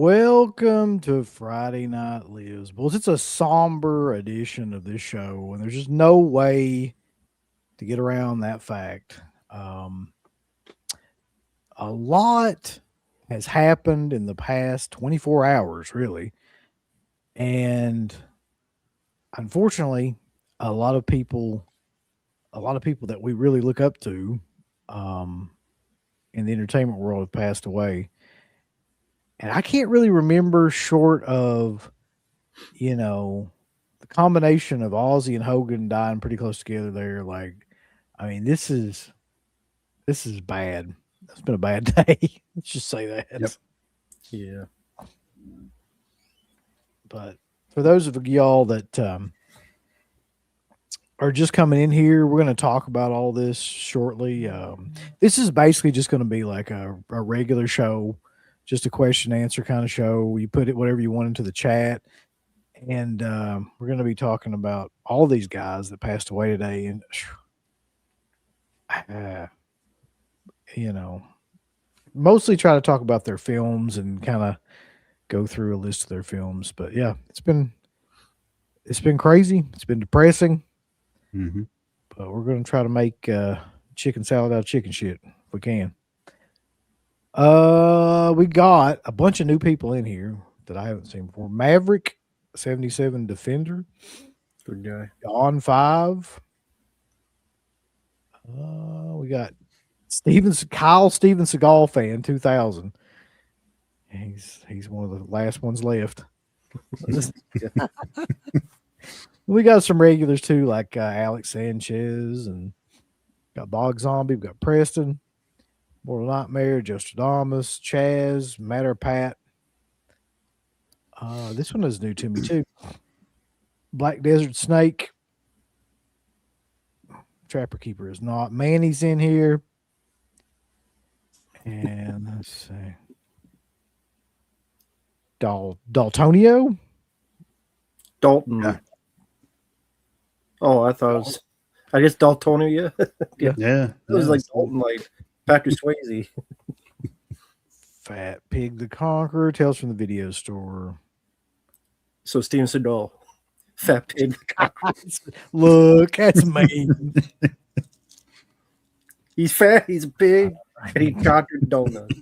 Welcome to Friday Night Lives. Bulls. It's a somber edition of this show, and there's just no way to get around that fact. Um, a lot has happened in the past 24 hours, really. And unfortunately, a lot of people, a lot of people that we really look up to um, in the entertainment world have passed away. And I can't really remember short of you know, the combination of Ozzy and Hogan dying pretty close together there, like, I mean, this is bad. It's been a bad day. Let's just say Yep. that. Yeah. But for those of y'all that are just coming in here, we're going to talk about all this shortly. This is basically just going to be like a regular show, just a question answer kind of show. You put it whatever you want into the chat. And we're going to be talking about all these guys that passed away today, and uh, you know, mostly try to talk about their films and kind of go through a list of their films. But yeah, it's been crazy. It's been depressing. Mm-hmm. But we're going to try to make chicken salad out of chicken shit if we can. We got a bunch of new people in here that I haven't seen before. Maverick 77 Defender. Good guy. On 5. We got Kyle Steven Seagal fan 2000. He's one of the last ones left. We got some regulars too, like Alex Sanchez, and got Bog Zombie. We got Preston, Mortal Nightmare, Jostradamus, Chaz, Matter Pat. This one is new to me too. Black Desert Snake. Trapper Keeper is not. Manny's in here. And let's see. Daltonio? Dalton. Yeah. Oh, I thought it was. I guess Daltonia. Yeah. Yeah. It was like Dalton, like Patrick Swayze. Fat Pig the Conqueror. Tales from the Video Store. So Steven Seagal. Fat pig. Look, that's mean. He's fat, he's big, and he conquered donuts.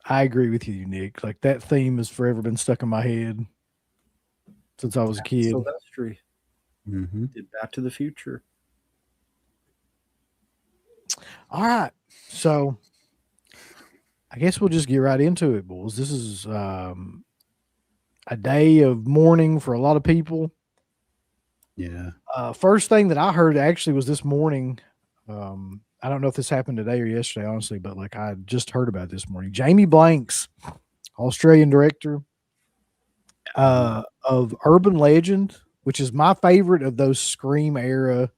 I agree with you, Nick. Like that theme has forever been stuck in my head since I was a kid. Sylvester Mm-hmm. did Back to the Future. All right. So I guess we'll just get right into it, boys. This is a day of mourning for a lot of people. Yeah. First thing that I heard actually was this morning. I don't know if this happened today or yesterday, honestly, but like I just heard about it this morning. Jamie Blanks, Australian director of Urban Legend, which is my favorite of those Scream era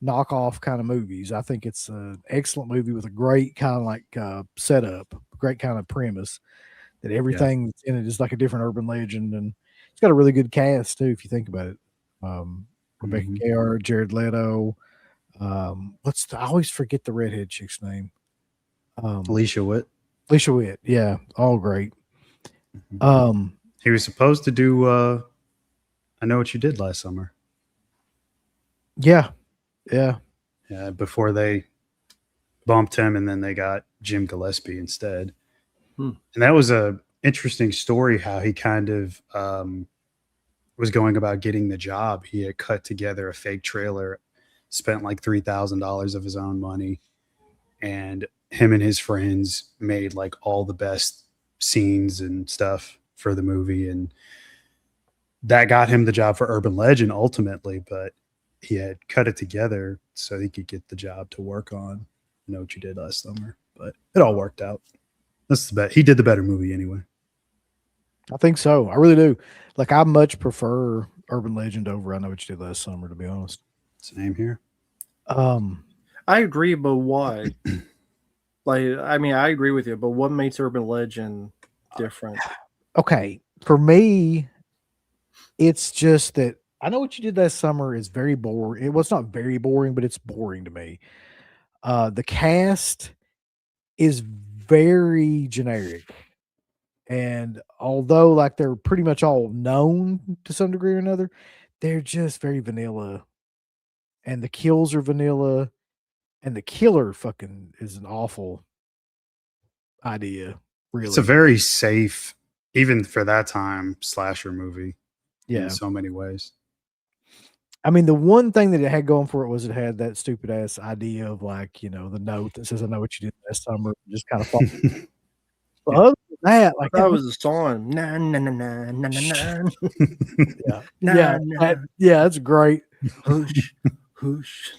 knockoff kind of movies. I think it's an excellent movie with a great kind of like setup, great kind of premise that everything in it is like a different urban legend, and it's got a really good cast too if you think about it. Rebecca Gayheart, Jared Leto. I always forget the redhead chick's name. Alicia Witt. Alicia Witt, yeah, all great. He was supposed to do I Know What You Did Last Summer. Yeah. Before they bumped him, and then they got Jim Gillespie instead. And that was a interesting story how he kind of was going about getting the job. He had cut together a fake trailer, spent like $3,000 of his own money, and him and his friends made like all the best scenes and stuff for the movie, and that got him the job for Urban Legend ultimately. But he had cut it together so he could get the job to work on I Know What You Did Last Summer. But it all worked out. That's the bet. He did the better movie anyway. I think so. I really do. Like I much prefer Urban Legend over I Know What You Did Last Summer, to be honest. Same here. I agree, but why? Like, I mean, I agree with you, but what makes Urban Legend different? Okay, for me, it's just that I Know What You Did Last Summer is very boring. It was not very boring, but it's boring to me. The cast is very generic. And although like they're pretty much all known to some degree or another, they're just very vanilla. And the kills are vanilla. And the killer fucking is an awful idea. Really. It's a very safe, even for that time, slasher movie. Yeah. In so many ways. I mean, the one thing that it had going for it was it had that stupid ass idea of like, the note that says, "I know what you did last summer." Just kind of fun. But other than that, like that was a song. Na na na na na na. That's great. Hush, hush.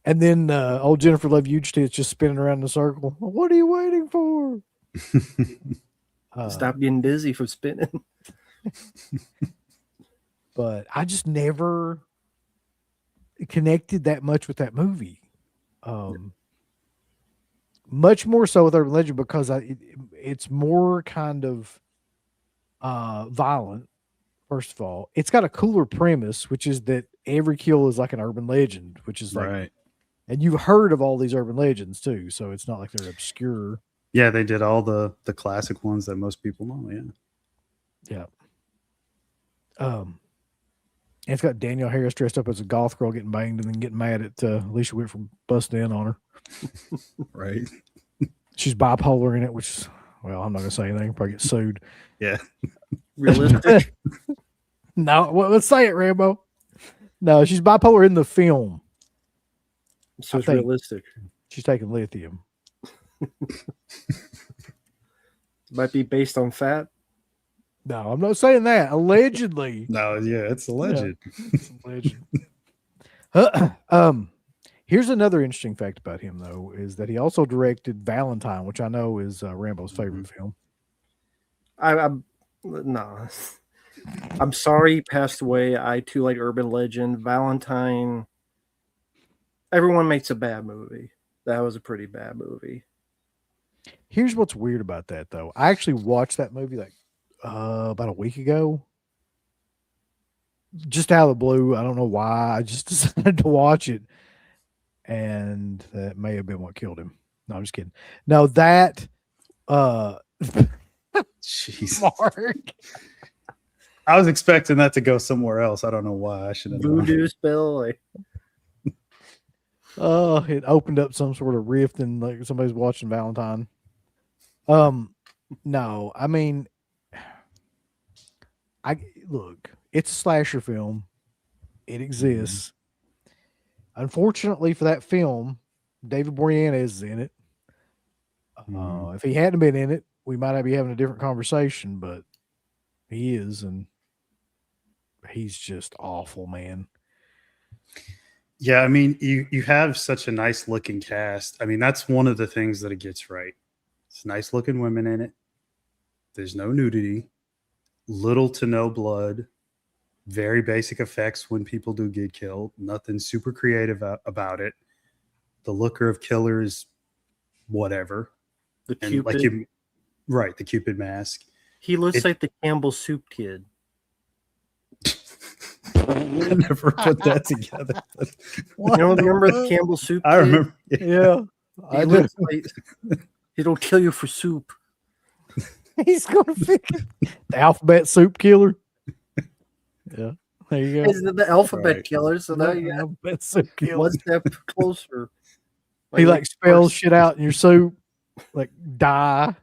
And then old Jennifer Love Hewitt is just spinning around in a circle. What are you waiting for? Stop getting dizzy from spinning. But I just never connected that much with that movie. Much more so with Urban Legend because it's more kind of violent. First of all, it's got a cooler premise, which is that every kill is like an urban legend, which is like, right. And you've heard of all these urban legends too, so it's not like they're obscure. Yeah, they did all the classic ones that most people know. Yeah. And it's got Danielle Harris dressed up as a goth girl getting banged and then getting mad at Alicia Witt for busting in on her. Right. She's bipolar in it, which is, well, I'm not going to say anything. Probably get sued. Yeah. Realistic? No, well, let's say it, Rambo. No, she's bipolar in the film. So it's realistic. She's taking lithium. Might be based on fat. No, I'm not saying that. Allegedly. No, yeah, it's alleged. Yeah, it's alleged. Here's another interesting fact about him, though, is that he also directed Valentine, which I know is Rambo's favorite film. No. I'm sorry he passed away. I too like Urban Legend. Valentine. Everyone makes a bad movie. That was a pretty bad movie. Here's what's weird about that, though. I actually watched that movie like about a week ago. Just out of the blue. I don't know why. I just decided to watch it. And that may have been what killed him. No, I'm just kidding. No, that Jeez. Mark. I was expecting that to go somewhere else. I don't know why. I should have known. Voodoo spell. It opened up some sort of rift and like somebody's watching Valentine. No, I mean, look, it's a slasher film. It exists. Unfortunately for that film, David Boreanaz is in it. If he hadn't been in it, we might be having a different conversation, but he is, and he's just awful, man. Yeah, I mean, you have such a nice looking cast. I mean, that's one of the things that it gets right. It's nice looking women in it. There's no nudity, little to no blood, very basic effects when people do get killed. Nothing super creative about it. The looker of killer is whatever. The Cupid. Right, the Cupid mask. He looks like the Campbell Soup kid. I never put that together. You don't remember the Campbell Soup kid? I remember. Yeah. He looks like he'll kill you for soup. He's gonna fix the alphabet soup killer. Yeah, there you go. Is it the alphabet killer? So now you alphabet soup killer. One step closer. He like spells shit out in your soup, like die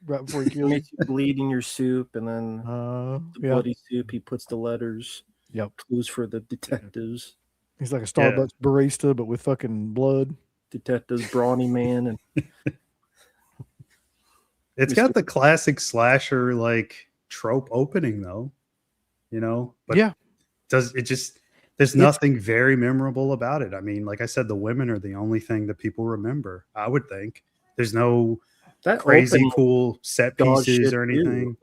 right before he kills you. Makes you bleed in your soup, and then the bloody soup. He puts the letters. Yep. Clues for the detectives. He's like a Starbucks barista, but with fucking blood. Detectives, brawny man, and it's got the classic slasher like trope opening though, but there's nothing very memorable about it. I mean, like I said, the women are the only thing that people remember. I would think there's no crazy cool set pieces or anything.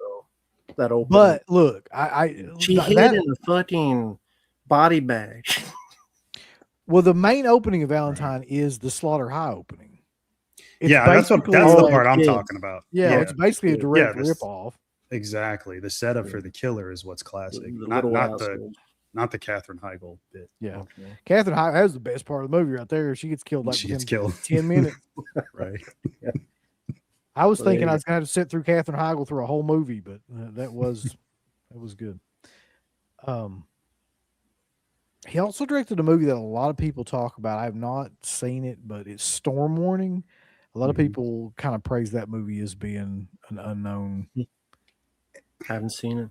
That opening. But look, she hid in a fucking body bag. Well, the main opening of Valentine is the Slaughter High opening. That's the part I'm talking about. Yeah, it's basically a direct ripoff. Exactly. The setup for the killer is what's classic. Not the Katherine Heigl bit. Yeah. Okay. Katherine Heigl has the best part of the movie right there. She gets killed like 10 minutes. Right. Yeah. I was So thinking yeah. I was going to have to sit through Katherine Heigl through a whole movie, but that was good. He also directed a movie that a lot of people talk about. I have not seen it, but it's Storm Warning. A lot of people kind of praise that movie as being an unknown. Haven't seen it.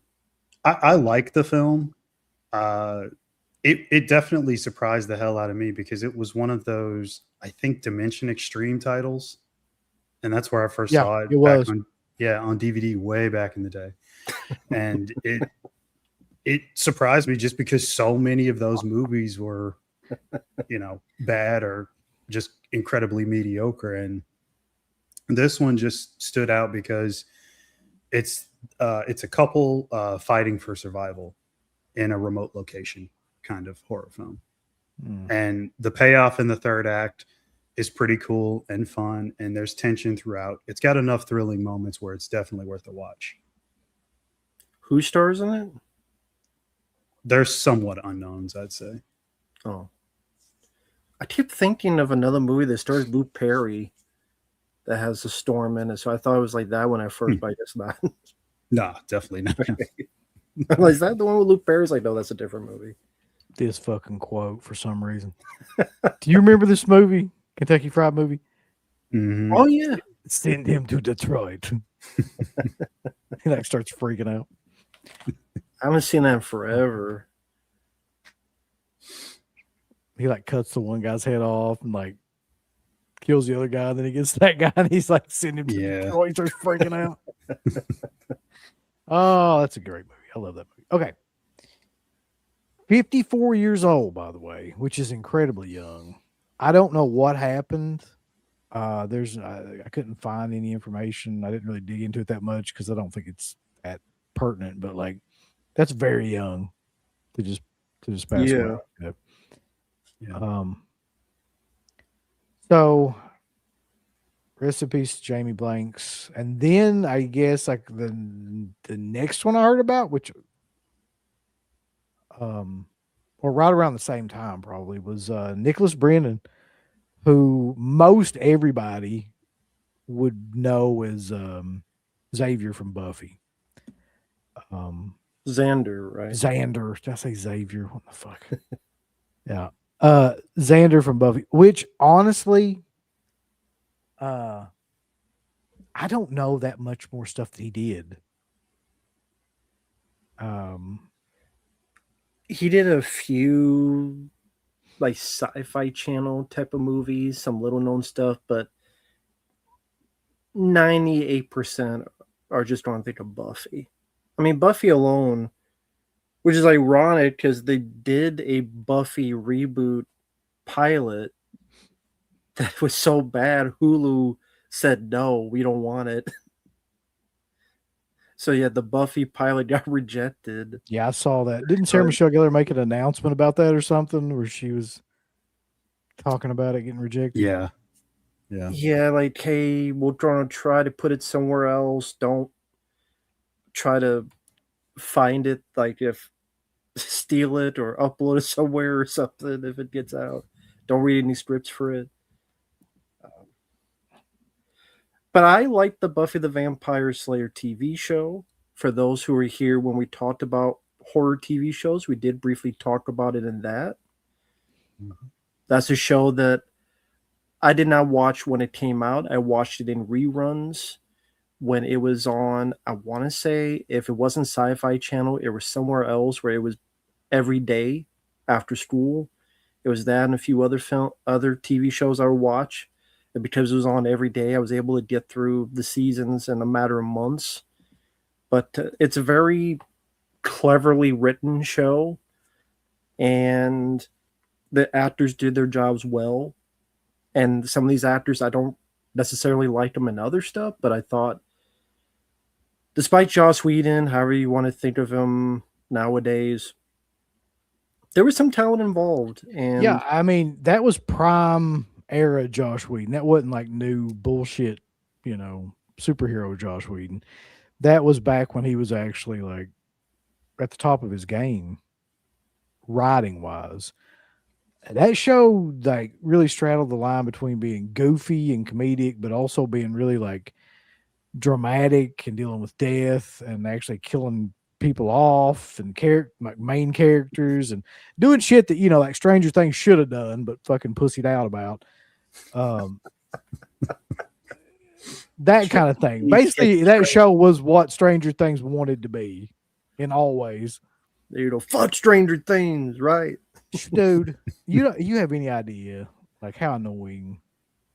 I like the film. It definitely surprised the hell out of me because it was one of those, I think, Dimension Extreme titles, and that's where I first Yeah, saw it it back was. on DVD way back in the day, and it surprised me just because so many of those movies were, bad or just incredibly mediocre, and this one just stood out because it's a couple fighting for survival in a remote location kind of horror film. And the payoff in the third act is pretty cool and fun, and there's tension throughout. It's got enough thrilling moments where it's definitely worth a watch. Who stars in it? There's somewhat unknowns, I'd say. Oh, I keep thinking of another movie that stars Luke Perry that has a storm in it. So I thought it was like that when I first, but I guess not. Nah, definitely not. I'm like, is that the one with Luke Perry? It's like, no, that's a different movie. This fucking quote for some reason. Do you remember this movie? Kentucky Fried Movie? Mm-hmm. Oh yeah. Send him to Detroit. He like starts freaking out. I haven't seen that in forever. He like cuts the one guy's head off and like kills the other guy. Then he gets that guy and he's like sending him to Detroit. He starts freaking out. Oh, that's a great movie. I love that movie. Okay. 54 years old, by the way, which is incredibly young. I don't know what happened. I couldn't find any information. I didn't really dig into it that much because I don't think it's that pertinent. But like, that's very young to just pass away. Yeah. So rest in peace, Jamie Blanks. And then I guess like the next one I heard about, which or right around the same time probably, was Nicholas Brennan, who most everybody would know as Xavier from Buffy. Xander, right? Xander. Did I say Xavier? What the fuck? Yeah. Xander from Buffy, which honestly, I don't know that much more stuff that he did. He did a few like sci-fi channel type of movies, some little known stuff, but 98% are just trying to think of Buffy. I mean, Buffy alone, which is ironic because they did a Buffy reboot pilot that was so bad, Hulu said, no, we don't want it. So yeah, the Buffy pilot got rejected. Yeah, I saw that. Didn't Sarah Michelle Gellar make an announcement about that or something where she was talking about it getting rejected? Yeah. Yeah, like, hey, we're going to try to put it somewhere else. Don't try to find it, like if steal it or upload it somewhere or something if it gets out. Don't read any scripts for it. But I like the Buffy the Vampire Slayer TV show. For those who were here when we talked about horror TV shows, we did briefly talk about it in that. Mm-hmm. That's a show that I did not watch when it came out. I watched it in reruns when it was on. I want to say if it wasn't Sci-Fi Channel, it was somewhere else where it was every day after school. It was that and a few other TV shows I would watch. And because it was on every day, I was able to get through the seasons in a matter of months. But it's a very cleverly written show, and the actors did their jobs well. And some of these actors, I don't necessarily like them in other stuff, but I thought, despite Joss Whedon, however you want to think of him nowadays, there was some talent involved. And yeah, I mean, that was prime era Joss Whedon. That wasn't like new bullshit, superhero Joss Whedon. That was back when he was actually like at the top of his game, writing wise. That show like really straddled the line between being goofy and comedic, but also being really like dramatic and dealing with death and actually killing people off and like main characters and doing shit that like Stranger Things should have done but fucking pussied out about. That kind of thing. Basically, that show was what Stranger Things wanted to be in all ways. Fuck Stranger Things, right? Dude, you have any idea like how annoying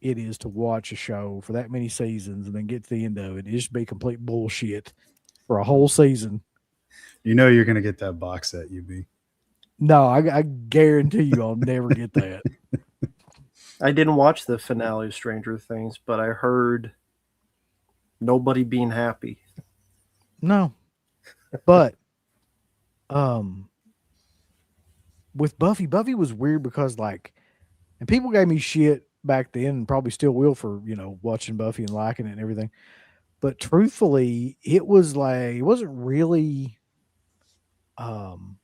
it is to watch a show for that many seasons and then get to the end of it? It just be complete bullshit for a whole season. You're gonna get that box set, UB. No, I guarantee you I'll never get that. I didn't watch the finale of Stranger Things, but I heard nobody being happy. No. But with Buffy was weird because and people gave me shit back then and probably still will for, watching Buffy and liking it and everything. But truthfully, it wasn't really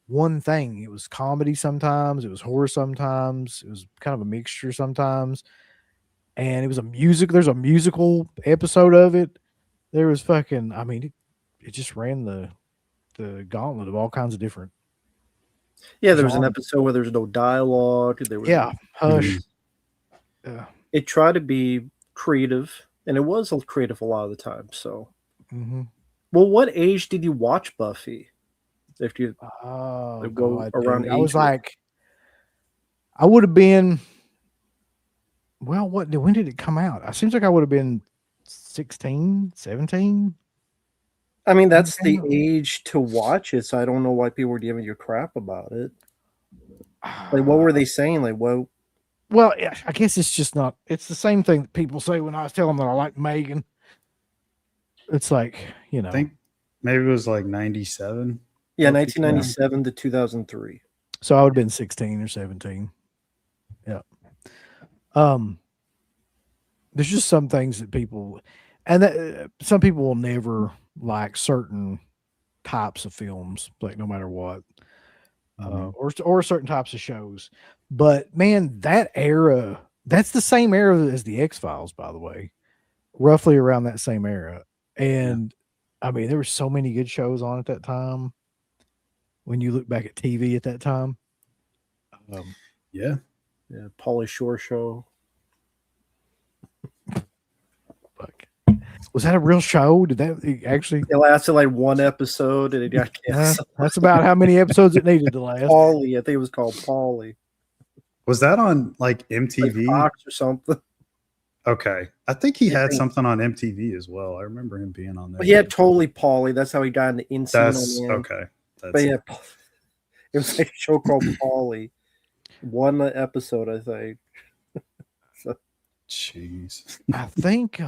one thing. It was comedy sometimes, it was horror sometimes, it was kind of a mixture sometimes. And it was there's a musical episode of it. There was it just ran the gauntlet of all kinds of different. Yeah, there was an episode where there's no dialogue. There was hush. It tried to be creative, and it was creative a lot of the time. So, Well, what age did you watch Buffy? If you go around age, I was I would have been. Well, when did it come out? It seems like I would have been 16, 17. I mean, that's the age to watch it, so I don't know why people were giving you crap about it. Like, what were they saying? Like, what? Well, I guess it's just not. It's the same thing that people say when I tell them that I like Megan. It's like, I think maybe it was like 97. Yeah, 1997 to 2003. So I would have been 16 or 17. Yeah. There's just some things that people, and some people will never like certain types of films, like no matter what, or certain types of shows. But man, that era, that's the same era as the X-Files, by the way, roughly around that same era. And I mean, there were so many good shows on at that time. When you look back at TV at that time, yeah, Pauly Shore show. Was that a real show? Did that actually? It lasted like one episode, and it got canceled. That's about how many episodes it needed to last. Pauly, I think it was called Pauly. Was that on like MTV, like Fox or something? Okay, I think he had something on MTV as well. I remember him being on there. But yeah, totally Pauly. That's how he got into Insane. That's okay. But yeah, it was like a show called Pauly. One episode, I think. So. Jeez. I think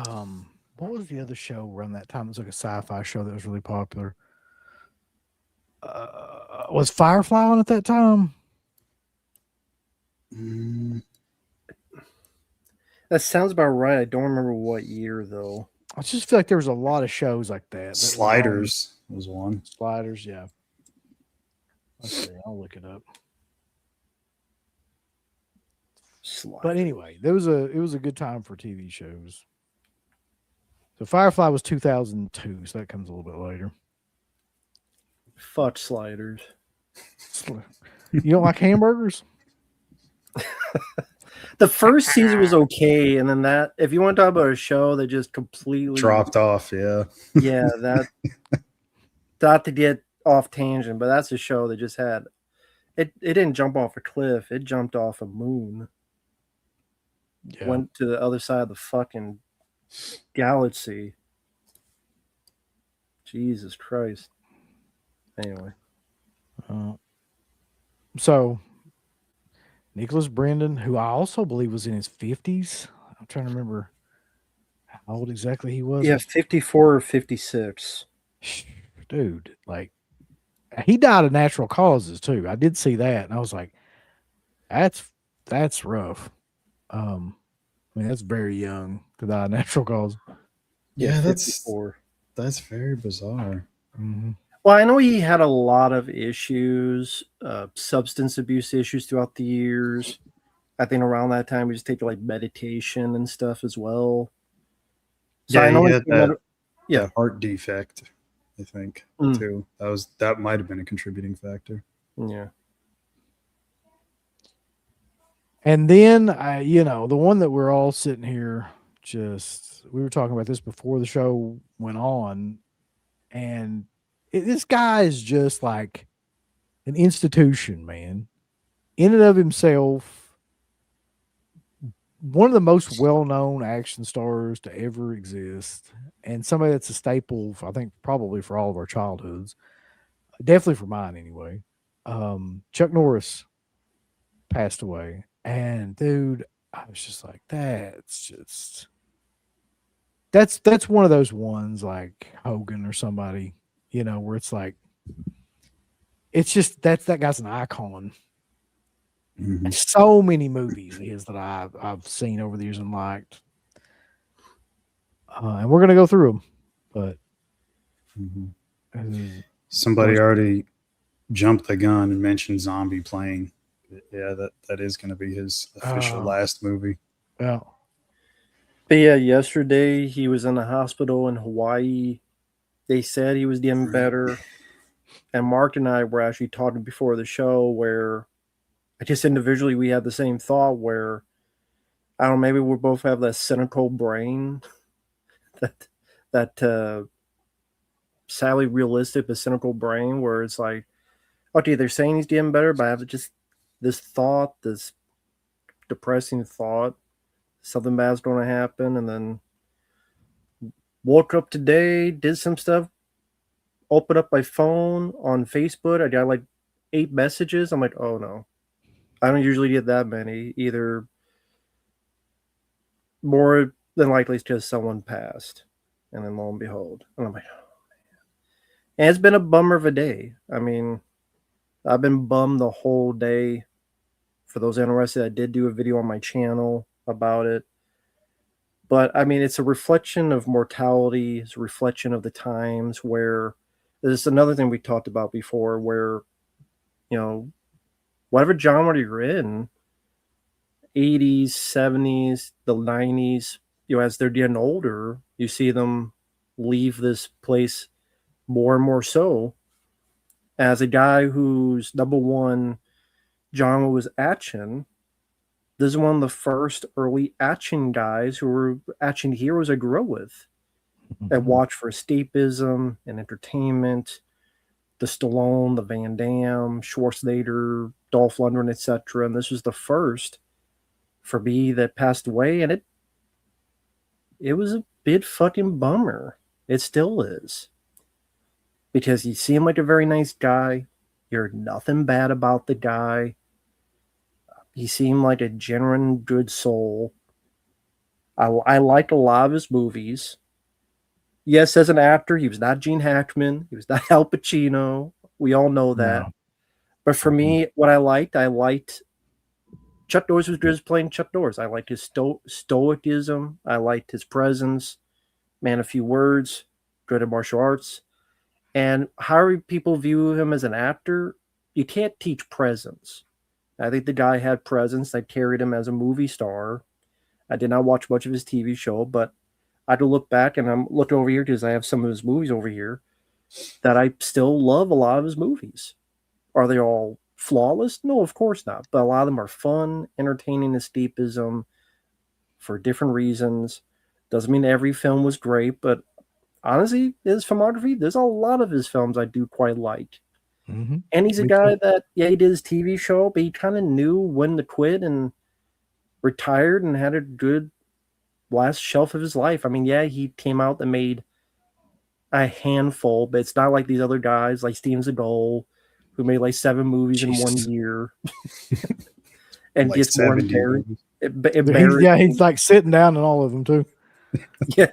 what was the other show around that time? It was like a sci-fi show that was really popular. Was Firefly on at that time? That sounds about right. I don't remember what year though. I just feel like there was a lot of shows like that. Sliders was one. Sliders, yeah. Let's see. I'll look it up. But anyway, it was a good time for TV shows. So Firefly was 2002, so that comes a little bit later. Fuck Sliders. You don't like hamburgers? The first season was okay, and then that, if you want to talk about a show that just completely dropped off, yeah. Yeah, that not to get off tangent, but that's a show that just had it didn't jump off a cliff, it jumped off a moon. Yeah. Went to the other side of the fucking galaxy. Jesus Christ. Anyway. So Nicholas Brendan, who I also believe was in his 50s. I'm trying to remember how old exactly he was. Yeah, 54 or 56. Dude, like, he died of natural causes too. I did see that, and I was like, that's rough. I mean, that's very young to die of natural causes. Yeah, that's very bizarre. Mm-hmm. Well, I know he had a lot of issues, substance abuse issues throughout the years. I think around that time he was taking like meditation and stuff as well. So yeah, I know Yeah. that heart defect, I think, too. That might have been a contributing factor. Yeah. And then the one that we're all sitting here we were talking about this before the show went on, and this guy is just like an institution, man, in and of himself. One of the most well-known action stars to ever exist, and somebody that's a staple, I think, probably for all of our childhoods, definitely for mine anyway. Chuck Norris passed away, and dude, I was just like, that's one of those ones like Hogan or somebody, where it's like, it's just that guy's an icon. Mm-hmm. So many movies of his that I've seen over the years and liked, and we're gonna go through them. But somebody already jumped the gun and mentioned Zombie Plane. Yeah, that is going to be his official last movie. Yeah. But yeah, yesterday he was in the hospital in Hawaii. They said he was getting better. And Mark and I were actually talking before the show where I just individually we had the same thought where, I don't know, maybe we both have that cynical brain that sadly realistic but cynical brain where it's like, okay, they're saying he's getting better, but I have just this thought, this depressing thought, something bad's going to happen, and then woke up today, did some stuff, opened up my phone on Facebook. I got like 8 messages. I'm like, oh no, I don't usually get that many. Either more than likely it's just someone passed, and then lo and behold, and I'm like, oh man. And it's been a bummer of a day. I mean, I've been bummed the whole day. For those interested, I did do a video on my channel about it. But I mean, it's a reflection of mortality. It's a reflection of the times where there's another thing we talked about before where, whatever genre you're in, 80s, 70s, the 90s, as they're getting older, you see them leave this place more and more so. As a guy whose number one genre was action, this is one of the first early action guys who were action heroes I grew up with. That watched for escapism and entertainment. The Stallone, the Van Damme, Schwarzenegger, Dolph Lundgren, etc. And this was the first for me that passed away, and it was a bit fucking bummer. It still is. Because he seemed like a very nice guy. You heard nothing bad about the guy. He seemed like a genuine good soul. I liked a lot of his movies. Yes, as an actor, he was not Gene Hackman. He was not Al Pacino. We all know that. No. But for me, what I liked Chuck Norris was good as playing Chuck Norris. I liked his stoicism. I liked his presence. Man, a few words. Good at martial arts. And how people view him as an actor, you can't teach presence. I think the guy had presence that carried him as a movie star. I did not watch much of his TV show, but I had to look back, and I'm looking over here because I have some of his movies over here that I still love a lot of his movies. Are they all flawless? No, of course not. But a lot of them are fun, entertaining, escapism for different reasons. Doesn't mean every film was great, but honestly, his filmography, there's a lot of his films I do quite like. Mm-hmm. And he's a guy that, he did his TV show, but he kind of knew when to quit and retired and had a good last shelf of his life. I mean, he came out and made a handful, but it's not like these other guys like Steven Seagal who made like 7 movies in 1 year and like gets more embarrassed. Yeah, he's like sitting down in all of them too. Yeah.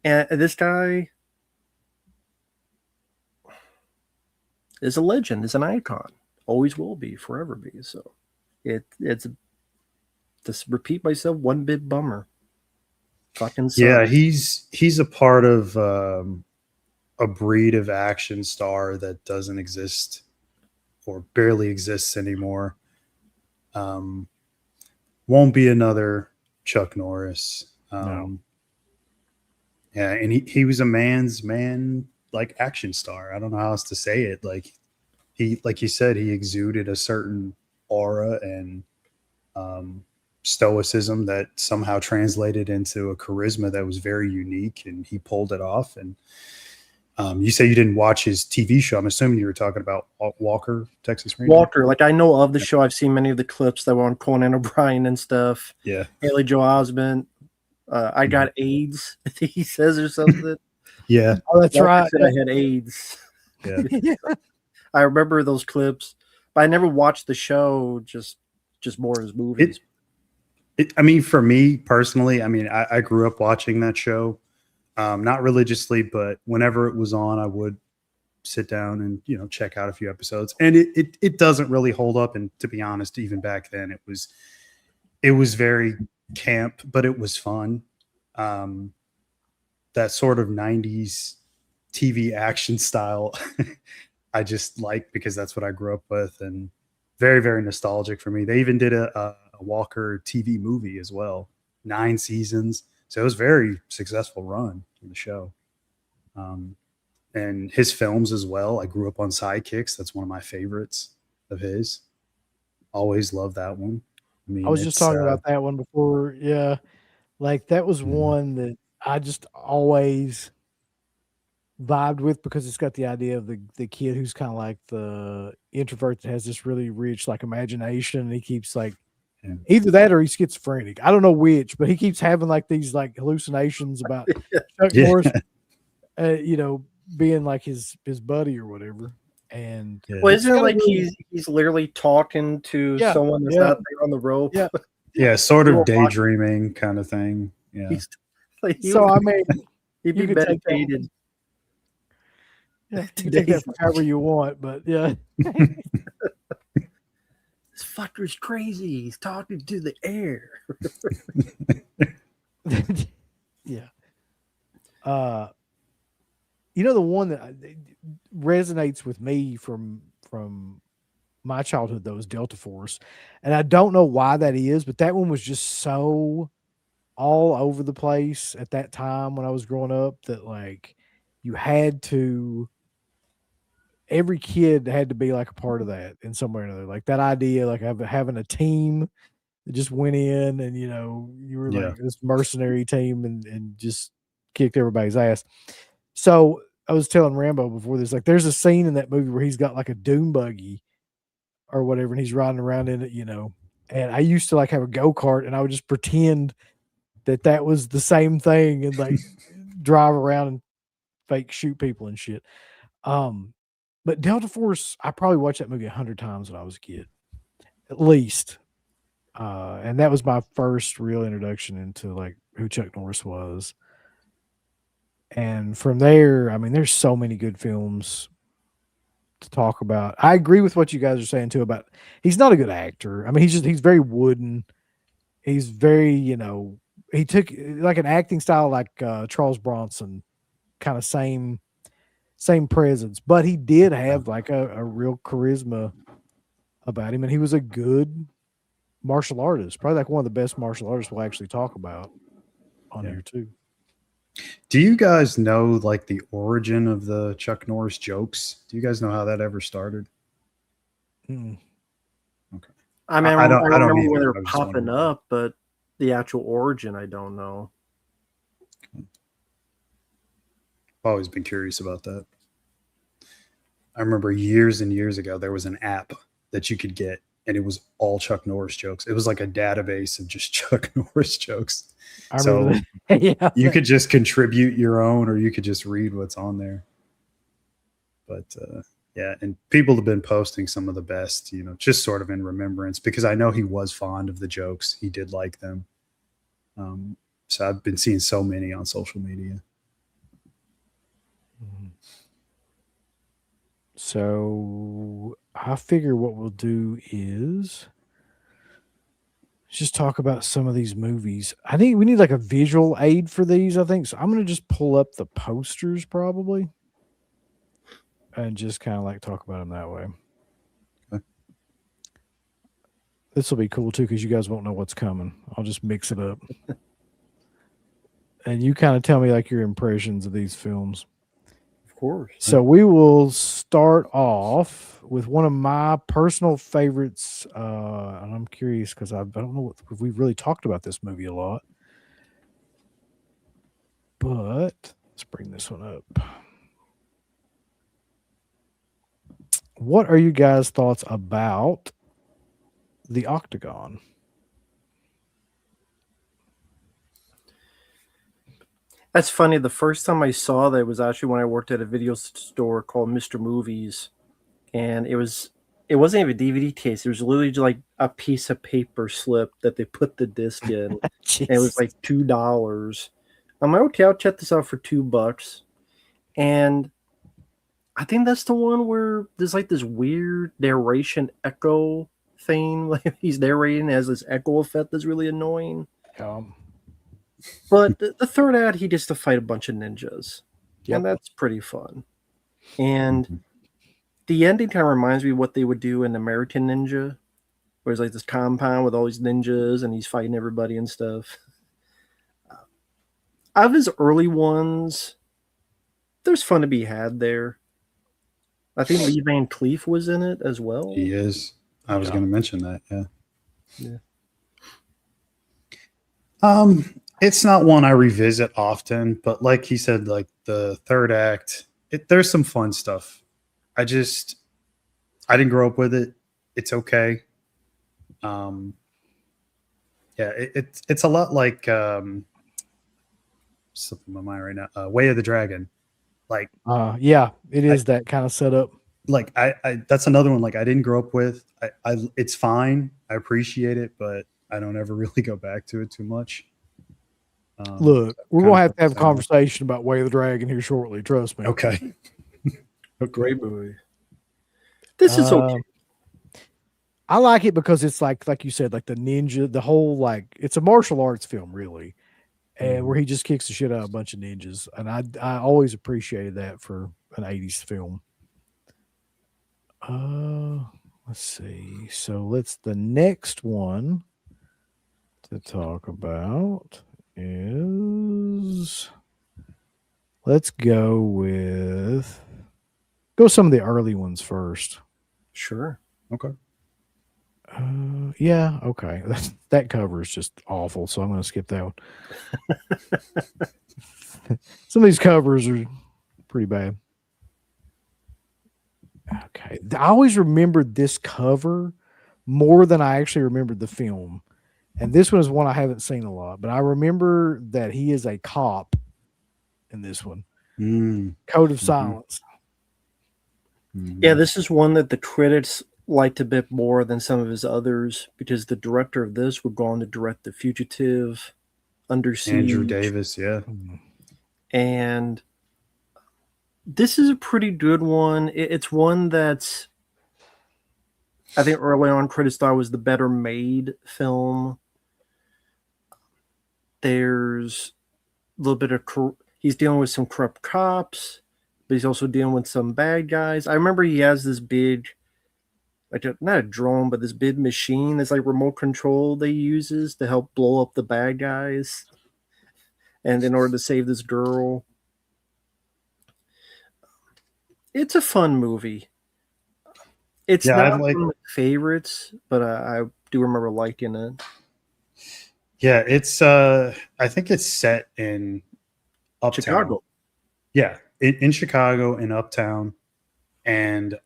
And this guy is a legend, is an icon. Always will be, forever be. So it's just repeat myself, one big bummer. Fucking sucks. Yeah, he's a part of a breed of action star that doesn't exist or barely exists anymore. Won't be another Chuck Norris. No. Yeah, and he was a man's man, like action star. I don't know how else to say it. Like he, like you said, he exuded a certain aura and um, stoicism that somehow translated into a charisma that was very unique, and he pulled it off. And you say you didn't watch his TV show. I'm assuming you were talking about Walker, Texas Ranger. Walker, like I know of the show. I've seen many of the clips that were on Conan O'Brien and stuff. Yeah, Haley Joel Osment. I got AIDS, I think he says, or something. yeah, Oh, that's Walker right. said I had AIDS. yeah. I remember those clips, but I never watched the show. Just more as movies. I mean, for me personally, I mean, I grew up watching that show, not religiously, but whenever it was on, I would sit down and check out a few episodes. And it doesn't really hold up. And to be honest, even back then, it was very camp, but it was fun. That sort of 90s TV action style I just like because that's what I grew up with, and very, very nostalgic for me. They even did a Walker TV movie as well, 9 seasons. So it was a very successful run in the show. And his films as well. I grew up on Sidekicks. That's one of my favorites of his. Always loved that one. I mean, I was just talking about that one before. Yeah. Like that was one that I just always vibed with because it's got the idea of the kid who's kind of like the introvert that has this really rich like imagination, and he keeps like either that or he's schizophrenic. I don't know which, but he keeps having like these like hallucinations about Chuck Norris, being like his buddy or whatever. And well, isn't it like he's literally talking to someone that's not there on the rope? Yeah, yeah, sort of daydreaming kind of thing. Yeah. So I mean, he'd be meditated. Yeah, you can take that for however you want, but yeah. This fucker's crazy. He's talking to the air. Yeah. The one that resonates with me from my childhood though is Delta Force, and I don't know why that is, but that one was just so all over the place at that time when I was growing up that like you had to. Every kid had to be like a part of that in some way or another. Like that idea, like having a team that just went in and, you were like this mercenary team and just kicked everybody's ass. So I was telling Rambo before this, like there's a scene in that movie where he's got like a dune buggy or whatever, and he's riding around in it, and I used to like have a go-kart and I would just pretend that was the same thing and like drive around and fake shoot people and shit. But Delta Force, I probably watched that movie 100 times when I was a kid, at least. And that was my first real introduction into like who Chuck Norris was. And from there, I mean, there's so many good films to talk about. I agree with what you guys are saying too about he's not a good actor. I mean, he's very wooden. He's very, he took like an acting style like Charles Bronson, kind of same presence, but he did have like a real charisma about him, and he was a good martial artist, probably like one of the best martial artists we'll actually talk about on here too. Do you guys know like the origin of the Chuck Norris jokes? Do you guys know how that ever started? Okay. I mean, I don't remember when they were popping up, but the actual origin, I don't know. I've always been curious about that. I remember years and years ago, there was an app that you could get, and it was all Chuck Norris jokes. It was like a database of just Chuck Norris jokes. So you could just contribute your own, or you could just read what's on there. But and people have been posting some of the best, just sort of in remembrance, because I know he was fond of the jokes. He did like them. So I've been seeing so many on social media. So I figure what we'll do is just talk about some of these movies. I think we need like a visual aid for these, I think. So I'm going to just pull up the posters probably and just kind of like talk about them that way. Okay. This will be cool too because you guys won't know what's coming. I'll just mix it up. and you kind of tell me like your impressions of these films. Of course. So we will start off with one of my personal favorites, and I'm curious because I don't know if we've really talked about this movie a lot, but let's bring this one up. What are you guys' thoughts about The Octagon? That's funny. The first time I saw that was actually when I worked at a video store called Mr. Movies, and it wasn't even a DVD case. It was literally just like a piece of paper slip that they put the disc in. And it was like $2. I'm like, okay, I'll check this out for $2. And I think that's the one where there's like this weird narration echo thing. Like he's narrating as this echo effect that's really annoying. But the third act, he gets to fight a bunch of ninjas. Yep. And that's pretty fun. And the ending kind of reminds me of what they would do in American Ninja, where it's like this compound with all these ninjas and he's fighting everybody and stuff. Out of his early ones, there's fun to be had there. I think Lee Van Cleef was in it as well. He is. I was going to mention that. Yeah. It's not one I revisit often, but like he said, like the third act, there's some fun stuff. I didn't grow up with it. It's okay. It's a lot like slipping my mind right now. Way of the Dragon. Like yeah, it is that kind of setup. Like I that's another one like I didn't grow up with. I it's fine. I appreciate it, but I don't ever really go back to it too much. Look, we're gonna have a conversation about Way of the Dragon here shortly. Trust me. Okay. Great movie. This is okay. I like it because it's like you said, like the ninja, the whole like it's a martial arts film, really, and where he just kicks the shit out of a bunch of ninjas, and I always appreciated that for an '80s film. Let's see. So the next one to talk about is let's go some of the early ones first. Sure. Okay. Yeah, okay. That cover is just awful, so I'm going to skip that one. Some of these covers are pretty bad. Okay. I always remembered this cover more than I actually remembered the film. And this one is one I haven't seen a lot, but I remember that he is a cop in this one. Code of Silence. Yeah, this is one that the critics liked a bit more than some of his others because the director of this would go on to direct The Fugitive, Under Siege. Andrew Davis, yeah. And this is a pretty good one. It's one that's, I think early on critics thought was the better made film. There's a little bit of, he's dealing with some corrupt cops, but he's also dealing with some bad guys. I remember he has this big, like not a drone, but this big machine that's like remote control they uses to help blow up the bad guys. And in order to save this girl. It's a fun movie. It's not one of my favorites, but I do remember liking it. Yeah, it's I think it's set in Uptown. Chicago. Yeah, in Chicago, in Uptown. And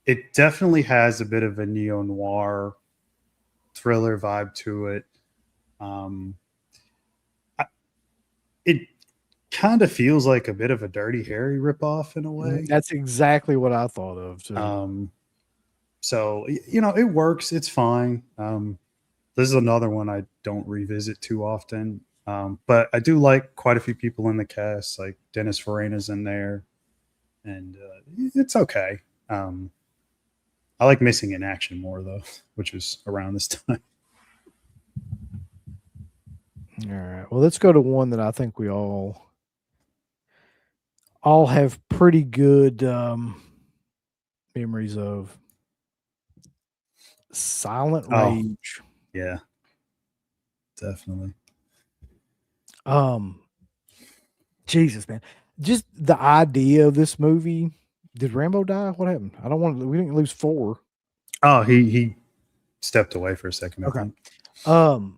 it definitely has a bit of a neo-noir thriller vibe to it. It kind of feels like a bit of a Dirty Harry ripoff in a way. That's exactly what I thought of too. So it works. It's fine. This is another one I don't revisit too often. But I do like quite a few people in the cast, like Dennis Farina's in there, and it's okay. I like Missing in Action more though, which was around this time. All right. Well, let's go to one that I think we all have pretty good memories of. Silent Rage. Yeah, definitely. Um, Jesus, man, just the idea of this movie. Did Rambo die? What happened? I don't want to. We didn't lose 4. Oh, he stepped away for a second, I Okay. think.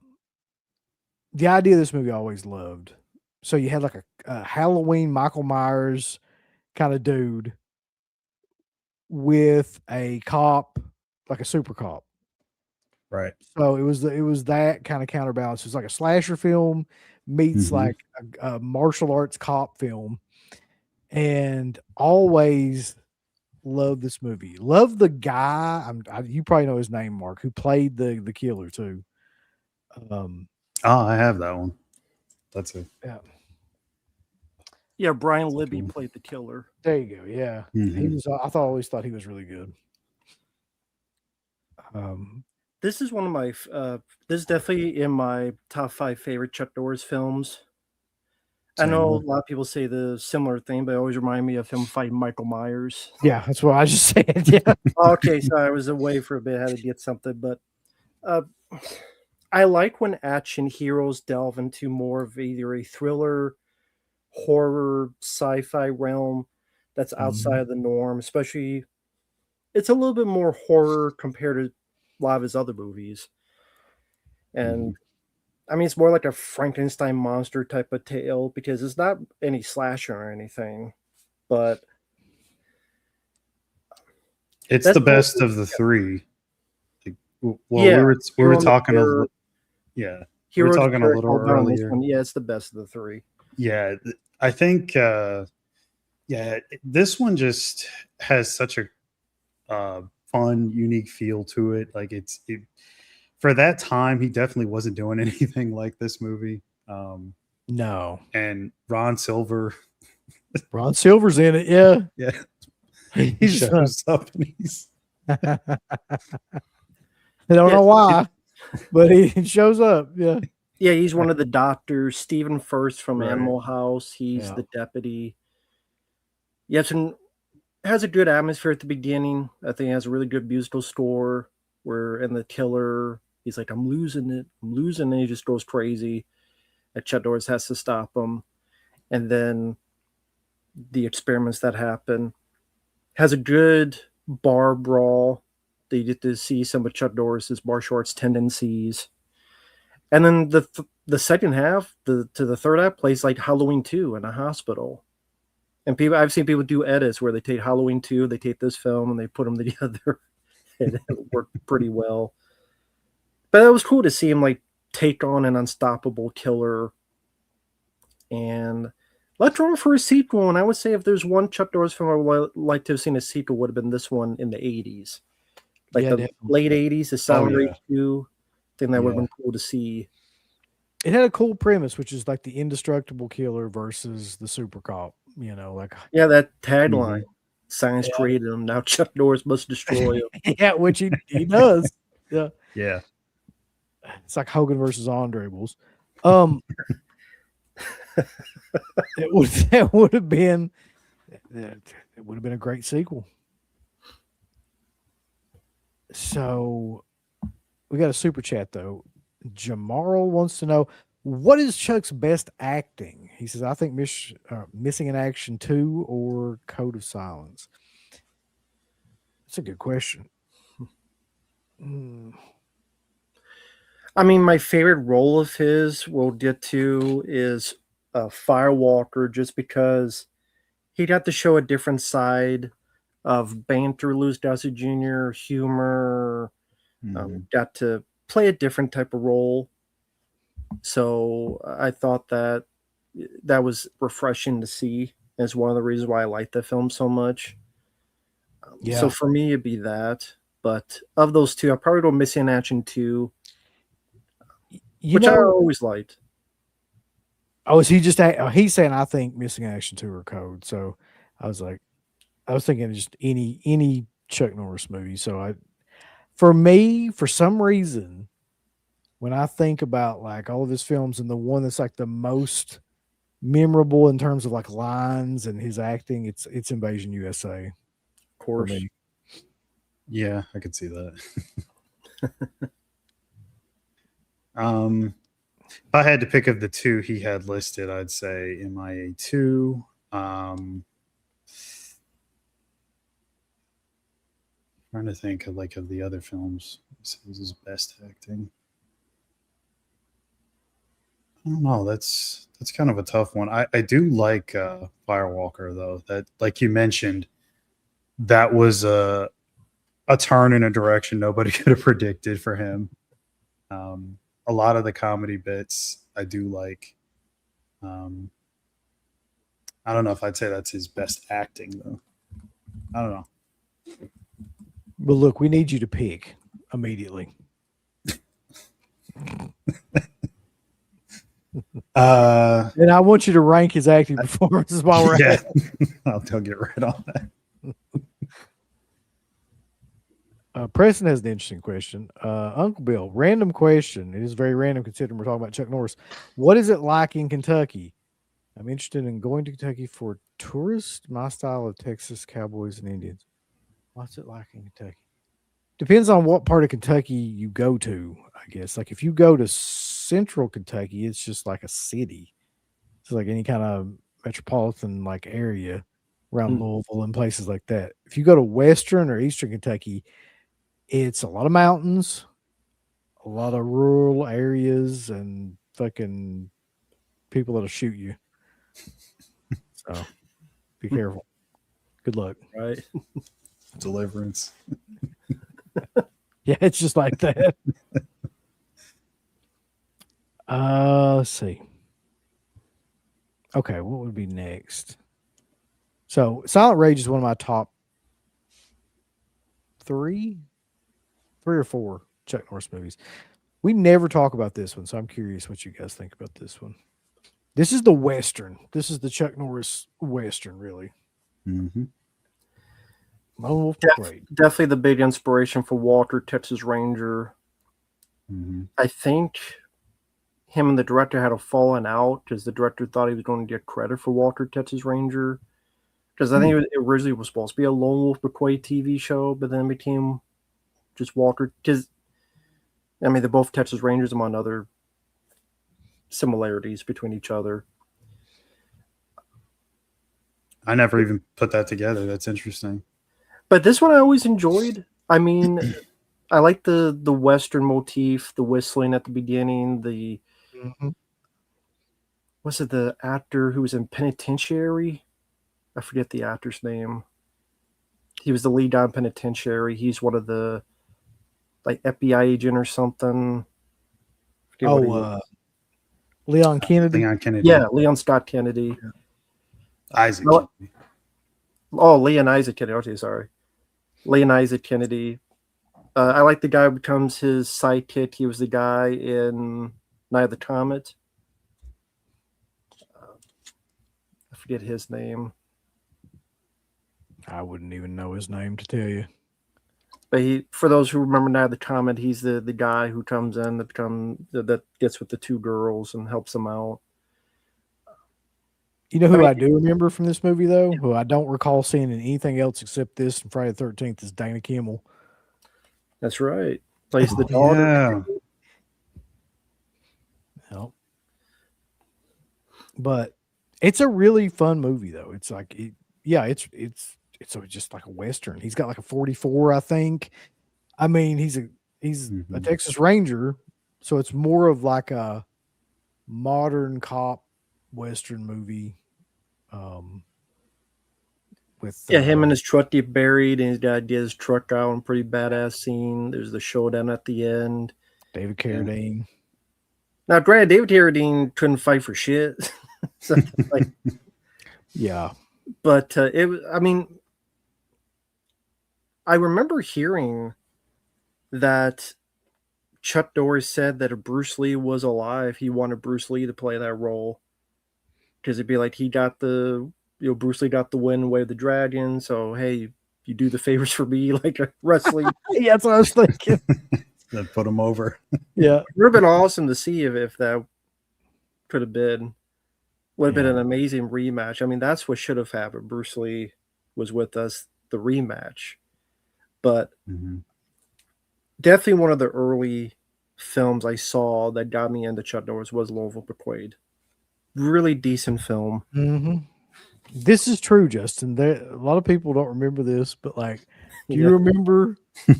The idea of this movie I always loved. So you had like a Halloween Michael Myers kind of dude with a cop, like a super cop. Right. So it was that kind of counterbalance. It was like a slasher film meets like a martial arts cop film, and always love this movie. Love the guy. You probably know his name, Mark, who played the killer too. Oh, I have that one. That's it. Yeah. Yeah, Brian Libby cool. played the killer. There you go. Yeah, he was. Always thought he was really good. This is one of my. This is definitely in my top 5 favorite Chuck Norris films. I Same know one. a lot of people say the similar thing, but it always remind me of him fighting Michael Myers. Yeah, that's what I just said. Yeah. Okay, so I was away for a bit, had to get something, but I like when action heroes delve into more of either a thriller, horror, sci-fi realm that's outside of the norm. Especially, it's a little bit more horror compared to a lot of his other movies, and I mean, it's more like a Frankenstein monster type of tale because it's not any slasher or anything, but It's that's the best of the 3. Well, yeah. we were Hero on the talking Terror- yeah, we were Hero on the talking a Terror little held down on this earlier. one. Yeah, it's the best of the 3. Yeah, I think this one just has such a fun, unique feel to it. Like for that time, he definitely wasn't doing anything like this movie. No, And Ron Silver, Ron Silver's in it. Yeah, yeah, he he's. shows up and he's I don't know why, but he shows up. Yeah. Yeah, he's one of the doctors. Stephen First from Right. Animal House. He's Yeah. the deputy. Yes, and has a good atmosphere at the beginning. I think it has a really good musical score where in the killer, he's like, I'm losing it. And he just goes crazy. And Chuck Norris has to stop him. And then the experiments that happen. Has a good bar brawl. They get to see some of Chuck Norris's martial arts tendencies. And then the second half, to the third act, plays like Halloween 2 in a hospital. And I've seen people do edits where they take Halloween 2, they take this film, and they put them together, and it worked pretty well. But it was cool to see him like take on an unstoppable killer. And let's roll for a sequel. And I would say if there's one Chuck Norris film I would like to have seen a sequel, would have been this one in the 80s, like Yeah, the definitely. late 80s, the Sound yeah. Rage 2. I think that would have been cool to see. It had a cool premise, which is like the indestructible killer versus the super cop. You know, like Yeah, that tagline. Science created him. Now Chuck Norris must destroy him. yeah, which he does. Yeah, yeah. it's like Hogan versus Andre Bulls. It would have been a great sequel. So we got a super chat though. Jamarl wants to know, what is Chuck's best acting? He says, I think Missing in Action 2 or Code of Silence. That's a good question. I mean, my favorite role of his, we'll get to, is Firewalker, just because he got to show a different side of banter, Louis Gossett Jr., humor, got to play a different type of role. So I thought that was refreshing to see. It's one of the reasons why I like the film so much. Yeah. So for me, it'd be that. But of those two, I'll probably go Missing in Action 2, which I always liked. Oh, is he just he's saying I think Missing in Action 2 or Code. So I was thinking just any Chuck Norris movie. So for me, for some reason, when I think about like all of his films and the one that's like the most memorable in terms of like lines and his acting, it's Invasion USA. Of course. Yeah, I could see that. If I had to pick of the two he had listed, I'd say MIA 2. Trying to think of the other films. This was his best acting. I don't know. That's kind of a tough one. I do like Firewalker though. That, like you mentioned, that was a turn in a direction nobody could have predicted for him. A lot of the comedy bits I do like. I don't know if I'd say that's his best acting though. I don't know. But look, we need you to pick immediately. And I want you to rank his acting performances while we're at it. I'll get right on that. Preston has an interesting question. Uncle Bill, random question. It is very random considering we're talking about Chuck Norris. What is it like in Kentucky? I'm interested in going to Kentucky for tourists. My style of Texas cowboys and Indians. What's it like in Kentucky? Depends on what part of Kentucky you go to, I guess. Like if you go to central Kentucky, it's just like a city. It's like any kind of metropolitan like area around Louisville and places like that. If you go to western or eastern Kentucky, it's a lot of mountains, a lot of rural areas, and fucking people that'll shoot you. So be careful. Good luck. Right. Deliverance. Yeah, it's just like that. Let's see. Okay, what would be next? So Silent Rage is one of my top three or four Chuck Norris movies. We never talk about this one, so I'm curious what you guys think about this one. This is the Western. This is the Chuck Norris Western, really. Mm-hmm. Lone Wolf McQuade. Definitely the big inspiration for Walter, Texas Ranger. Mm-hmm. I think him and the director had a falling out because the director thought he was going to get credit for Walter, Texas Ranger. Because I think it originally was supposed to be a Lone Wolf McQuade TV show, but then it became just Walter. Because, I mean, they're both Texas Rangers, among other similarities between each other. I never even put that together. That's interesting. But this one I always enjoyed. I mean, I like the Western motif, the whistling at the beginning, the was it the actor who was in Penitentiary? I forget the actor's name. He was the lead on Penitentiary. He's one of the like FBI agent or something. Leon Kennedy. Leon Kennedy. Yeah, Leon Scott Kennedy. Yeah. Isaac. No, Leon Isaac Kennedy. Okay, sorry. Leon Isaac Kennedy. I like the guy who becomes his sidekick. He was the guy in Night of the Comet. I forget his name. I wouldn't even know his name to tell you. But for those who remember Night of the Comet, he's the guy who comes in that gets with the two girls and helps them out. You know who I do remember from this movie, though, who I don't recall seeing in anything else except this and Friday the 13th, is Dana Kimmel. That's right. Plays the daughter. Yeah. But it's a really fun movie, though. It's like, it's just like a Western. He's got like a 44, I think. I mean, he's a Texas Ranger, so it's more of like a modern cop Western movie. With him and his truck get buried, and he's got to get his truck out in a pretty badass scene. There's the showdown at the end. David Carradine. Now, granted, David Carradine couldn't fight for shit. So, like, yeah, but it was. I mean, I remember hearing that Chuck Norris said that if Bruce Lee was alive, he wanted Bruce Lee to play that role. Because it'd be like Bruce Lee got the win, Way of the Dragon. So, hey, you do the favors for me, like a wrestling. Yeah, that's what I was thinking. That put him over. Yeah. It would have been awesome to see if that could have been, would have been an amazing rematch. I mean, that's what should have happened. Bruce Lee was with us, the rematch. But definitely one of the early films I saw that got me into Chuck Norris was Louisville McQuaid. Really decent film. Mm-hmm. This is true, Justin. A lot of people don't remember this, but like, do you Yeah. remember? I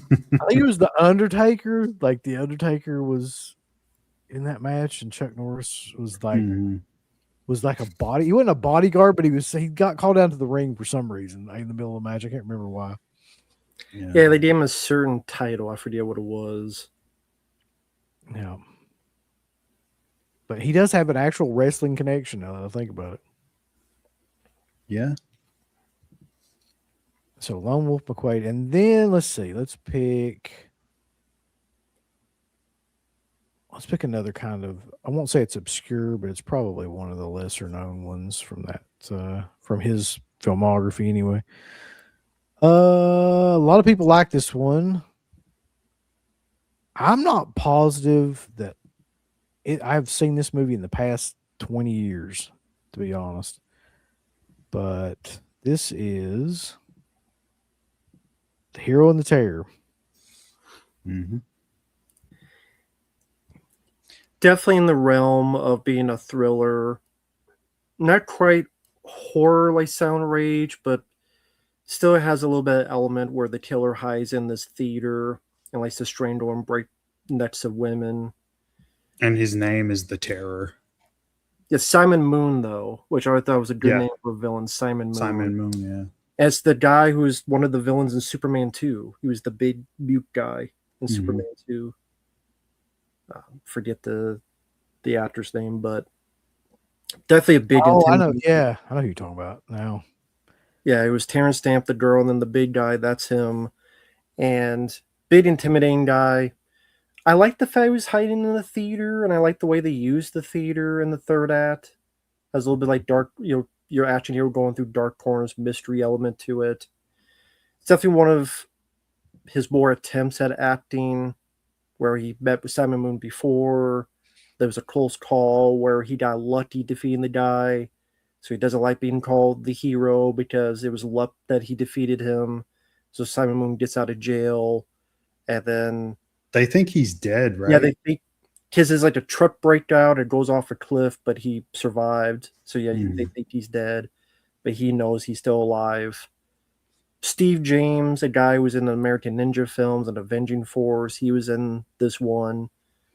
think it was the Undertaker. Like the Undertaker was in that match, and Chuck Norris was like Mhm. a body. He wasn't a bodyguard, but he got called down to the ring for some reason in the middle of the match. I can't remember why. Yeah, they gave him a certain title. I forget what it was. Yeah, but he does have an actual wrestling connection. Now that I think about it. Yeah. So Lone Wolf McQuaid, and then let's see. Let's pick another kind of. I won't say it's obscure, but it's probably one of the lesser known ones from from his filmography anyway. A lot of people like this one. I'm not positive that I've seen this movie in the past 20 years, to be honest. But this is The Hero and the Terror. Mm-hmm. Definitely in the realm of being a thriller. Not quite horror like Sound Rage, but still has a little bit of element where the killer hides in this theater and likes to strangle and break necks of women. And his name is the Terror. It's Simon Moon, though, which I thought was a good Yeah. name for a villain. Simon Moon. Simon Moon, yeah. As the guy who was one of the villains in Superman 2. He was the big mute guy in Superman 2. Forget the actor's name, but definitely a big. Oh, I know. Yeah, I know who you're talking about now. Yeah, it was Terrence Stamp, the girl, and then the big guy. That's him, and big intimidating guy. I like the fact he was hiding in the theater, and I like the way they used the theater in the third act. Has a little bit like dark, your action hero going through dark corners, mystery element to it. It's definitely one of his more attempts at acting, where he met with Simon Moon before. There was a close call where he got lucky defeating the guy. So he doesn't like being called the hero because it was luck that he defeated him. So Simon Moon gets out of jail, and then they think he's dead, right? Yeah, they think his is like a truck breakdown. It goes off a cliff, but he survived. So yeah, they think he's dead, but he knows he's still alive. Steve James, a guy who was in the American Ninja films and Avenging Force, he was in this one.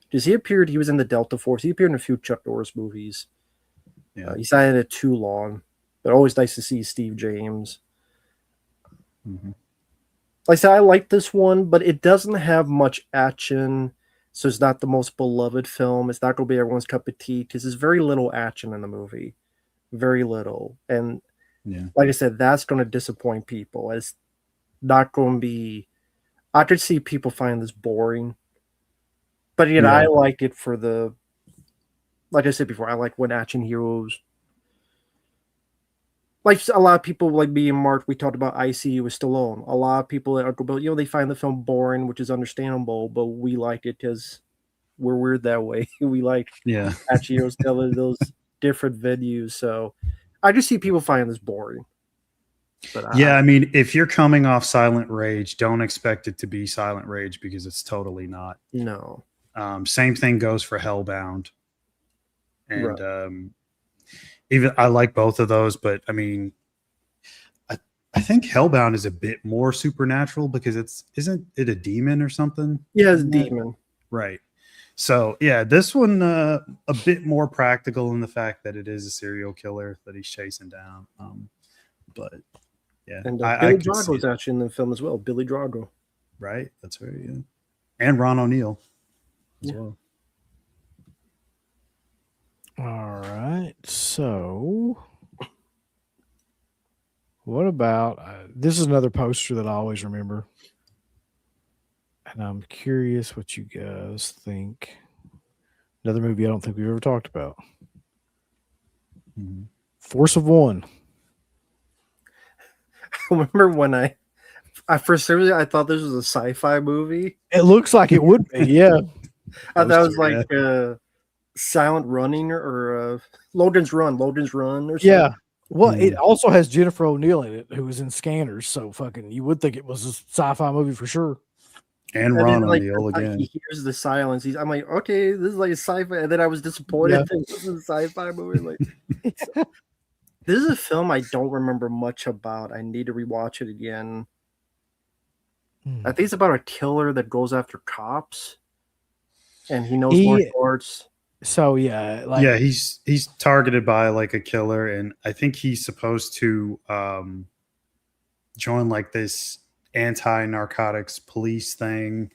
Because he was in the Delta Force. He appeared in a few Chuck Norris movies. Yeah. He's not in it too long, but always nice to see Steve James. Mm-hmm. Like I said, I like this one, but it doesn't have much action, so it's not the most beloved film. It's not going to be everyone's cup of tea because there's very little action in the movie, very little. And like I said, that's going to disappoint people. It's not going to be. I could see people find this boring, but again, I like it for the. Like I said before, I like when action heroes. Like a lot of people, like me and Mark, we talked about ICU with Stallone. A lot of people at Uncle Bill, they find the film boring, which is understandable, but we like it because we're weird that way. We like action heroes telling those different venues. So I just see people find this boring. But I mean, if you're coming off Silent Rage, don't expect it to be Silent Rage because it's totally not. No. Same thing goes for Hellbound. And even I like both of those, but I mean, I think Hellbound is a bit more supernatural because isn't it a demon or something? Yeah, it's a demon. Right. So yeah, this one a bit more practical in the fact that it is a serial killer that he's chasing down. But yeah, and Billy Drago's actually in the film as well. Billy Drago. Right. That's right. Yeah. And Ron O'Neal as well. All right. So, what about this? Is another poster that I always remember, and I'm curious what you guys think. Another movie I don't think we've ever talked about. Force of One. I remember when I first seriously I thought this was a sci-fi movie. It looks like it would be, yeah. I thought it was like Silent Running or Logan's Run or something. Yeah. Well, it also has Jennifer O'Neill in it, who was in Scanners. So fucking, you would think it was a sci-fi movie for sure. And And then Ron on like the old he again. hears the silence. I'm like, okay, this is like a sci-fi. And then I was disappointed that this is a sci-fi movie. Like, this is a film I don't remember much about. I need to rewatch it again. I think it's about a killer that goes after cops, and he knows martial arts. So yeah, like Yeah, he's targeted by like a killer, and I think he's supposed to join like this anti-narcotics police thing.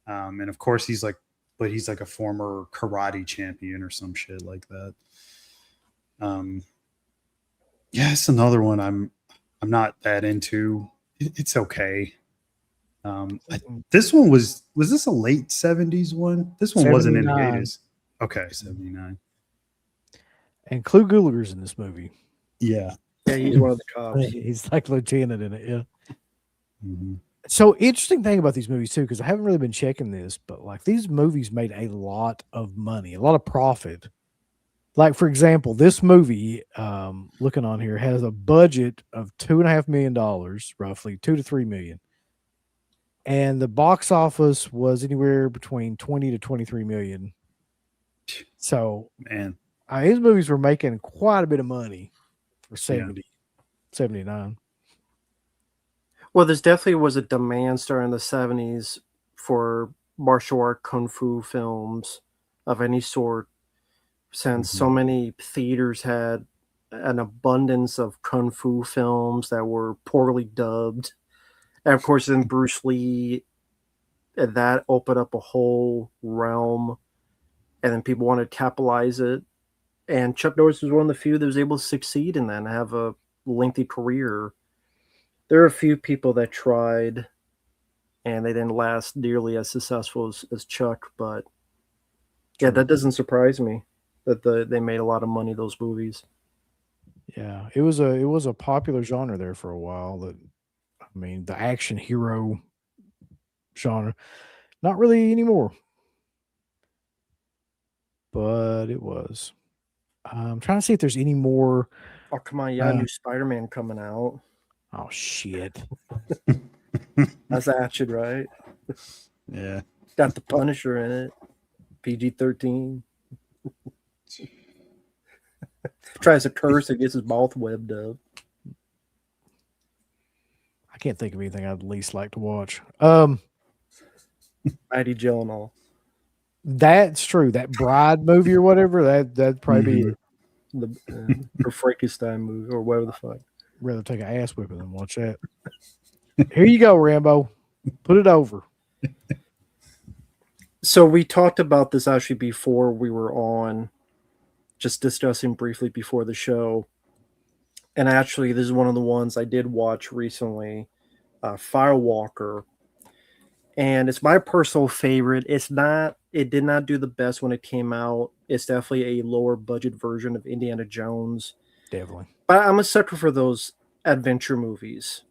And of course he's like, but he's like a former karate champion or some shit like that. Yeah, it's another one I'm not that into. It's okay. This one was this a late 70s one? This one wasn't in the 79. 80s. Okay, 79. And Clu Gulager's in this movie. Yeah. Yeah, he's one of the cops. He's like lieutenant in it. Yeah. Mm-hmm. So interesting thing about these movies too, because I haven't really been checking this, but like these movies made a lot of money, a lot of profit. Like for example, this movie, looking on here, has a budget of $2.5 million, roughly 2 to 3 million, and the box office was anywhere between 20 to 23 million. So, Man. his movies were making quite a bit of money for Yeah. 79. Well, there's definitely was a demand starting in the 70s for martial art kung fu films of any sort, since so many theaters had an abundance of kung fu films that were poorly dubbed. And of course, then Bruce Lee, and that opened up a whole realm, and then people wanted to capitalize it. And Chuck Norris was one of the few that was able to succeed in that and have a lengthy career. There are a few people that tried and they didn't last nearly as successful as Chuck, but yeah, that doesn't surprise me that they made a lot of money, those movies. Yeah, it was a popular genre there for a while. That I mean, the action hero genre, not really anymore, but it was. I'm trying to see if there's any more. Oh, come on, yeah, new Spider-Man coming out. Oh shit! That's action, right? Yeah. Got the Punisher in it. PG-13. Tries to curse and gets his mouth webbed up. I can't think of anything I'd least like to watch. Mighty Gyllenhaal. That's true. That Bride movie or whatever, that'd probably be it. Or Frankenstein movie or whatever the fuck. Rather take an ass whipping than watch that. Here you go, Rambo. Put it over. So we talked about this actually before we were on, just discussing briefly before the show. And actually, this is one of the ones I did watch recently, Firewalker. And it's my personal favorite. It did not do the best when it came out. It's definitely a lower budget version of Indiana Jones. Definitely. But I'm a sucker for those adventure movies,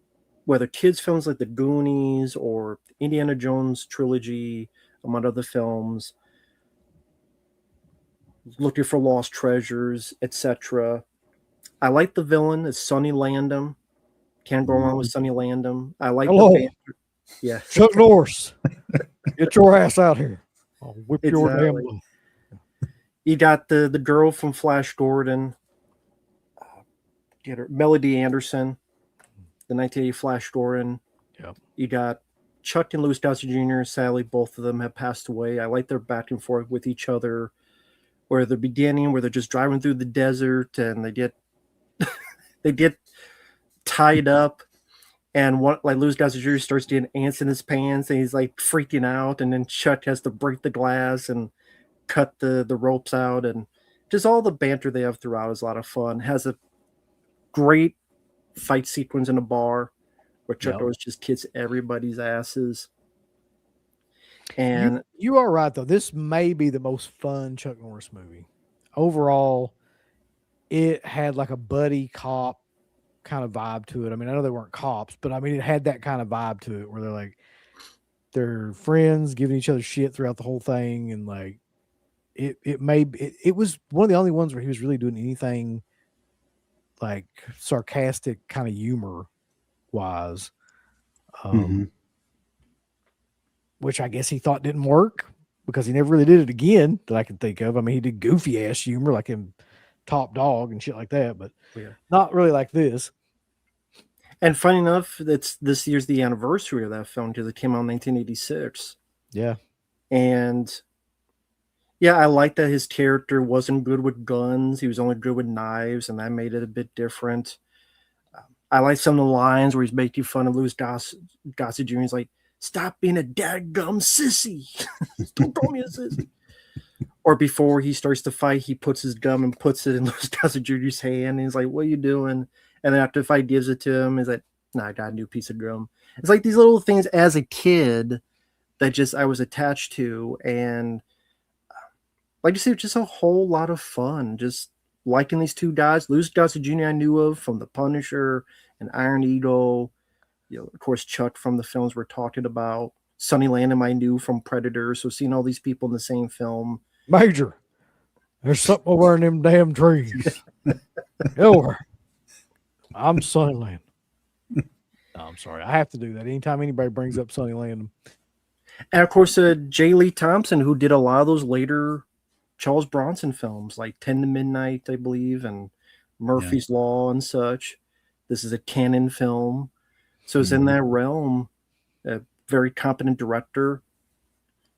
whether kids' films like The Goonies or Indiana Jones trilogy, among other films, looking for lost treasures, etc. I like the villain. It's Sonny Landham. Can't go wrong with Sonny Landham. I like the band. Yeah. Chuck Norris. Get your ass out here. I'll whip your damn butt. You got the girl from Flash Gordon. Get her, Melody Anderson, the 1980 Flash Gordon. Yep. You got Chuck and Louis Gossett Jr. Sadly, both of them have passed away. I like their back and forth with each other. Where the beginning, where they're just driving through the desert and they get tied up, and what like Louis Gossett Jr. starts getting ants in his pants and he's like freaking out, and then Chuck has to break the glass and cut the ropes out, and just all the banter they have throughout is a lot of fun. Has a great fight sequence in a bar where Chuck Norris just kicks everybody's asses. And you are right though. This may be the most fun Chuck Norris movie. Overall, it had like a buddy cop kind of vibe to it. I mean, I know they weren't cops, but I mean, it had that kind of vibe to it where they're friends giving each other shit throughout the whole thing. And like, it was one of the only ones where he was really doing anything like sarcastic kind of humor wise. which I guess he thought didn't work because he never really did it again that I can think of. I mean, he did goofy ass humor like in Top Dog and shit like that, but not really like this. And funny enough, this year's the anniversary of that film because it came out in 1986. Yeah. And yeah, I like that his character wasn't good with guns. He was only good with knives, and that made it a bit different. I like some of the lines where he's making fun of Louis Gossett Jr. He's like, "Stop being a dadgum sissy. Don't call me a sissy." Or before he starts to fight, he puts his gum and puts it in Louis Gossett Jr.'s hand. And he's like, "What are you doing?" And then after the fight gives it to him, he's like, "Nah, I got a new piece of gum." It's like these little things as a kid that just I was attached to. And like you said, just a whole lot of fun. Just liking these two guys. Louis Gossett Jr. I knew of from The Punisher and Iron Eagle. Of course, Chuck from the films we're talking about. Sonny Landham I knew from Predator. So seeing all these people in the same film. Major, there's something over in them damn trees. Over. I'm Sonny Landham. No, I'm sorry. I have to do that anytime anybody brings up Sonny Landham. And of course, J. Lee Thompson, who did a lot of those later Charles Bronson films, like 10 to Midnight, I believe, and Murphy's Law and such. This is a canon film. So it's in that realm. A very competent director.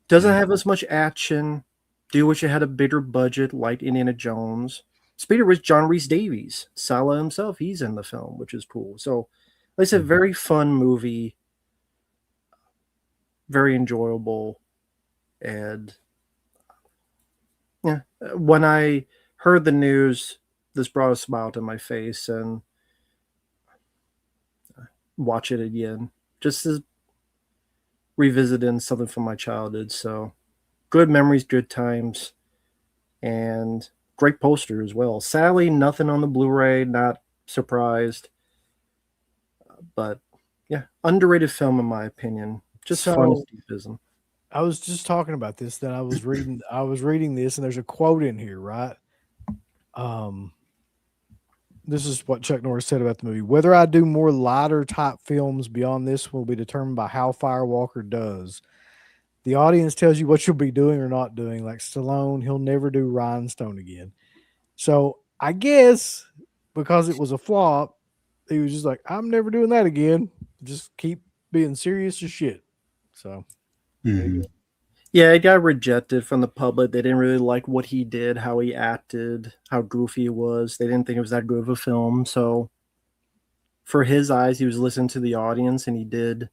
Doesn't have as much action. Do wish it had a bigger budget like Indiana Jones. Speaking of John Rhys Davies, Sala himself, he's in the film, which is cool. So, like I said, very fun movie. Very enjoyable. And yeah, when I heard the news, this brought a smile to my face, and watch it again. Just as revisiting something from my childhood. So good memories, good times, and great poster as well. Sadly, nothing on the Blu-ray, not surprised. But yeah, underrated film in my opinion. Just fun escapism. I was just talking about this. That I was reading this, and there's a quote in here, right? This is what Chuck Norris said about the movie. Whether I do more lighter type films beyond this will be determined by how Firewalker does. The audience tells you what you'll be doing or not doing. Like Stallone, he'll never do Rhinestone again. So I guess because it was a flop, he was just like, I'm never doing that again. Just keep being serious as shit. So yeah, it got rejected from the public. They didn't really like what he did, how he acted, how goofy he was. They didn't think it was that good of a film. So for his eyes, he was listening to the audience, and he did,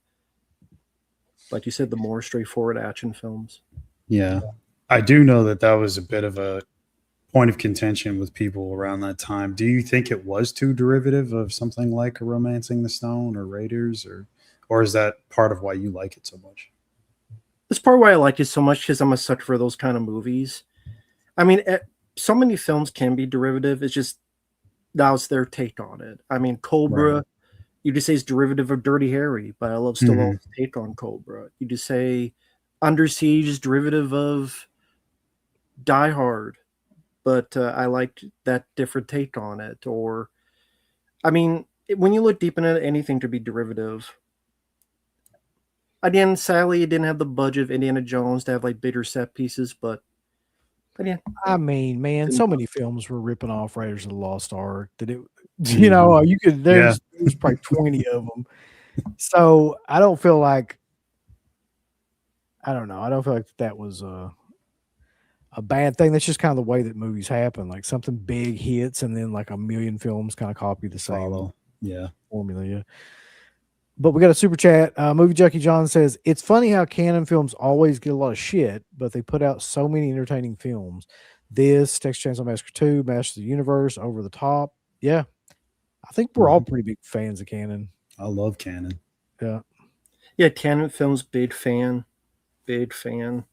like you said, the more straightforward action films. Yeah. I do know that was a bit of a point of contention with people around that time. Do you think it was too derivative of something like a Romancing the Stone or Raiders, or is that part of why you like it so much? That's part why I like it so much, because I'm a sucker for those kind of movies. I mean, so many films can be derivative. It's just that was their take on it. I mean, Cobra, right. You just say it's derivative of Dirty Harry, but I love Stallone's take on Cobra. You just say Under Siege is derivative of Die Hard, but I liked that different take on it. Or, I mean, when you look deep into it, anything could be derivative. Again, sadly, it didn't have the budget of Indiana Jones to have like bigger set pieces, but again, I mean, man, so many films were ripping off Raiders of the Lost Ark that it, you know, you could. There's probably 20 of them. So I don't feel like, I don't know. I don't feel like that was a bad thing. That's just kind of the way that movies happen. Like something big hits, and then like a million films kind of copy the same formula. Yeah. But we got a super chat. Movie Jackie John says, it's funny how canon films always get a lot of shit, but they put out so many entertaining films. This, Texas Chainsaw Massacre 2, Master of the Universe, Over the Top. Yeah. I think we're all pretty big fans of canon. I love canon. Yeah. Yeah, canon films, big fan. Big fan.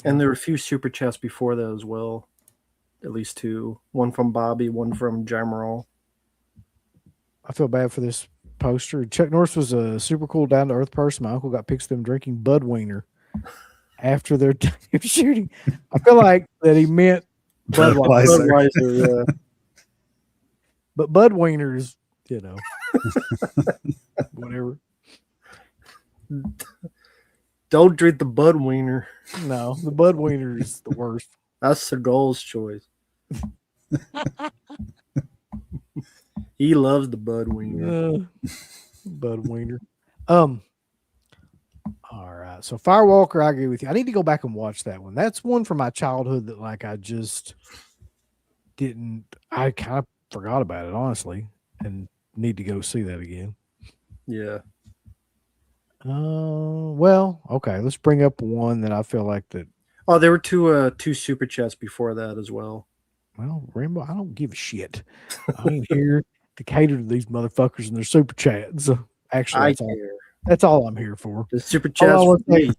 And there were a few super chats before that as well. At least two. One from Bobby, one from Jamarol. I feel bad for this poster. Chuck Norris was a super cool, down-to-earth person. My uncle got pics of them drinking Budweiser after their shooting. I feel like that he meant Budweiser. Yeah. But Budweiser is, you know, whatever. Don't drink the Bud Wiener. No, the Bud Wiener is the worst. That's Seagal's choice. He loves the Bud Wiener. Bud Wiener. All right. So Firewalker, I agree with you. I need to go back and watch that one. That's one from my childhood that like I just didn't. I kind of forgot about it honestly, and need to go see that again. Yeah. Well, okay. Let's bring up one that I feel like that. Oh, there were two super chats before that as well. Well, Rainbow, I don't give a shit. I ain't here to cater to these motherfuckers and their super chats. So actually, I that's all, care. that's all I'm here for. The super chats on for me.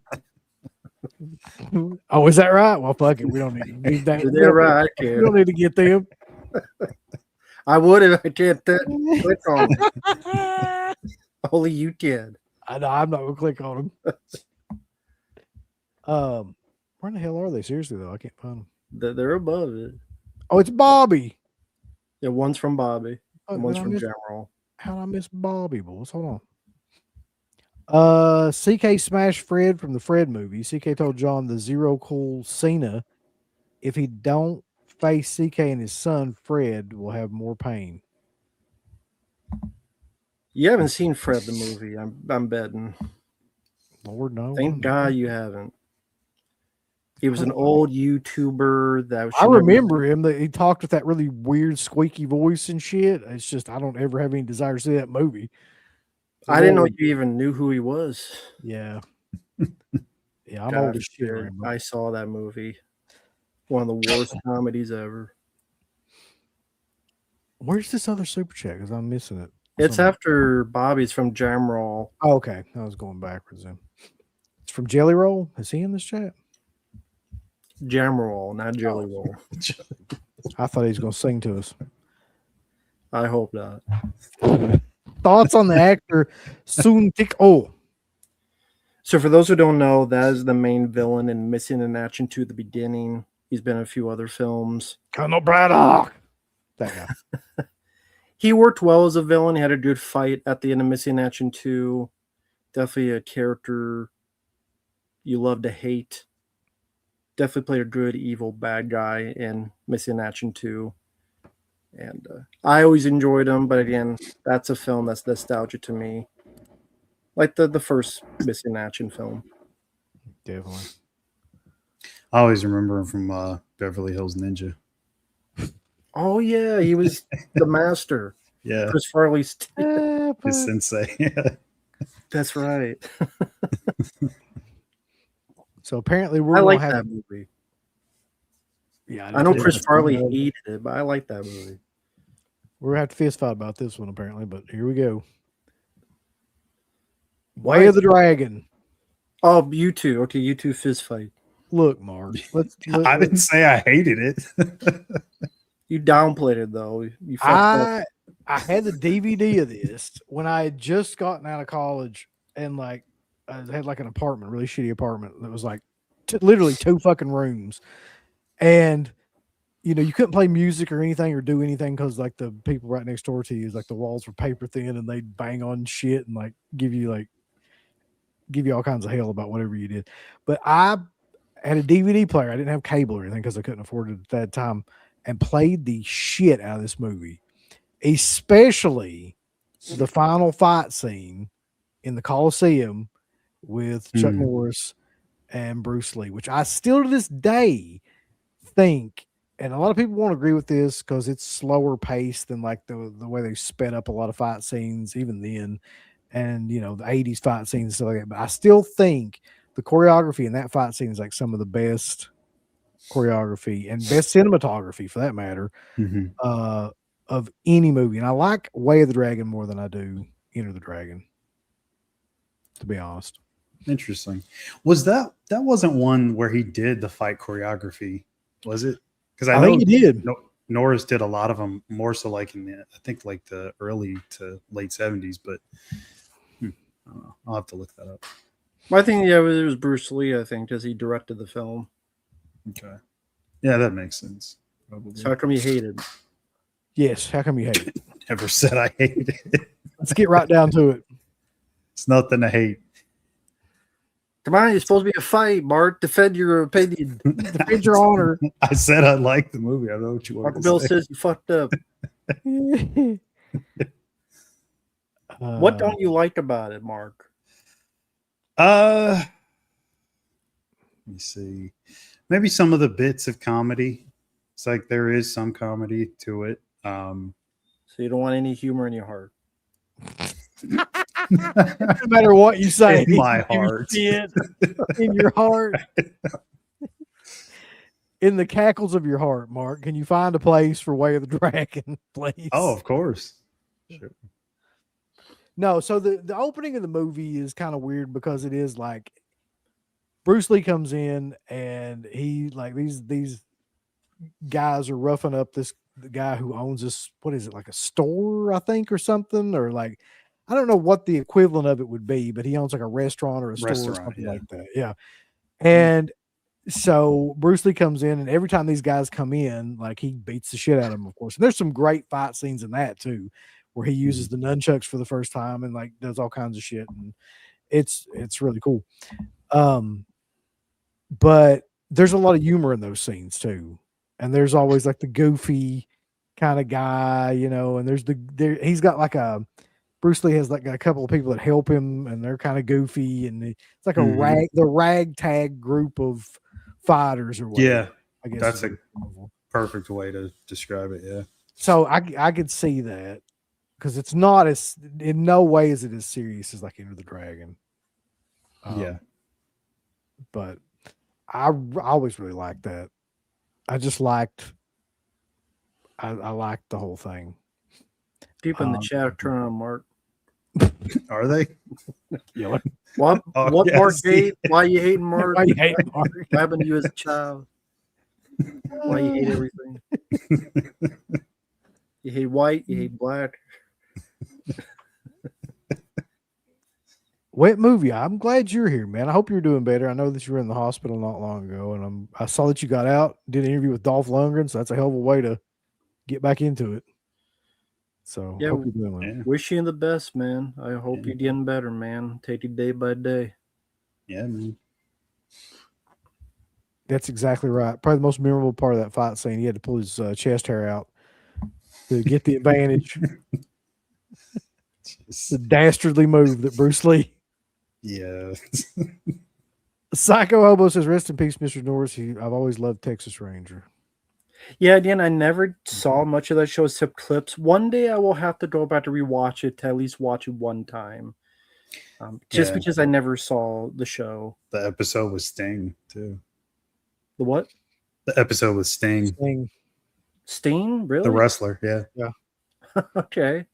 Oh, is that right? Well, fuck it. We don't need that. They're right. I We care. don't need to get them. I would if I can't click on it. Only you can. I know. I'm not gonna click on them. Where in the hell are they? Seriously though, I can't find them. They're above it. Oh, it's Bobby. Yeah, one's from Bobby. Oh, And one's did I from miss- General. How did I miss Bobby, boys? Hold on. CK smashed Fred from the Fred movie. CK told John the Zero Cool Cena, if he don't face CK and his son Fred will have more pain. You haven't seen Fred the movie. I'm betting. Lord no. Thank God you haven't. He was an old YouTuber that I remember him. That he talked with that really weird squeaky voice and shit. It's just I don't ever have any desire to see that movie. I didn't know you even knew who he was. Yeah. Yeah, I'm God old as shit. forbid. Rambo. I saw that movie. One of the worst comedies ever. Where's this other super chat? Because I'm missing it. It's Somewhere. after Bobby's from Jamroll. Oh, okay. I was going backwards then. It's from Jelly Roll. Is he in this chat? Jamroll, not Jelly Roll. I thought he was going to sing to us. I hope not. Thoughts on the actor Soon Tik Oh? So for those who don't know, that is the main villain in Missing in Action 2 at the beginning. He's been in a few other films. Colonel Braddock. That guy. He worked well as a villain. He had a good fight at the end of Missing in Action 2. Definitely a character you love to hate. Definitely played a good, evil, bad guy in Missing in Action 2. And I always enjoyed him, but again, that's a film that's nostalgia to me. Like the first Missing in Action film. Definitely. I always remember him from Beverly Hills Ninja. Oh, yeah, he was the master. Yeah, Chris Farley's. his sensei. Yeah. That's right. So apparently we're I gonna like have, that movie. Yeah, I know do Chris too. Farley hated it, but I like that movie. We're gonna have to fist fight about this one apparently, but here we go. Way of the Dragon. Oh, you two. Okay, you two fist fight. Look, Mark. I didn't say I hated it. You downplayed it though. You fucked up. I had the DVD of this when I had just gotten out of college and like I had like an apartment, really shitty apartment that was like literally 2 fucking rooms, and you know you couldn't play music or anything or do anything because like the people right next door to you is like the walls were paper thin and they'd bang on shit and like give you all kinds of hell about whatever you did. But I had a DVD player. I didn't have cable or anything because I couldn't afford it at that time, and played the shit out of this movie, especially the final fight scene in the Coliseum with Chuck Norris and Bruce Lee, which I still to this day think, and a lot of people won't agree with this because it's slower paced than like the way they sped up a lot of fight scenes even then, and you know the 80s fight scenes and stuff like that. But I still think the choreography in that fight scene is like some of the best choreography and best cinematography for that matter of any movie. And I like Way of the Dragon more than I do Enter the Dragon, to be honest. Interesting. Was that wasn't one where he did the fight choreography, was it? Because I know think he did. Norris did a lot of them, more so like in the, I think like the early to late 70s, but I don't know. I'll have to look that up. I think it was Bruce Lee, I think, because he directed the film. Okay. Yeah, that makes sense. Probably. So how come you hated? Yes. How come you hate it? Never said I hated it. Let's get right down to it. It's nothing to hate. Come on, it's supposed to be a fight, Mark. Defend your opinion. Defend your honor. I said I liked the movie. I don't know what you want Mark to Bill say. says you fucked up. What don't you like about it, Mark? Let me see. Maybe some of the bits of comedy. It's like there is some comedy to it. So you don't want any humor in your heart. No matter what you say, In my you heart. see it in your heart, in the cackles of your heart, Mark. Can you find a place for Way of the Dragon, please? Oh, of course. Sure. No, so the opening of the movie is kind of weird because it is like Bruce Lee comes in and he like these guys are roughing up the guy who owns this, what is it, like a store, I think, or something, or like I don't know what the equivalent of it would be, but he owns like a restaurant or a store or something like that. Yeah. And so Bruce Lee comes in, and every time these guys come in, like he beats the shit out of them, of course. And there's some great fight scenes in that too, where he uses the nunchucks for the first time and like does all kinds of shit, and it's really cool. But there's a lot of humor in those scenes too, and there's always like the goofy kind of guy, you know, and he's got like Bruce Lee has like a couple of people that help him, and they're kind of goofy, and it's like the ragtag group of fighters or whatever. Yeah, I guess that's a perfect way to describe it. Yeah. So I could see that because it's not as, in no way is it as serious as like Enter the Dragon. Yeah, but I always really liked that. I just liked. I liked the whole thing. People in the chat turn on Mark. Are they? Yeah. What? Oh, What yes. Mark hate? Why you hating Mark? Why you hating Mark? What happened to you as a child? Why you hate everything? You hate white. You hate black. Wet movie. I'm glad you're here, man. I hope you're doing better. I know that you were in the hospital not long ago, and I saw that you got out, did an interview with Dolph Lundgren, so that's a hell of a way to get back into it. So Yeah, hope you're doing well. Yeah. Wish you the best, man. I hope you're getting better, man. Take it day by day. Yeah, man. That's exactly right. Probably the most memorable part of that fight scene. He had to pull his chest hair out to get the advantage. The dastardly move that Bruce Lee. Yeah. Psycho Hobo says, "Rest in peace, Mr. Norris. I've always loved Texas Ranger." Yeah, again, I never saw much of that show except clips. One day I will have to go back to rewatch it, to at least watch it one time. Just because I never saw the show. The episode with Sting, too. The what? The episode with Sting. Sting? Really? The wrestler, yeah. Yeah. Okay.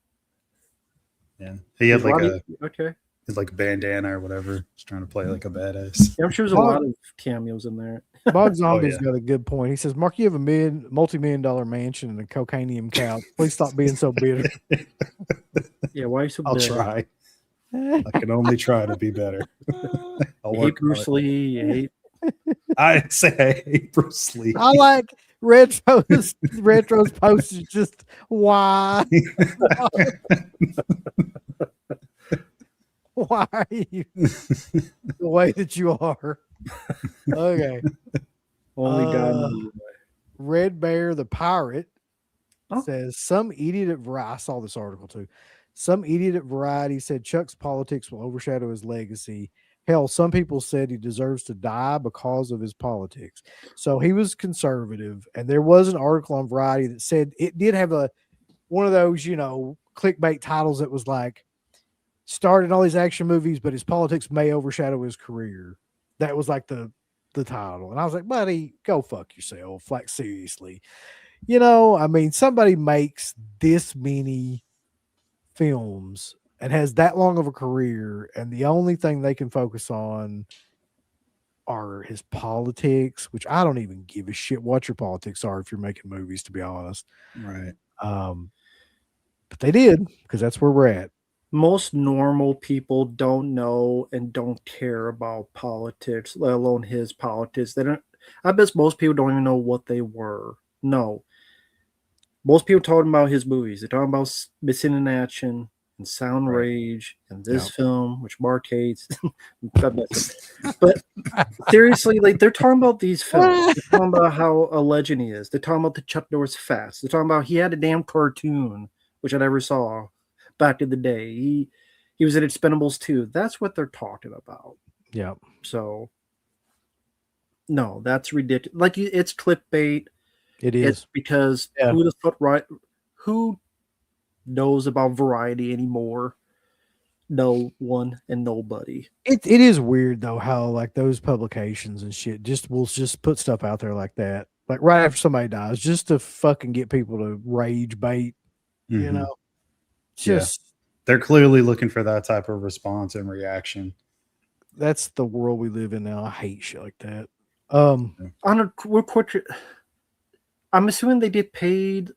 Yeah. He had like a okay. like a bandana or whatever. Just trying to play like a badass. Yeah, I'm sure there's a lot of cameos in there. Bob Zombie's got a good point. He says, "Mark, you have a multi-million-dollar mansion and a cocainium couch. Please stop being so bitter." Yeah, why are you so I'll bitter? try. I can only try to be better. You hate Bruce Lee. You hate. I say I hate Bruce Lee. I like Retro's post is just why why are you the way that you are? Okay. Only God knows. Red Bear the Pirate Oh. says some idiot at Variety. I saw this article too. Some idiot at Variety said Chuck's politics will overshadow his legacy. Hell, some people said he deserves to die because of his politics. So he was conservative, and there was an article on Variety that said it did have one of those, clickbait titles that was like, started all these action movies, but his politics may overshadow his career. That was like the title. And I was like, buddy, go fuck yourself. Like, seriously. I mean, somebody makes this many films and has that long of a career, and the only thing they can focus on are his politics, which I don't even give a shit what your politics are if you're making movies, to be honest. Right. But they did, because that's where we're at. Most normal people don't know and don't care about politics, let alone his politics. They don't. I bet most people don't even know what they were. No. Most people talking about his movies. They're talking about Missing in Action, and Sound Right. Rage and this Yep. film, which Mark hates. But seriously, like they're talking about these films. They're talking about how a legend he is. They're talking about the Chuck Norris Fest. They're talking about he had a damn cartoon, which I never saw back in the day. He was in Expendables 2. That's what they're talking about. Yep. So no, that's ridiculous. Like it's clickbait. It It's is. because Yeah. who knows about variety anymore? No one and nobody. It is weird though how like those publications and shit just will just put stuff out there like that, like right after somebody dies, just to fucking get people to rage bait. You Mhm. know, it's Yeah. just They're clearly looking for that type of response and reaction. that's the world we live in now. I hate shit like that. On a real quick, I'm assuming they get paid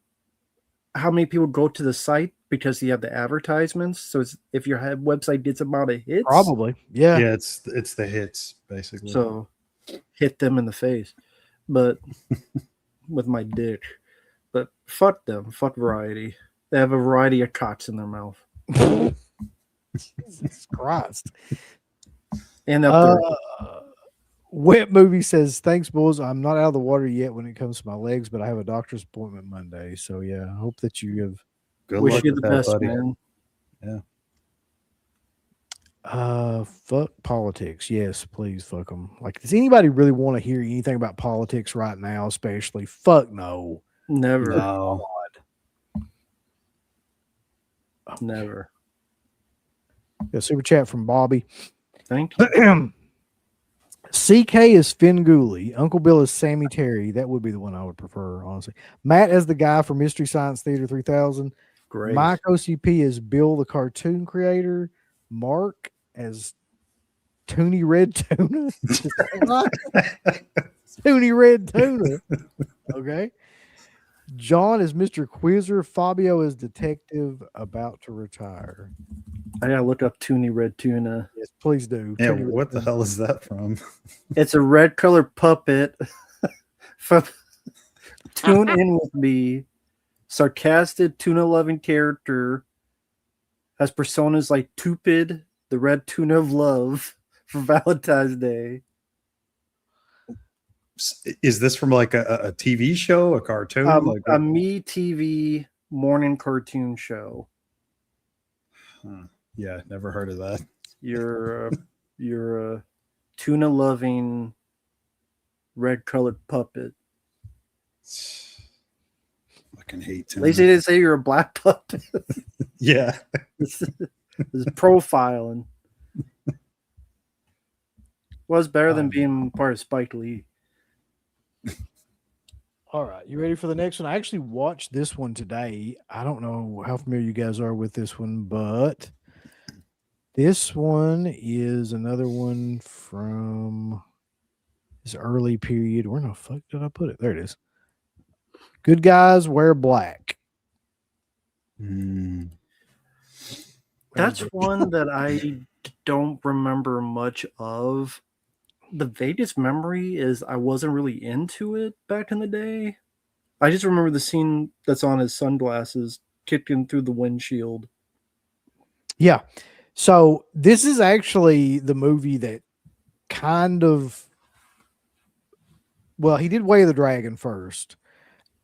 how many people go to the site because you have the advertisements. So if your website gets amount of hits, Probably, yeah. Yeah, it's the hits basically. so hit them in the face. But with my dick. But fuck them. Fuck variety. They have a variety of cocks in their mouth. Jesus Christ. And up there. Wet Movie says, thanks, boys. I'm not out of the water yet when it comes to my legs, but I have a doctor's appointment Monday. So, yeah, I hope that you have. Good Wish luck you the with that, best, buddy. man. Fuck politics. Yes, please fuck them. Like, does anybody really want to hear anything about politics right now, especially? Fuck no. Never. No. Never. A super chat from Bobby. Thank you. CK is Finn Gooley. Uncle Bill is Sammy Terry. That would be the one I would prefer, honestly. Matt as the guy from Mystery Science Theater 3000. Great. Mike OCP is Bill, the cartoon creator. Mark as Toonie Red Tuna. Toonie Red Tuna. Okay. John is Mr. Quizzer. Fabio is detective about to retire. I gotta look up Toonie Red Tuna. Yes, please do. Yeah, Toonie Red what the Tuna. hell is that from? It's a red colored puppet from Tune In With Me. Sarcastic, tuna loving character. Has personas like Tupid, the red tuna of love for Valentine's Day. Is this from like a TV show, a cartoon? Like A Me TV morning cartoon show. Yeah, never heard of that. You're a tuna loving red colored puppet. Fucking hate At tuna. least they didn't say you're a black puppet. Yeah. This is profiling. Was better than being part of Spike Lee. All right, you ready for the next one? I actually watched this one today. I don't know how familiar you guys are with this one, but this one is another one from this early period. Where the fuck did I put it? There it is. Good Guys Wear Black. That's one that I don't remember much of. The vaguest memory is I wasn't really into it back in the day. I just remember the scene that's on his sunglasses kicking through the windshield. Yeah. So this is actually the movie that kind of, well, he did Way of the Dragon first,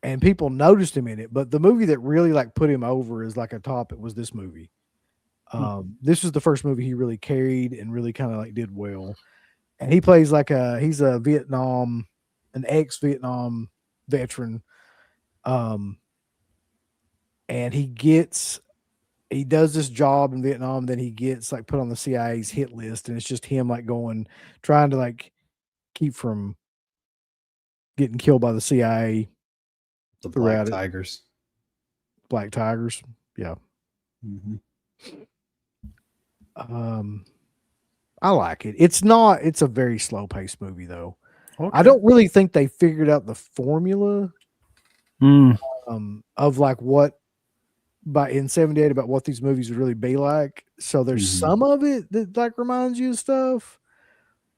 and people noticed him in it. But the movie that really like put him over as like a top, it was this movie. This was the first movie he really carried and really kind of like did well. And he plays like he's a an ex-Vietnam veteran. And he does this job in Vietnam, then he gets like put on the CIA's hit list, and it's just him like trying to like keep from getting killed by the CIA. The Black Tigers. Yeah. Mm-hmm. I like it. It's a very slow paced movie though. Okay. I don't really think they figured out the formula of like what in 78 about what these movies would really be like. So there's some of it that like reminds you of stuff,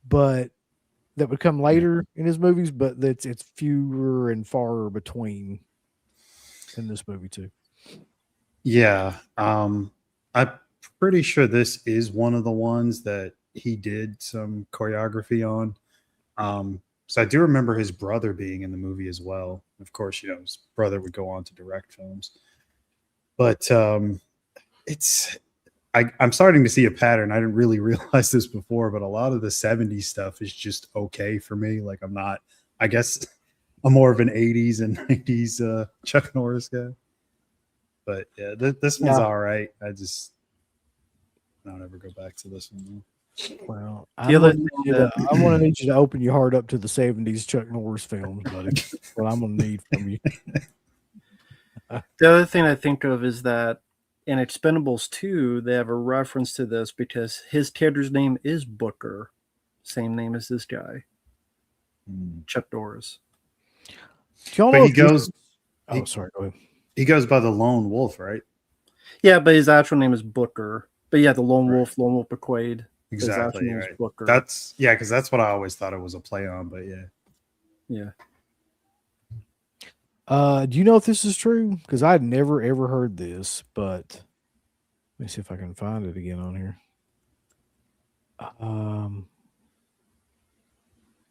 but that would come later in his movies, but it's fewer and far between in this movie too. Yeah. I'm pretty sure this is one of the ones that he did some choreography on. So I do remember his brother being in the movie as well. Of course, his brother would go on to direct films. But it's I'm starting to see a pattern. I didn't really realize this before, but a lot of the 70s stuff is just okay for me. Like I guess I'm more of an 80s and 90s Chuck Norris guy. But yeah, this one's all right. I don't ever go back to this one. Well, I'm going to need you to open your heart up to the 70s Chuck Norris films, buddy. That's what I'm going to need from you. The other thing I think of is that in Expendables 2, they have a reference to this because his character's name is Booker. Same name as this guy, Chuck Norris. But he goes... Oh, sorry, go ahead. He goes by the Lone Wolf, right? Yeah, but his actual name is Booker. But yeah, the Lone Wolf McQuaid. Exactly, right. Booker. That's because that's what I always thought it was a play on, but yeah. Yeah. Do you know if this is true? Because I'd never ever heard this, but let me see if I can find it again on here.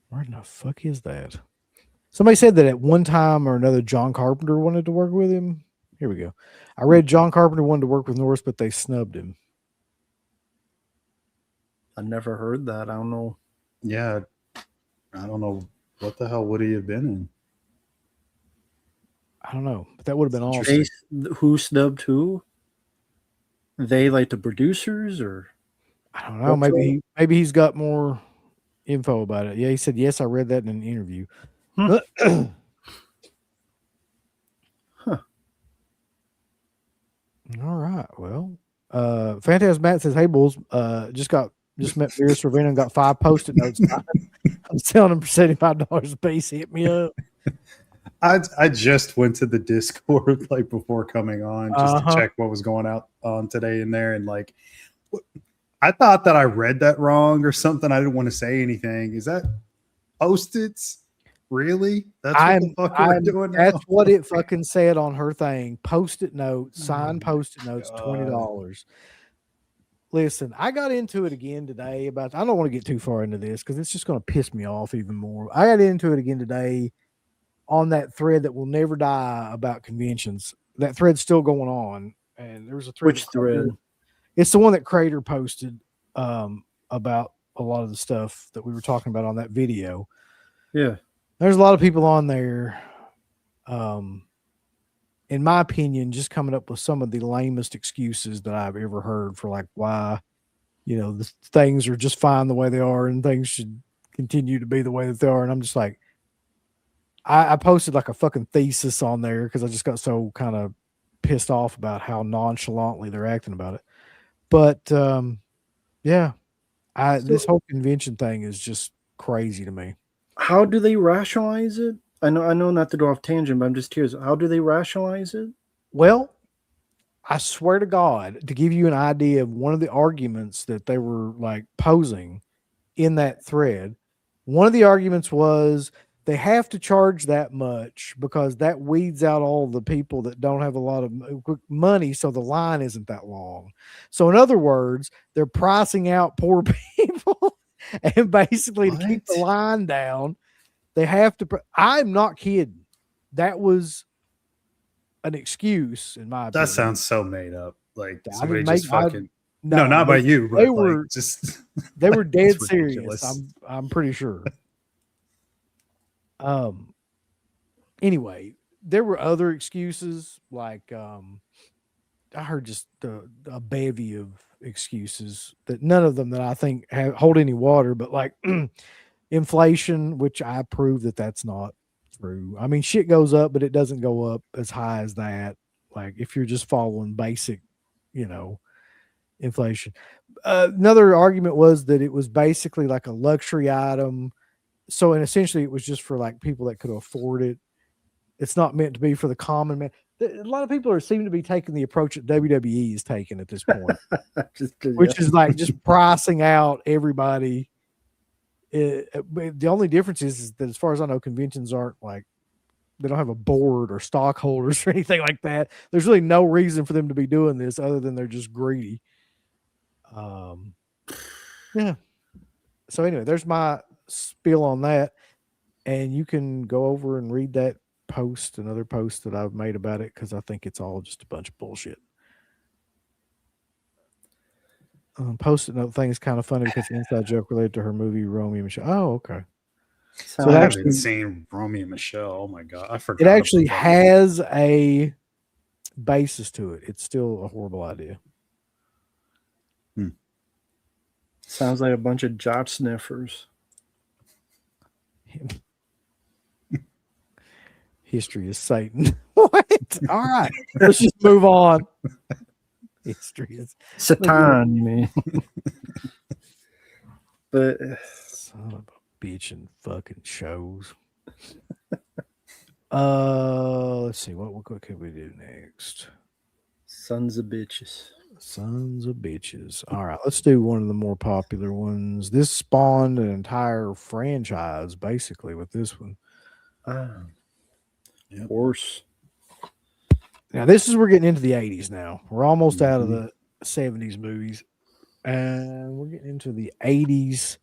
Where in the fuck is that? Somebody said that at one time or another, John Carpenter wanted to work with him. Here we go. I read John Carpenter wanted to work with Norris, but they snubbed him. I never heard that. I don't know. Yeah. I don't know. What the hell would he have been in? I don't know. But that would have been awesome. Who snubbed who? They, like the producers, or? I don't know. Maybe he's got more info about it. Yeah, he said, yes, I read that in an interview. Huh. All right. Well, Phantasm Matt says, hey, Bulls, just met Vera Sorvino and got 5 Post-it notes. I'm selling them for $75 a piece. Hit me up. I just went to the Discord like before coming on just to check what was going on today in there, and like I thought that I read that wrong or something. I didn't want to say anything. Is that Post-its? Really? That's what the fuck we're doing now? That's what it fucking said on her thing. Post-it notes, signed Post-it notes, $20. Listen, I got into it again today I don't want to get too far into this because it's just going to piss me off even more. I got into it again today on that thread that will never die about conventions. That thread's still going on. And there's a thread. Which thread? It's the one that Crater posted about a lot of the stuff that we were talking about on that video. Yeah. There's a lot of people on there, in my opinion, just coming up with some of the lamest excuses that I've ever heard for like why, the things are just fine the way they are and things should continue to be the way that they are. And I'm just like, I posted like a fucking thesis on there because I just got so kind of pissed off about how nonchalantly they're acting about it. But yeah, this whole convention thing is just crazy to me. How do they rationalize it? I know not to go off tangent, but I'm just curious. How do they rationalize it? Well, I swear to God, to give you an idea of one of the arguments that they were like posing in that thread, one of the arguments was they have to charge that much because that weeds out all the people that don't have a lot of money, so the line isn't that long. So in other words, they're pricing out poor people and basically to keep the line down, they have to. I'm not kidding. That was an excuse in my opinion. That sounds so made up. Like somebody no, not by you. But they were just they were dead serious. I'm pretty sure. Anyway, there were other excuses like I heard just a bevy of excuses that none of them that I think hold any water, but like inflation, which I prove that that's not true. I mean, shit goes up, but it doesn't go up as high as that. Like if you're just following basic, inflation. Another argument was that it was basically like a luxury item. So, and essentially it was just for like people that could afford it. It's not meant to be for the common man. A lot of people seem to be taking the approach that WWE is taking at this point, which is like just pricing out everybody. The only difference is that as far as I know, conventions aren't like they don't have a board or stockholders or anything like that. There's really no reason for them to be doing this other than they're just greedy. Yeah. So anyway, there's my spiel on that, and you can go over and read that post, another post that I've made about it, because I think it's all just a bunch of bullshit. Post-it note thing is kind of funny because the inside joke related to her movie Romeo and Michelle. Oh, okay. So I actually- haven't seen Romeo and Michelle. Oh my god, I forgot. It actually about that. has a basis to it. It's still a horrible idea. sounds like a bunch of jot sniffers. History is Satan. What? All right. Let's just move on. History is Satan, you mean? But son of a bitch and fucking shows. Let's see. What could we do next? sons of bitches. Sons of bitches. All right, let's do one of the more popular ones. This spawned an entire franchise, basically, with this one. Yep. Of course. Now, we're getting into the 80s now. We're almost out of the 70s movies, and we're getting into the 80s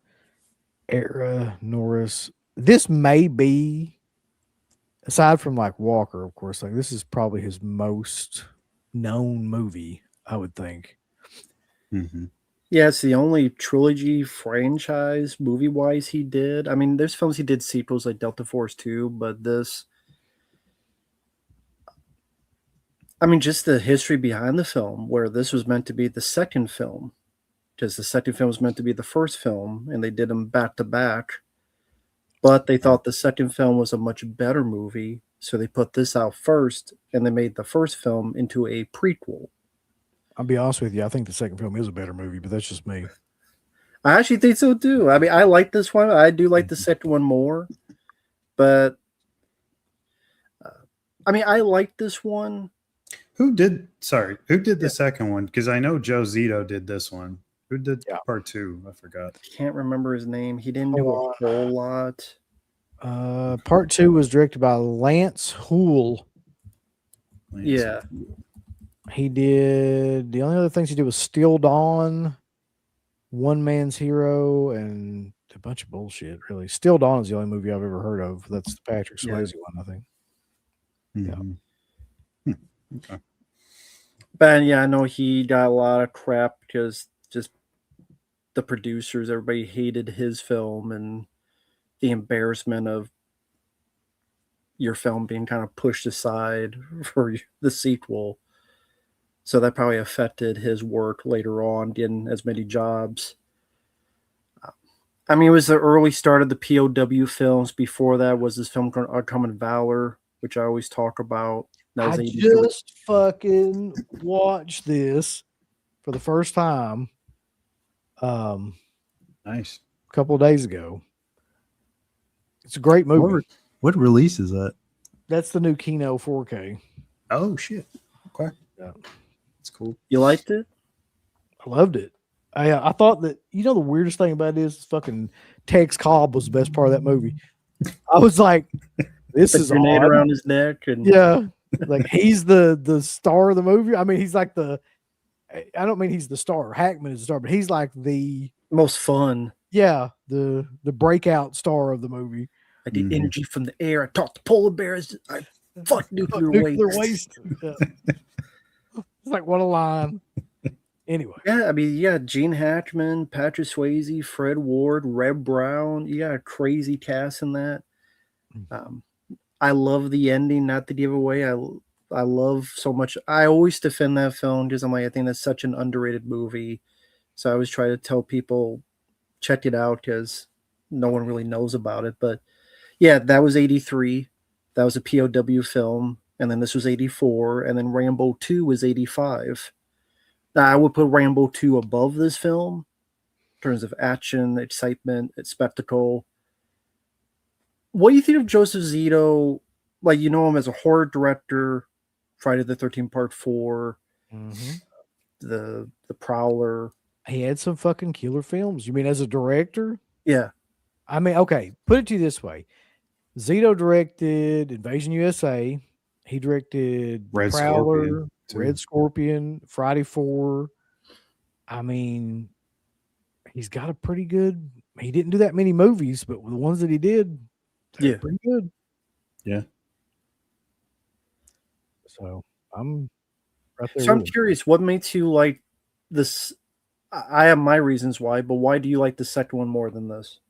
era. Norris. This may be, aside from like Walker, of course, like this is probably his most known movie, I would think. Mm-hmm. Yeah, it's the only trilogy franchise movie wise he did. I mean, there's films he did sequels like Delta Force 2, but this, I mean, just the history behind the film, where this was meant to be the second film, because the second film was meant to be the first film, and they did them back to back. But they thought the second film was a much better movie, so they put this out first, and they made the first film into a prequel. I'll be honest with you. I think the second film is a better movie, but that's just me. I actually think so too. I mean, I like this one. I do like the second one more, but I mean, I like this one. Who did the second one? Because I know Joe Zito did this one. Who did part 2? I forgot. Can't remember his name. He didn't do a whole lot. Part 2 was directed by Lance Houle. Yeah. He did, the only other things he did was Still Dawn, One Man's Hero, and a bunch of bullshit, really. Still Dawn is the only movie I've ever heard of. That's the Patrick Swayze one, I think. Mm-hmm. Okay. But yeah, I know he got a lot of crap because just the producers, everybody hated his film and the embarrassment of your film being kind of pushed aside for the sequel. So that probably affected his work later on, getting as many jobs. I mean, it was the early start of the POW films. Before that was this film called Uncommon Valor, which I always talk about. That was I 83. just fucking watched this for the first time Nice. a couple of days ago. It's a great movie. What release is that? That's the new Kino 4K. Oh shit. Okay. Yeah. That's cool. You liked it? I loved it. I thought that, the weirdest thing about it is fucking Tex Cobb was the best part of that movie. I was like, this The is grenade odd. around his neck, and Yeah. Like he's the star of the movie. I mean, he's like I don't mean he's the star. Hackman is the star, but he's like the most fun. the breakout star of the movie. I did energy from the air. I talked to polar bears. I fuck nuclear waste. Yeah. It's like, what a line. Anyway. Yeah, I mean, yeah, Gene Hackman, Patrick Swayze, Fred Ward, Reb Brown. You got a crazy cast in that. I love the ending, not to give away. I love so much. I always defend that film because I'm like, I think that's such an underrated movie. So I always try to tell people, check it out because no one really knows about it. But yeah, that was 83. That was a POW film. And then this was 84. And then Rambo 2 was 85. Now, I would put Rambo 2 above this film in terms of action, excitement, spectacle. What do you think of Joseph Zito? Like, you know him as a horror director, Friday the 13th Part 4, the Prowler. He had some fucking killer films. You mean as a director? Yeah. I mean, okay, put it to you this way. Zito directed Invasion USA. He directed The Red Prowler, Scorpion, too. Red Scorpion, Friday 4. I mean, he's got a pretty good. He didn't do that many movies, but the ones that he did, they were pretty good. Yeah. So I'm right there. So I'm with him. curious, what makes you like this? I have my reasons why, but why do you like the second one more than this?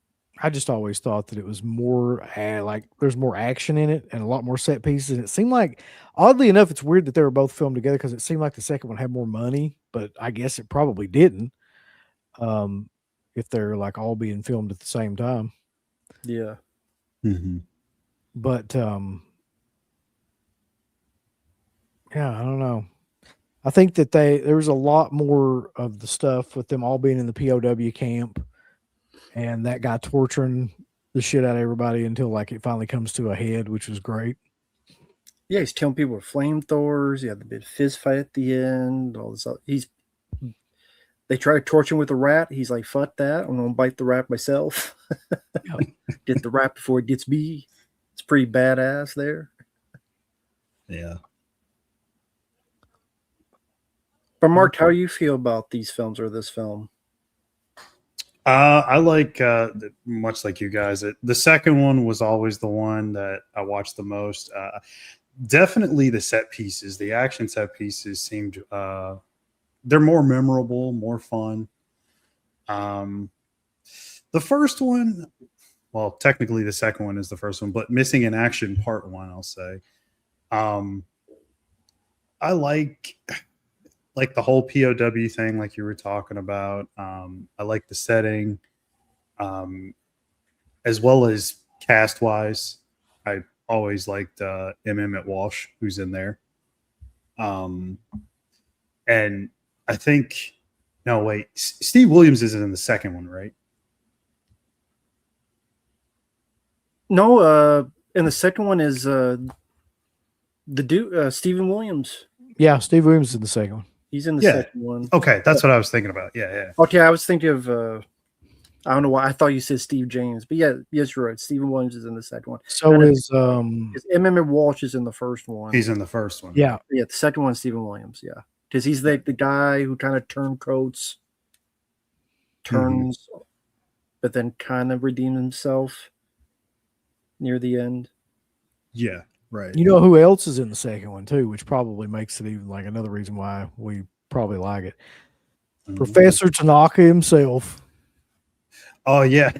I just always thought that it was more like there's more action in it and a lot more set pieces. And it seemed like, oddly enough, it's weird that they were both filmed together because it seemed like the second one had more money, but I guess it probably didn't. If they're like all being filmed at the same time. Yeah. Mm-hmm. But yeah, I don't know. I think that there was a lot more of the stuff with them all being in the POW camp and that guy torturing the shit out of everybody until like it finally comes to a head, which was great. Yeah, he's killing people with flamethrowers. He had the big fist fight at the end. All this. They try to torture him with a rat. He's like, "Fuck that! I'm gonna bite the rat myself. Get the rat before it gets me." It's pretty badass there. Yeah. But Mark, how do you feel about these films or this film? I like much like you guys. The second one was always the one that I watched the most. Definitely the set pieces, the action set pieces seemed they're more memorable, more fun. The first one, well, technically the second one is the first one, but Missing in Action Part 1, I'll say. I like the whole POW thing, like you were talking about. I like the setting, as well as cast wise. I always liked Emmett Walsh, who's in there. And I think, no, wait, Steve Williams is in the second one, right? No, and the second one is the dude, Stephen Williams. Yeah, Steve Williams is in the second one. He's in the second one. Okay, that's what I was thinking about. Yeah. Okay, I was thinking of I don't know why I thought you said Steve James, but yeah, yes, you're right. Stephen Williams is in the second one. So is Emmett Walsh is in the first one. He's in the first one. Yeah. Yeah, the second one is Stephen Williams, yeah. Because he's the guy who kind of turns, but then kind of redeemed himself near the end. Yeah, right. You know who else is in the second one too, which probably makes it even like another reason why we probably like it. Professor Tanaka himself. Oh yeah,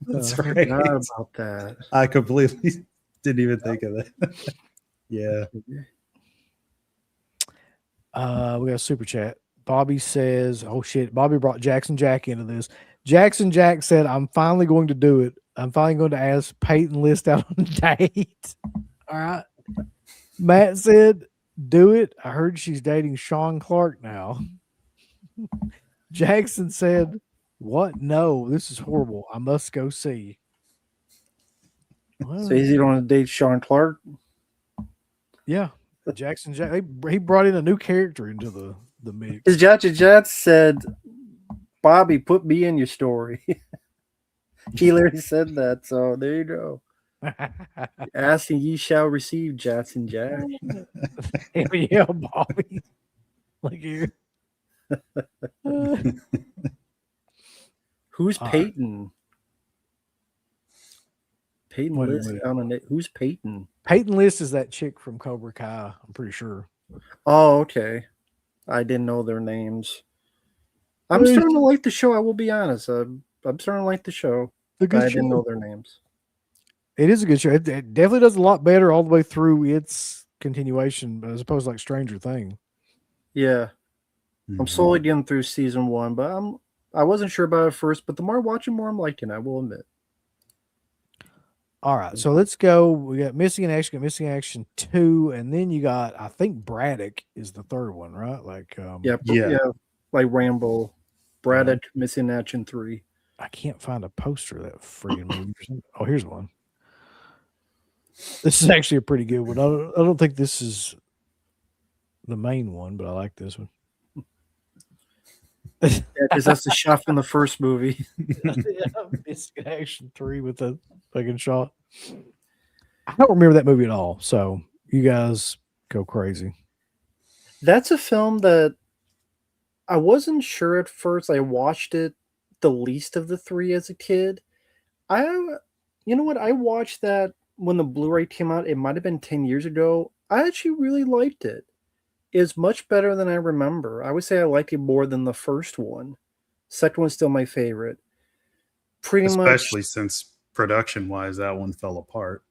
that's I right. forgot about that. I completely didn't even think of that. Yeah. We got a super chat. Bobby says, "Oh shit!" Bobby brought Jackson Jack into this. Jackson Jack said, "I'm finally going to do it. I'm finally going to ask Peyton List out on a date." All right. Matt said, "Do it. I heard she's dating Sean Clark now." Jackson said, "What? No, this is horrible. I must go see." Well, So is he on a date Sean Clark? yeah. Jackson Jack. He brought in a new character into the mix. His Jats said, "Bobby, put me in your story." He literally said that. So there you go. Ask and ye shall receive, Jackson Jack. Yeah, Bobby. Look here. Who's Peyton? Peyton Wait a List minute. on a who's Peyton? Peyton List is that chick from Cobra Kai, I'm pretty sure. Oh, okay. I didn't know their names. I'm starting to like the show. I will be honest. I'm starting to like the show. The good I show. didn't know their names. It is a good show. It definitely does a lot better all the way through its continuation, as opposed to like Stranger Things. Yeah. I'm slowly getting through season 1, but I wasn't sure about it first, but the more I watch it, more I'm liking it, I will admit. All right, so let's go. We got Missing in Action 2, and then you got, I think Braddock is the third one, right? Like yeah, like Rambo, Braddock, Missing in Action 3. I can't find a poster of that freaking movie. Oh, here's one. This is actually a pretty good one. I don't think this is the main one, but I like this one. Yeah, because that's the shot from the first movie. Missing in Action 3 with the fucking shot. I don't remember that movie at all. So you guys go crazy. That's a film that I wasn't sure at first. I watched it the least of the three as a kid. I, you know what? I watched that when the Blu-ray came out. It might have been 10 years ago. I actually really liked it. It's much better than I remember. I would say I liked it more than the first one. Second one's still my favorite. Pretty much. Especially since production wise, that one fell apart.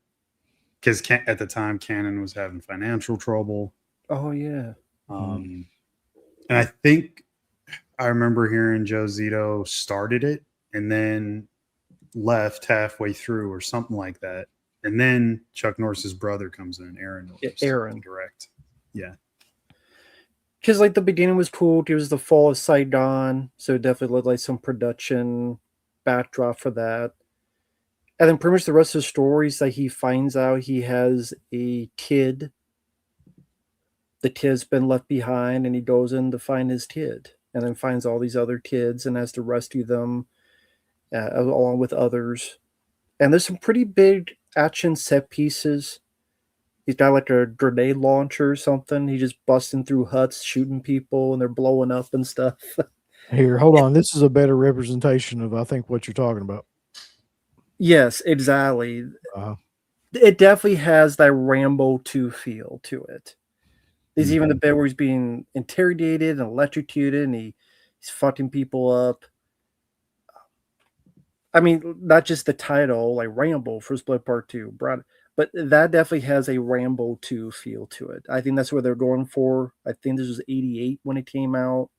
Because at the time, Canon was having financial trouble. Oh yeah. And I think I remember hearing Joe Zito started it and then left halfway through or something like that. And then Chuck Norris's brother comes in, Aaron Norris. Aaron. Direct. Yeah. Because like the beginning was cool. It was the fall of Saigon, so it definitely looked like some production backdrop for that. And then pretty much the rest of the story is that he finds out he has a kid. The kid's been left behind, and he goes in to find his kid, and then finds all these other kids and has to rescue them along with others. And there's some pretty big action set pieces. He's got like a grenade launcher or something. He's just busting through huts, shooting people, and they're blowing up and stuff. Here, hold on. This is a better representation of, I think, what you're talking about. Yes, exactly. It definitely has that Rambo 2 feel to it. There's even the bit where he's being interrogated and electrocuted, and he's fucking people up. I mean, not just the title, like Rambo, First Blood Part 2, but that definitely has a Rambo 2 feel to it. I think that's what they're going for. I think this was 88 when it came out.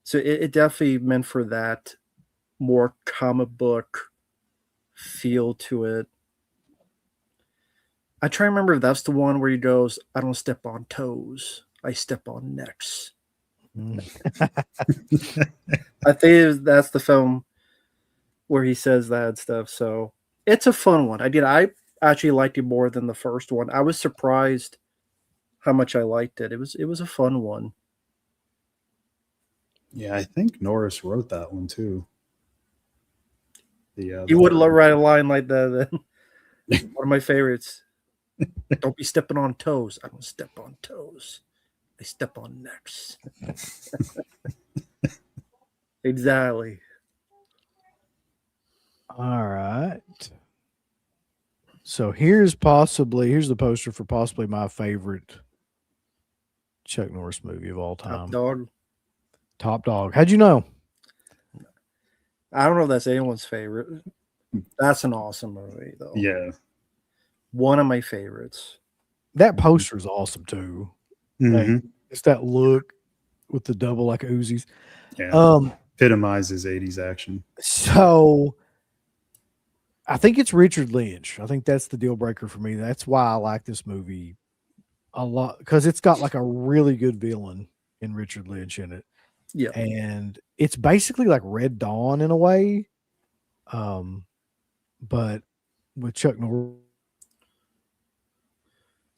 So it definitely meant for that more comic book feel to it. I try to remember if that's the one where he goes, I don't step on toes, I step on necks. I think that's the film where he says that stuff. So it's a fun one. I actually liked it more than the first one. I was surprised how much I liked it. It was a fun one. Yeah, I think Norris wrote that one too. You would write a line like that. One of my favorites. Don't be stepping on toes. I don't step on toes. I step on necks. Exactly. All right. So here's the poster for possibly my favorite Chuck Norris movie of all time. Top Dog. How'd you know? I don't know if that's anyone's favorite. That's an awesome movie, though. Yeah. One of my favorites. That poster is awesome, too. Mm-hmm. Like, it's that look with the double like Uzis. Yeah. Epitomizes 80s action. So I think it's Richard Lynch. I think that's the deal breaker for me. That's why I like this movie a lot, because it's got like a really good villain in Richard Lynch in it. Yeah. And it's basically like Red Dawn in a way. But with Chuck Norris.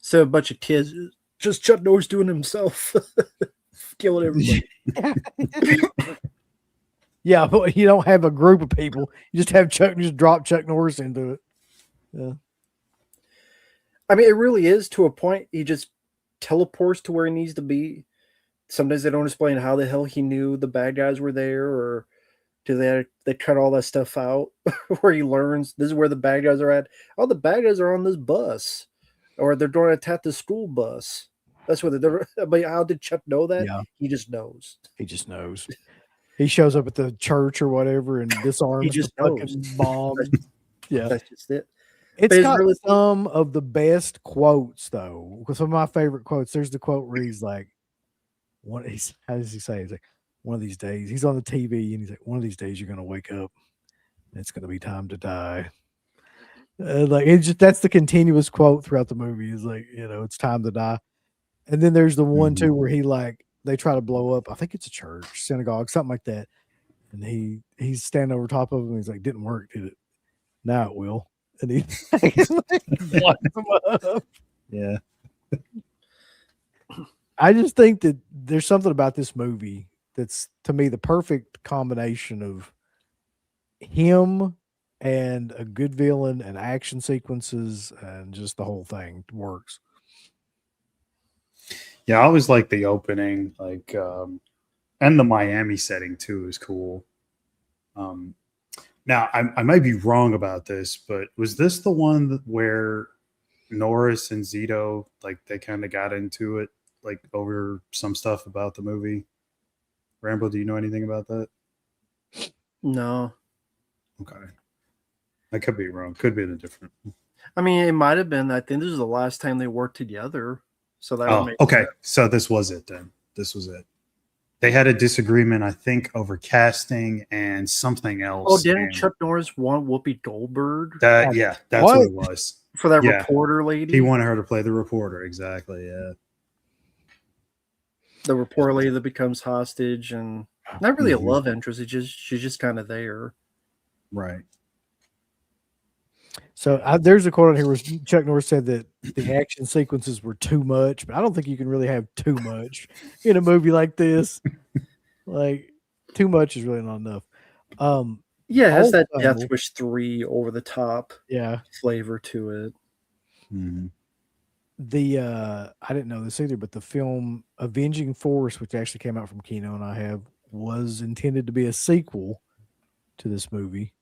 So a bunch of kids, just Chuck Norris doing himself, killing everybody. Yeah, but you don't have a group of people. You just have drop Chuck Norris into it. Yeah. I mean, it really is to a point. He just teleports to where he needs to be. Sometimes they don't explain how the hell he knew the bad guys were there, or do they cut all that stuff out where he learns this is where the bad guys are at. Oh, the bad guys are on this bus, or they're going to attack the school bus. That's what they're. But how did Chuck know that? Yeah. He just knows. He just knows. He shows up at the church or whatever and disarms he just the fucking bomb. Yeah, that's just it. It's got really some of the best quotes, though. Because some of my favorite quotes. There's the quote where he's like, how does he say? He's like, one of these days, he's on the TV and he's like, one of these days you're gonna wake up and it's gonna be time to die. Like it's just that's the continuous quote throughout the movie. Is like, it's time to die. And then there's the one too where he they try to blow up. I think it's a church, synagogue, something like that. And he's standing over top of him. And he's like, didn't work, did it? Now it will. And he blocks him up. Yeah. I just think that there's something about this movie that's, to me, the perfect combination of him and a good villain and action sequences and just the whole thing works. Yeah, I always like the opening, and the Miami setting too is cool. Um, Now, I might be wrong about this, but was this the one where Norris and Zito, like, they kind of got into it, like, over some stuff about the movie? Rambo, do you know anything about that? No. Okay. I could be wrong. Could be a different. I mean, it might have been. I think this is the last time they worked together. So that would Oh, make okay. sense. So this was it then. This was it. They had a disagreement, I think, over casting and something else. Oh, didn't and Chuck Norris want Whoopi Goldberg that? Yeah, that's what it was. for that Yeah. reporter lady? He wanted her to play the reporter. Exactly. Yeah. The reporter lady that becomes hostage, and not really a love interest. She's just kind of there. Right. So there's a quote on here where Chuck Norris said that the action sequences were too much, but I don't think you can really have too much in a movie like this. Like, too much is really not enough. Yeah, it has that also- Death Wish 3 over the top flavor to it. Mm-hmm. I didn't know this either, but the film Avenging Force, which actually came out from Kino and I have, was intended to be a sequel to this movie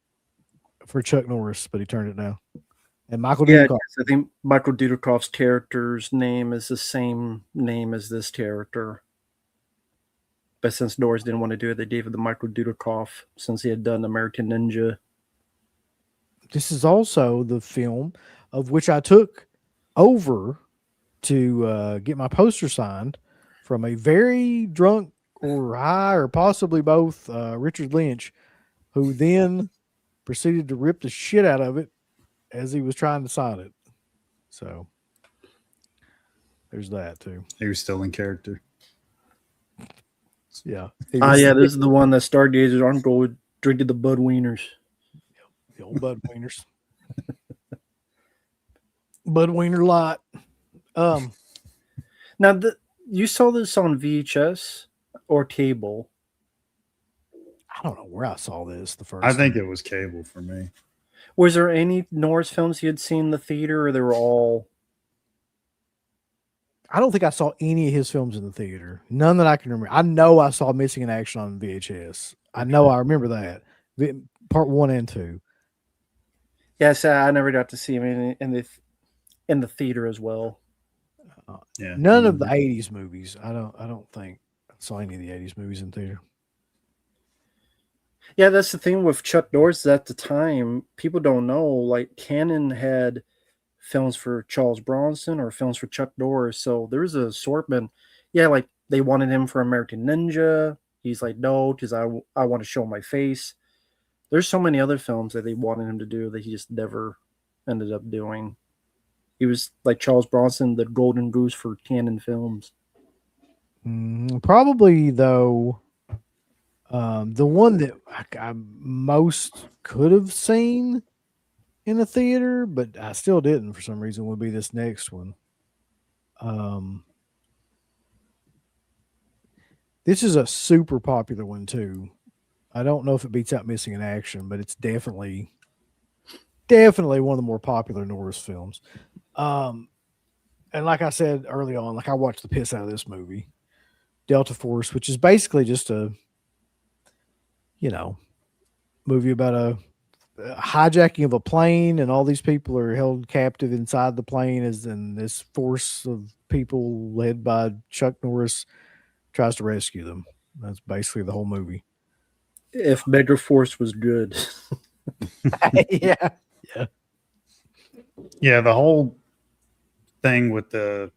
for Chuck Norris, but he turned it down. And Michael Dudikoff. I think Michael Dudikoff's character's name is the same name as this character. But since Norris didn't want to do it, they gave it to Michael Dudikoff since he had done American Ninja. This is also the film of which I took over to get my poster signed from a very drunk or high or possibly both Richard Lynch, who then proceeded to rip the shit out of it as he was trying to sign it. So there's that too. He was still in character. Yeah. Yeah, this is the one that Stargazer's on go drinking the Bud Wieners. The old Bud Wieners. Bud Wiener Light. Now, you saw this on VHS or cable? I don't know where I saw this the first I think time. it was cable for me. Was there any Norris films you had seen in the theater, or they were all? I don't think I saw any of his films in the theater. None that I can remember. I know I saw Missing in Action on VHS. I know I remember that. Part 1 and 2. Yes, I never got to see him in the theater as well. Yeah. None of the 80s movies. I don't think I saw any of the 80s movies in theater. Yeah, that's the thing with Chuck Norris at the time. People don't know, like, Canon had films for Charles Bronson or films for Chuck Norris. So there was an assortment. Yeah, like they wanted him for American Ninja. He's like, no, because I want to show my face. There's so many other films that they wanted him to do that he just never ended up doing. He was like Charles Bronson, the golden goose for Canon films. Probably, though, the one that I most could have seen in the theater, but I still didn't for some reason, would be this next one. This is a super popular one too. I don't know if it beats out Missing in Action, but it's definitely one of the more popular Norris films. And like I said early on, like I watched the piss out of this movie, Delta Force, which is basically just a, movie about a hijacking of a plane, and all these people are held captive inside the plane and this force of people led by Chuck Norris tries to rescue them. That's basically the whole movie. If Megaforce was good. Yeah. The whole thing with the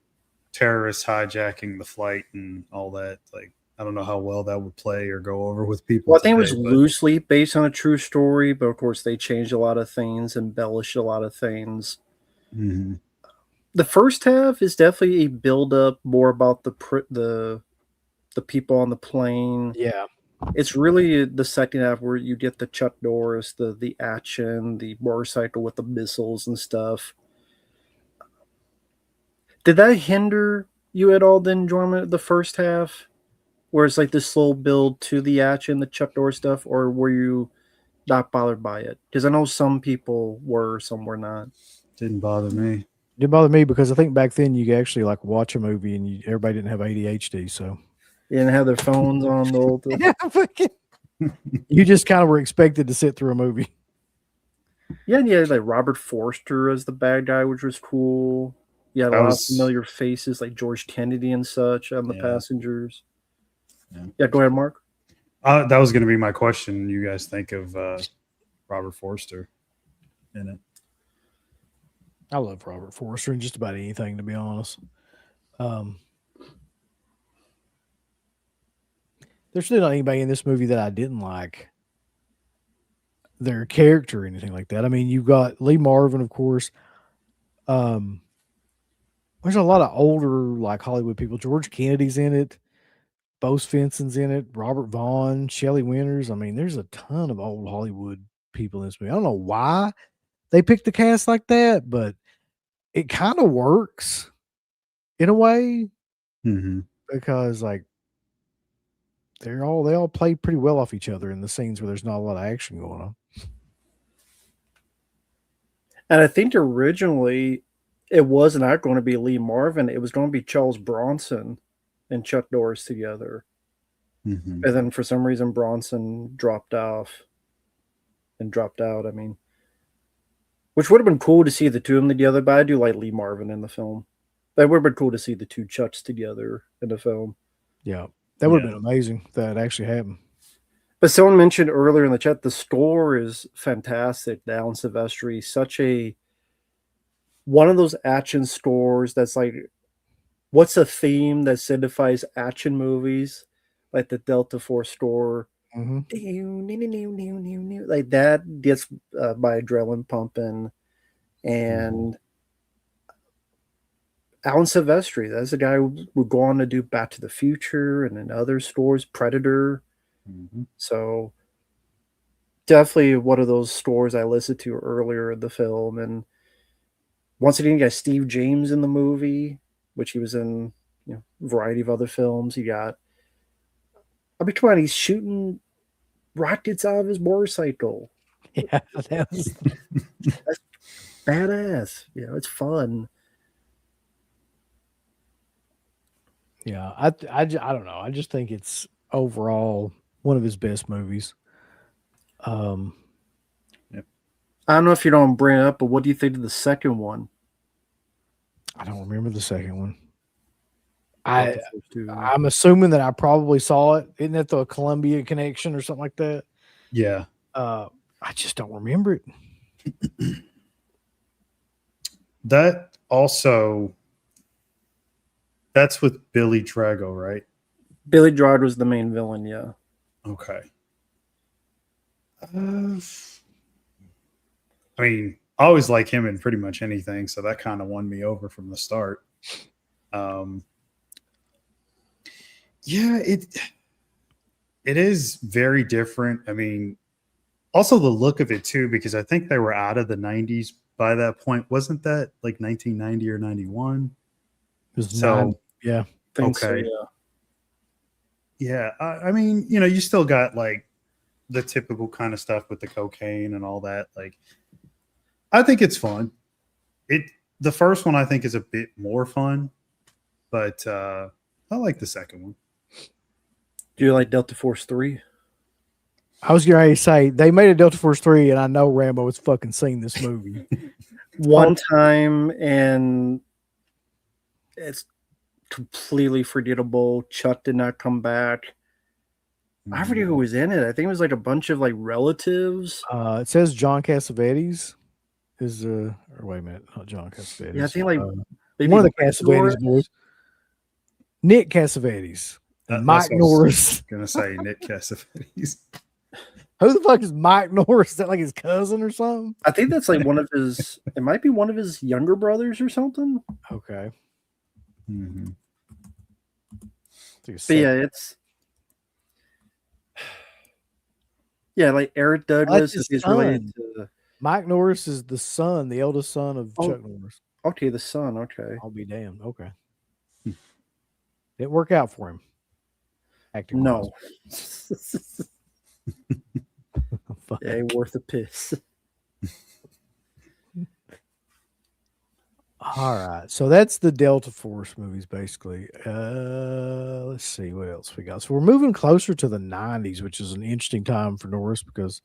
terrorists hijacking the flight and all that, like, I don't know how well that would play or go over with people. Well, I think it was loosely based on a true story, but of course they changed a lot of things, embellished a lot of things. Mm-hmm. The first half is definitely a build up more about the people on the plane. Yeah. It's really the second half where you get the Chuck Norris, the action, the motorcycle with the missiles and stuff. Did that hinder you at all, the enjoyment of the first half? Where it's like this slow build to the action, the Chuck Norris stuff, or were you Not bothered by it because I know some people were, some were not. Didn't bother me. Didn't bother me because I think back then you could actually like watch a movie and everybody didn't have ADHD, so They didn't have their phones on the old. you just kind of were expected to sit through a movie. Yeah, and you had like Robert Forster as the bad guy, which was cool. You had a That lot of was- familiar faces like George Kennedy and such on the Yeah. passengers. Yeah. Yeah, go ahead, Mark. That was going to be my question. You guys think of Robert Forster in it? I love Robert Forster in just about anything, to be honest. There's really not anybody in this movie that I didn't like their character or anything like that. I mean, you've got Lee Marvin, of course. There's a lot of older, like Hollywood people. George Kennedy's in it. Bo Svenson's in it. Robert Vaughn, Shelley Winters. I mean, there's a ton of old Hollywood people in this movie. I don't know why they picked the cast like that, but it kind of works in a way Mm-hmm. because like they all play pretty well off each other in the scenes where there's not a lot of action going on. And I think originally it was not going to be Lee Marvin. It was going to be Charles Bronson and Chuck Norris together. Mm-hmm. And then for some reason Bronson dropped out. I mean, which would have been cool to see the two of them together, but I do like Lee Marvin in the film. That would have been cool to see the two Chucks together in the film. Yeah, that would have been amazing if that actually happened. But someone mentioned earlier in the chat, the score is fantastic. The Alan Silvestri, such a one of those action scores that's like, what's a theme that signifies action movies, like the Delta Force score, like that gets my adrenaline pumping. And Alan Silvestri, that's the guy who would go on to do Back to the Future and then other scores, Predator. Mm-hmm. So definitely one of those scores I listened to earlier in the film. And once again, you got Steve James in the movie, which he was in, a variety of other films. You got, I mean, come on, he's shooting rockets out of his motorcycle. Yeah, that's badass. It's fun. Yeah, I don't know. I just think it's overall one of his best movies. I don't know if you don't bring it up, but what do you think of the second one? I don't remember the second one. Not the first two. I'm assuming that I probably saw it. Isn't that the Columbia Connection or something like that? Yeah. I just don't remember it. That also, that's with Billy Drago, right? Billy Drago was the main villain, yeah. Okay. I mean, I always like him in pretty much anything, so that kind of won me over from the start. Yeah, it is very different. I mean, also the look of it too, because I think they were out of the 90s by that point. Wasn't that like 1990 or 91? It was So, yeah. Think so, okay. Yeah, I mean, you still got like the typical kind of stuff with the cocaine and all that. Like, I think it's fun. The first one I think is a bit more fun, but I like the second one. Do you like Delta Force 3? I was going to say they made a Delta Force 3, and I know Rambo has fucking seen this movie one time, and it's completely forgettable. Chuck did not come back. I forget who was in it. I think it was like a bunch of like relatives. It says John Cassavetes is or wait a minute, not John Cassavetes. Yeah, I think like one of the Cassavetes boys. Nick Cassavetes. Mike Norris. Gonna say Nick Cassavetes. Who the fuck is Mike Norris? Is that like his cousin or something? I think that's like one of his. It might be one of his younger brothers or something. Okay. Mm-hmm. But yeah, like Eric Douglas is related to Mike Norris is the son, the eldest son of Chuck Norris. Okay, the son. Okay, I'll be damned. Okay, didn't work out for him. Acting no. Yeah, ain't worth a piss. All right, so that's the Delta Force movies, basically. Let's see what else we got. So we're moving closer to the '90s, which is an interesting time for Norris because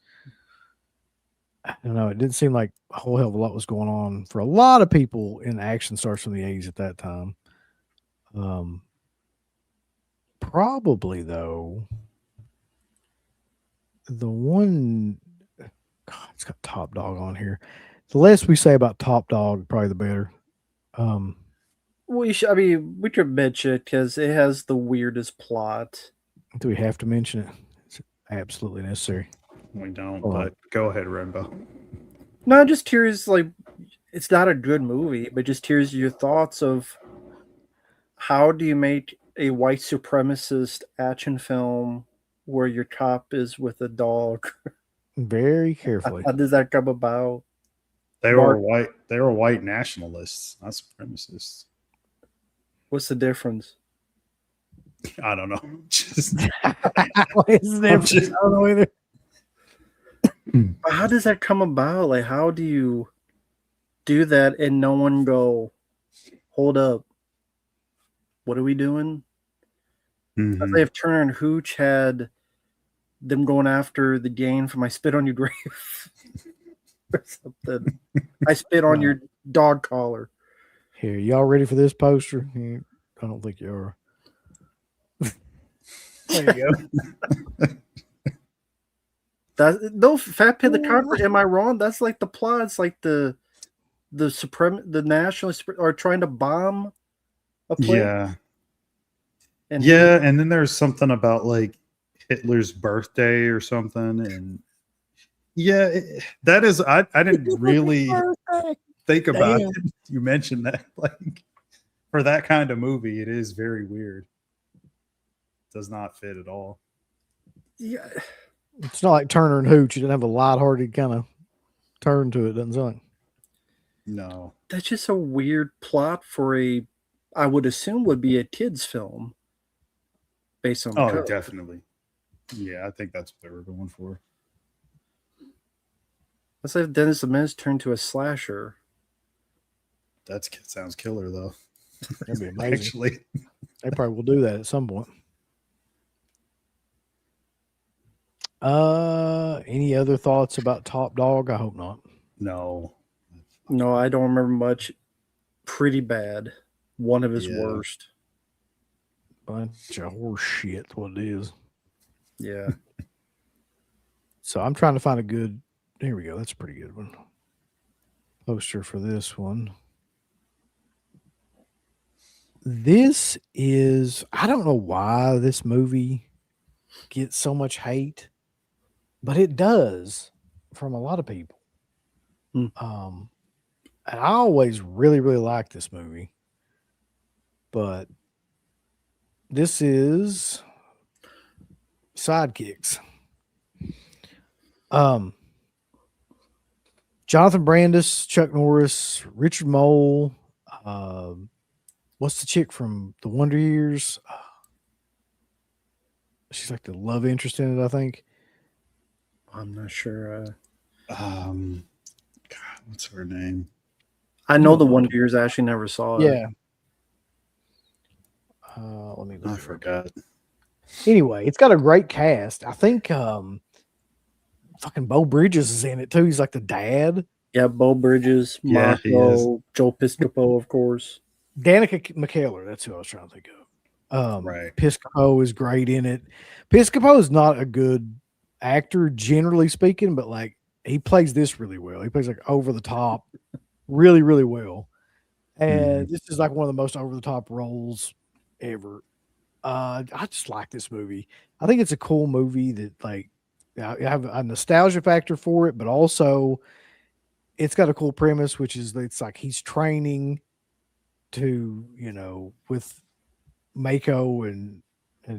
I don't know. It didn't seem like a whole hell of a lot was going on for a lot of people in action stars from the '80s at that time. Probably though, the one, God, it's got Top Dog on here. The less we say about Top Dog, probably the better. We could mention it because it has the weirdest plot. Do we have to mention it? It's absolutely necessary. We don't, Hold on. but go ahead, Rembo. No, I'm just curious. Like, it's not a good movie, but just curious your thoughts of how do you make a white supremacist action film where your cop is with a dog? Very carefully. How does that come about? They Mark- were white. They were white nationalists, not supremacists. What's the difference? I don't know. Just What is the difference? just- I don't know either. How does that come about? Like, how do you do that and no one go, hold up, what are we doing? Mhm. I'd say if Turner and Hooch had them going after the gang from I Spit on Your Grave or something. I spit on your dog collar. Here, y'all ready for this poster? I don't think you are. There you go. That no Fat Pit the Conqueror. Am I wrong? That's like the plot. It's like the nationalists are trying to bomb a place. Yeah, And yeah, and then there's something about like Hitler's birthday or something, and yeah, that is. I didn't really think about Damn. it. You mentioned that, like, for that kind of movie, it is very weird. Does not fit at all. Yeah, It's not like Turner and Hooch. You didn't have a lighthearted kind of turn to it, doesn't sound like. No, that's just a weird plot for I would assume would be a kids film based on the oh, cover. definitely. Yeah, I think that's what they were going for. Let's say if Dennis the Menace turned to a slasher. That sounds killer, though. That'd be amazing. Actually, They probably will do that at some point. Any other thoughts about Top Dog? I hope not. no. No, I don't remember much. Pretty bad. One of his Yeah. worst. Bunch of horse shit. What it is. Yeah. So I'm trying to find a good. Here we go. That's a pretty good one. Poster for this one. This is. I don't know why this movie gets so much hate, but it does from a lot of people. And I always really, really liked this movie. But this is Sidekicks. Jonathan Brandis, Chuck Norris, Richard Mole. What's the chick from The Wonder Years? She's like the love interest in it, I think. I'm not sure. God, what's her name? I know the Wonder Years. I actually never saw it. Yeah. Let me look. I forgot. Anyway, it's got a great cast. I think fucking Bo Bridges is in it too. He's like the dad. Yeah, Bo Bridges, Yeah, he Marco, Joe Piscopo, of course. Danica McKellar, that's who I was trying to think of. Right. Piscopo is great in it. Piscopo is not a good actor, generally speaking, but like he plays this really well. He plays like over the top really, really well. And this is like one of the most over the top roles ever. I just like this movie. I think it's a cool movie that like I have a nostalgia factor for it, but also it's got a cool premise, which is it's like he's training to, you know, with Mako and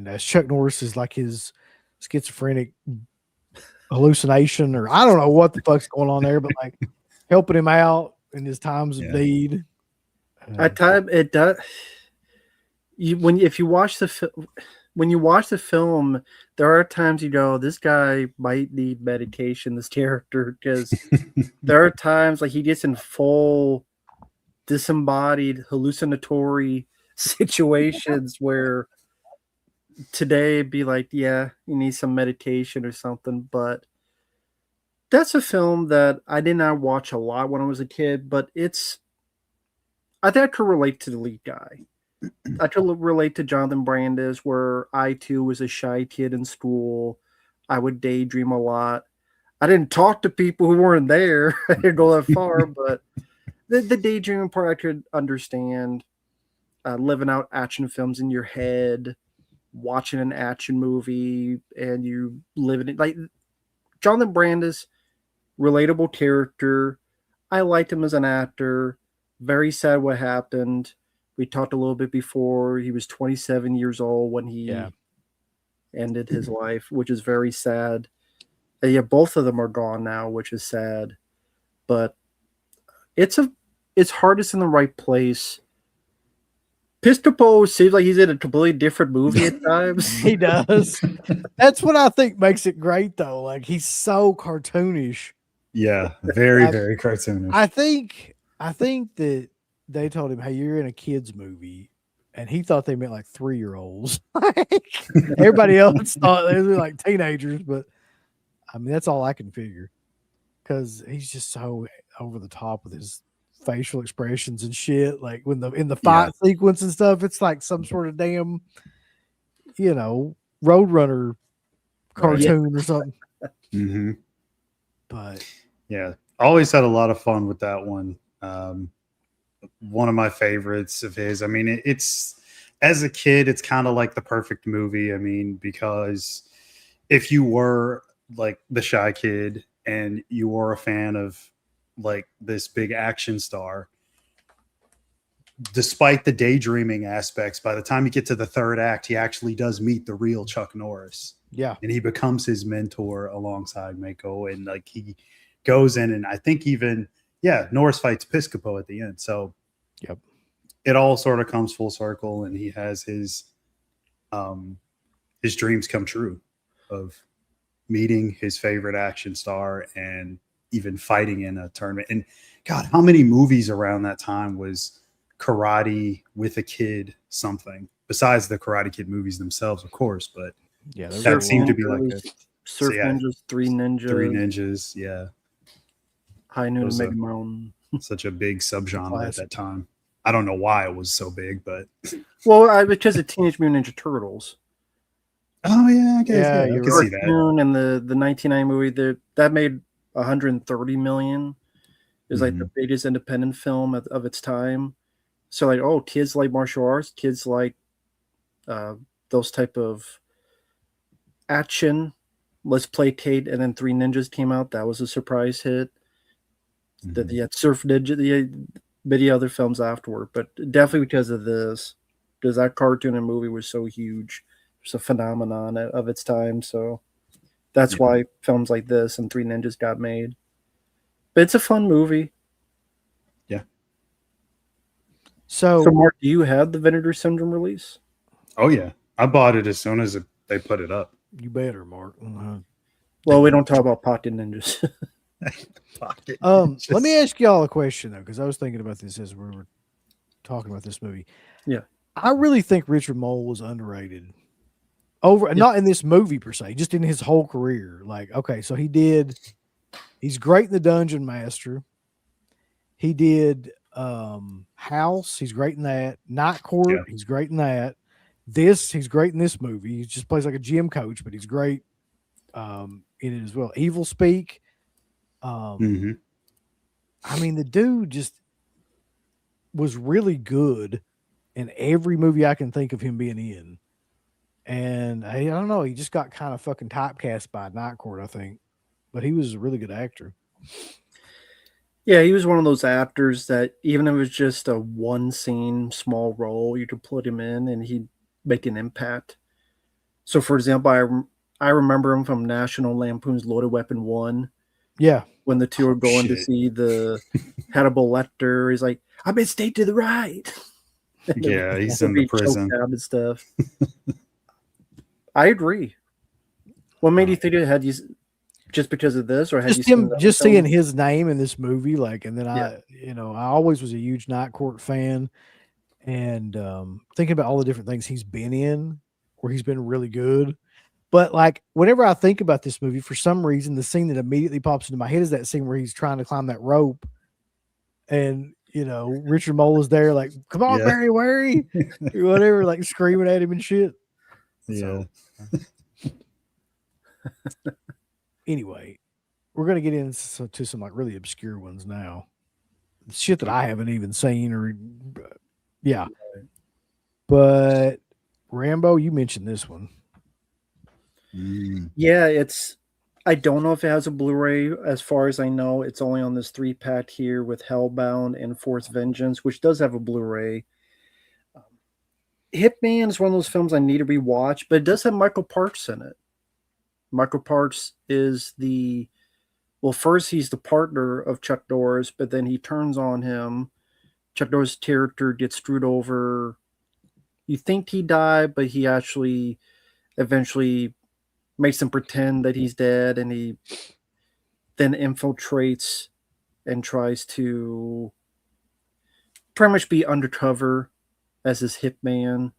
as Chuck Norris is like his schizophrenic hallucination, or I don't know what the fuck's going on there, but like helping him out in his times of need. At time it does. If you watch the film, when you watch the film, there are times you go, this guy might need medication, this character, because there are times like he gets in full disembodied hallucinatory situations where today it'd be like, yeah, you need some medication or something. But that's a film that I did not watch a lot when I was a kid, but I think I could relate to the lead guy. I could relate to Jonathan Brandis, where I too was a shy kid in school. I would daydream a lot. I didn't talk to people who weren't there. I didn't go that far, but the daydreaming part I could understand. Living out action films in your head, watching an action movie, and you live in it. Like Jonathan Brandis, relatable character. I liked him as an actor. Very sad what happened. We talked a little bit before. He was 27 years old when he ended his life, which is very sad. And yeah, both of them are gone now, which is sad. But it's hardest in the right place. Piscopo seems like he's in a completely different movie at times. He does. That's what I think makes it great, though. Like, he's so cartoonish. Yeah, very, very cartoonish. I think that they told him, "Hey, you're in a kids movie," and he thought they meant like 3-year-olds. Everybody else thought they were like teenagers, but I mean that's all I can figure because he's just so over the top with his facial expressions and shit. Like when in the fight sequence and stuff, it's like some sort of damn, Roadrunner cartoon or something. Mm-hmm. But yeah, always had a lot of fun with that one. One of my favorites of his. I mean, it's as a kid, it's kind of like the perfect movie. I mean, because if you were like the shy kid and you were a fan of like this big action star, despite the daydreaming aspects, by the time you get to the third act, he actually does meet the real Chuck Norris. Yeah. And he becomes his mentor alongside Mako. And like he goes in and I think even, Norris fights Piscopo at the end. So it all sort of comes full circle and he has his dreams come true of meeting his favorite action star and even fighting in a tournament. And God, how many movies around that time was Karate with a Kid something besides the Karate Kid movies themselves, of course, but that seemed to be like a Surf Ninjas, Three Ninjas, High Noon and Mega Mountain. Such a big subgenre at that time. I don't know why it was so big, but because of Teenage Mutant Ninja Turtles. Oh yeah, I guess I can see that. And the 1990 movie that made 130 million. It was like the biggest independent film of its time. So like, kids like martial arts, kids like those type of action. Let's play Kate, and then Three Ninjas came out. That was a surprise hit. That you had Surf Ninja, many other films afterward, but definitely because of this, because that cartoon and movie was so huge. It's a phenomenon of its time. So that's why films like this and Three Ninjas got made. But it's a fun movie. Yeah. So Mark, do you have the Vinegar Syndrome release? Oh yeah, I bought it as soon as they put it up. You better, Mark. Well, we don't talk about Pocket Ninjas. Let me ask y'all a question though, because I was thinking about this as we were talking about this movie. Yeah, I really think Richard Mole was underrated. Not in this movie per se, just in his whole career. Like, okay, so he's great in The Dungeon Master. He did House, he's great in that. Night Court, he's great in that. He's great in this movie. He just plays like a gym coach, but he's great in it as well. Evil Speak. I mean, the dude just was really good in every movie I can think of him being in. And I don't know, he just got kind of fucking typecast by Night Court, I think. But he was a really good actor. Yeah, he was one of those actors that even if it was just a one scene, small role, you could put him in and he'd make an impact. So, for example, I remember him from National Lampoon's Loaded Weapon 1. Yeah. When the two are going to see the Hannibal Lecter, he's like, "I've been stayed to the right." Yeah, he's in the prison and stuff. I agree. What made you think it had you just because of this, or had you Just seen him, the other just seeing films? his name in this movie, like, and then Yeah. I always was a huge Night Court fan, and thinking about all the different things he's been in, where he's been really good. But like, whenever I think about this movie, for some reason, the scene that immediately pops into my head is that scene where he's trying to climb that rope, and Richard Mole is there, like, "Come on, Yeah. Barry, Wary," whatever, like screaming at him and shit. Yeah. So, anyway, we're gonna get into some like really obscure ones now. Shit that I haven't even seen, or yeah. But Rambo, you mentioned this one. Yeah, I don't know if it has a Blu-ray. As far as I know, it's only on this 3-pack here with Hellbound and Force Vengeance, which does have a Blu-ray. Hitman is one of those films I need to rewatch, but it does have Michael Parks in it. Michael Parks is first he's the partner of Chuck Norris, but then he turns on him. Chuck Norris' character gets screwed over. You think he died, but he actually eventually makes him pretend that he's dead, and he then infiltrates and tries to pretty much be undercover as his hitman.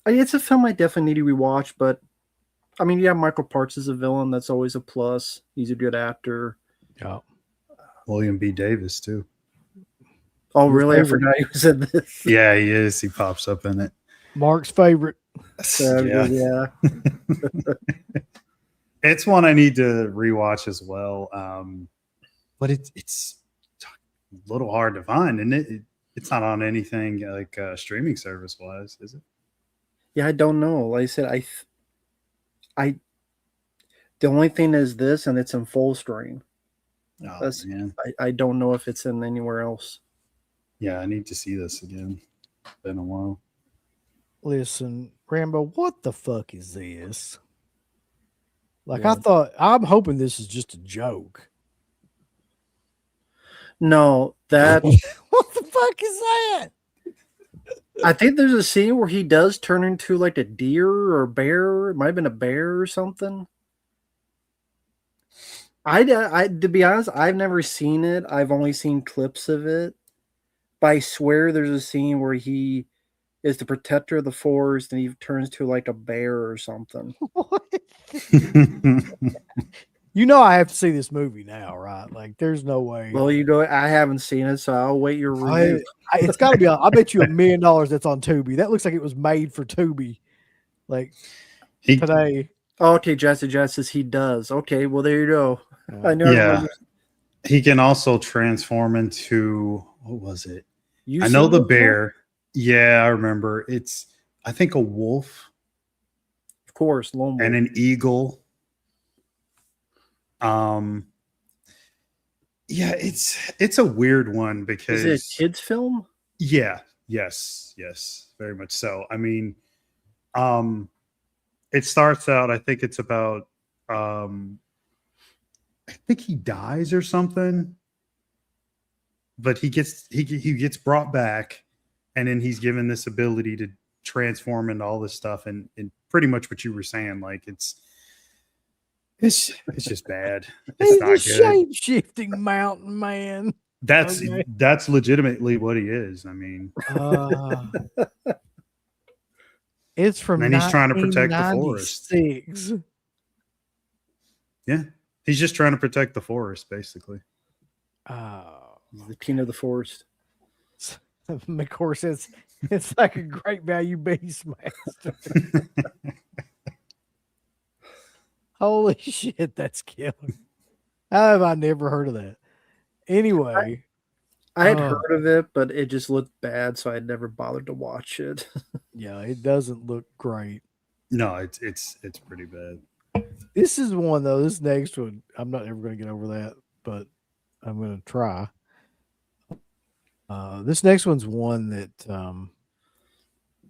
It's a film I definitely need to rewatch, but I mean, yeah, Michael Parks is a villain. That's always a plus. He's a good actor. Yeah. William B. Davis too. Oh, Your really? I favorite. forgot he was in this. Yeah, he is. He pops up in it. Mark's favorite. Yeah. It's one I need to rewatch as well. But it's a little hard to find, and it's not on anything like streaming service wise, is it? Yeah, I don't know. Like I said, the only thing is this, and it's in full screen. Oh man, I don't know if it's in anywhere else. yeah, I need to see this again. It's been a while. Listen, Rambo, what the fuck is this? Like, Yeah. I'm hoping this is just a joke. No, that What the fuck is that? I think there's a scene where he does turn into like a deer or a bear. It might have been a bear or something. I to be honest, I've never seen it. I've only seen clips of it. But I swear there's a scene where he is the protector of the forest and he turns to like a bear or something. What? You know I have to see this movie now, right? Like, there's no way. Well, I haven't seen it, so I'll wait your review. It's got to be. I bet you $1 million that's on Tubi. That looks like it was made for Tubi. Like today. Oh, okay, Jesse says he does. Okay, well there you go. I know. Yeah, he can also transform into what was it? You I know seen the this bear. Yeah, I remember. It's I think a wolf, of course, lone wolf. and an eagle. Yeah, it's a weird one because Is it a kids film? Yeah, yes, very much so. I mean, it starts out, I think it's about I think he dies or something, but he gets brought back, and then he's given this ability to transform into all this stuff, and pretty much what you were saying, like it's just bad. It's He's not a good. shape-shifting mountain man. That's legitimately what he is. I mean, it's from and he's trying to protect the forest. 1996. Yeah, he's just trying to protect the forest, basically. He's the king of the forest. McCord says it's like a great value Beastmaster. Holy shit, that's killer. How have I never heard of that? Anyway. I had heard of it, but it just looked bad, so I never bothered to watch it. Yeah, it doesn't look great. No, it's pretty bad. This is one though. This next one, I'm not ever going to get over that, but I'm going to try. This next one's one that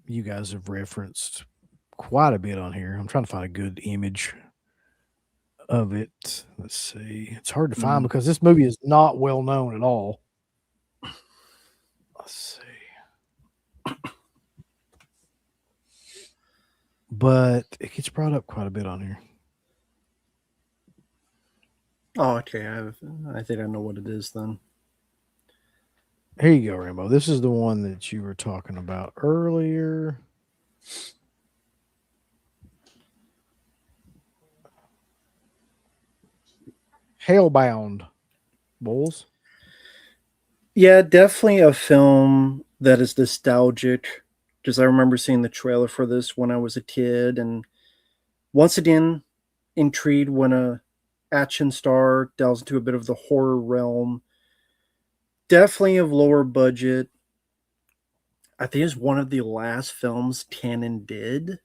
you guys have referenced quite a bit on here. I'm trying to find a good image of it. Let's see. It's hard to find because this movie is not well known at all. Let's see. but it gets brought up quite a bit on here. Oh, okay. I think I know what it is then. Here you go, Rambo. This is the one that you were talking about earlier. Hellbound, Bulls. Yeah, definitely a film that is nostalgic. Because I remember seeing the trailer for this when I was a kid, and once again, intrigued when a action star delves into a bit of the horror realm. Definitely of lower budget. I think it's one of the last films Cannon did.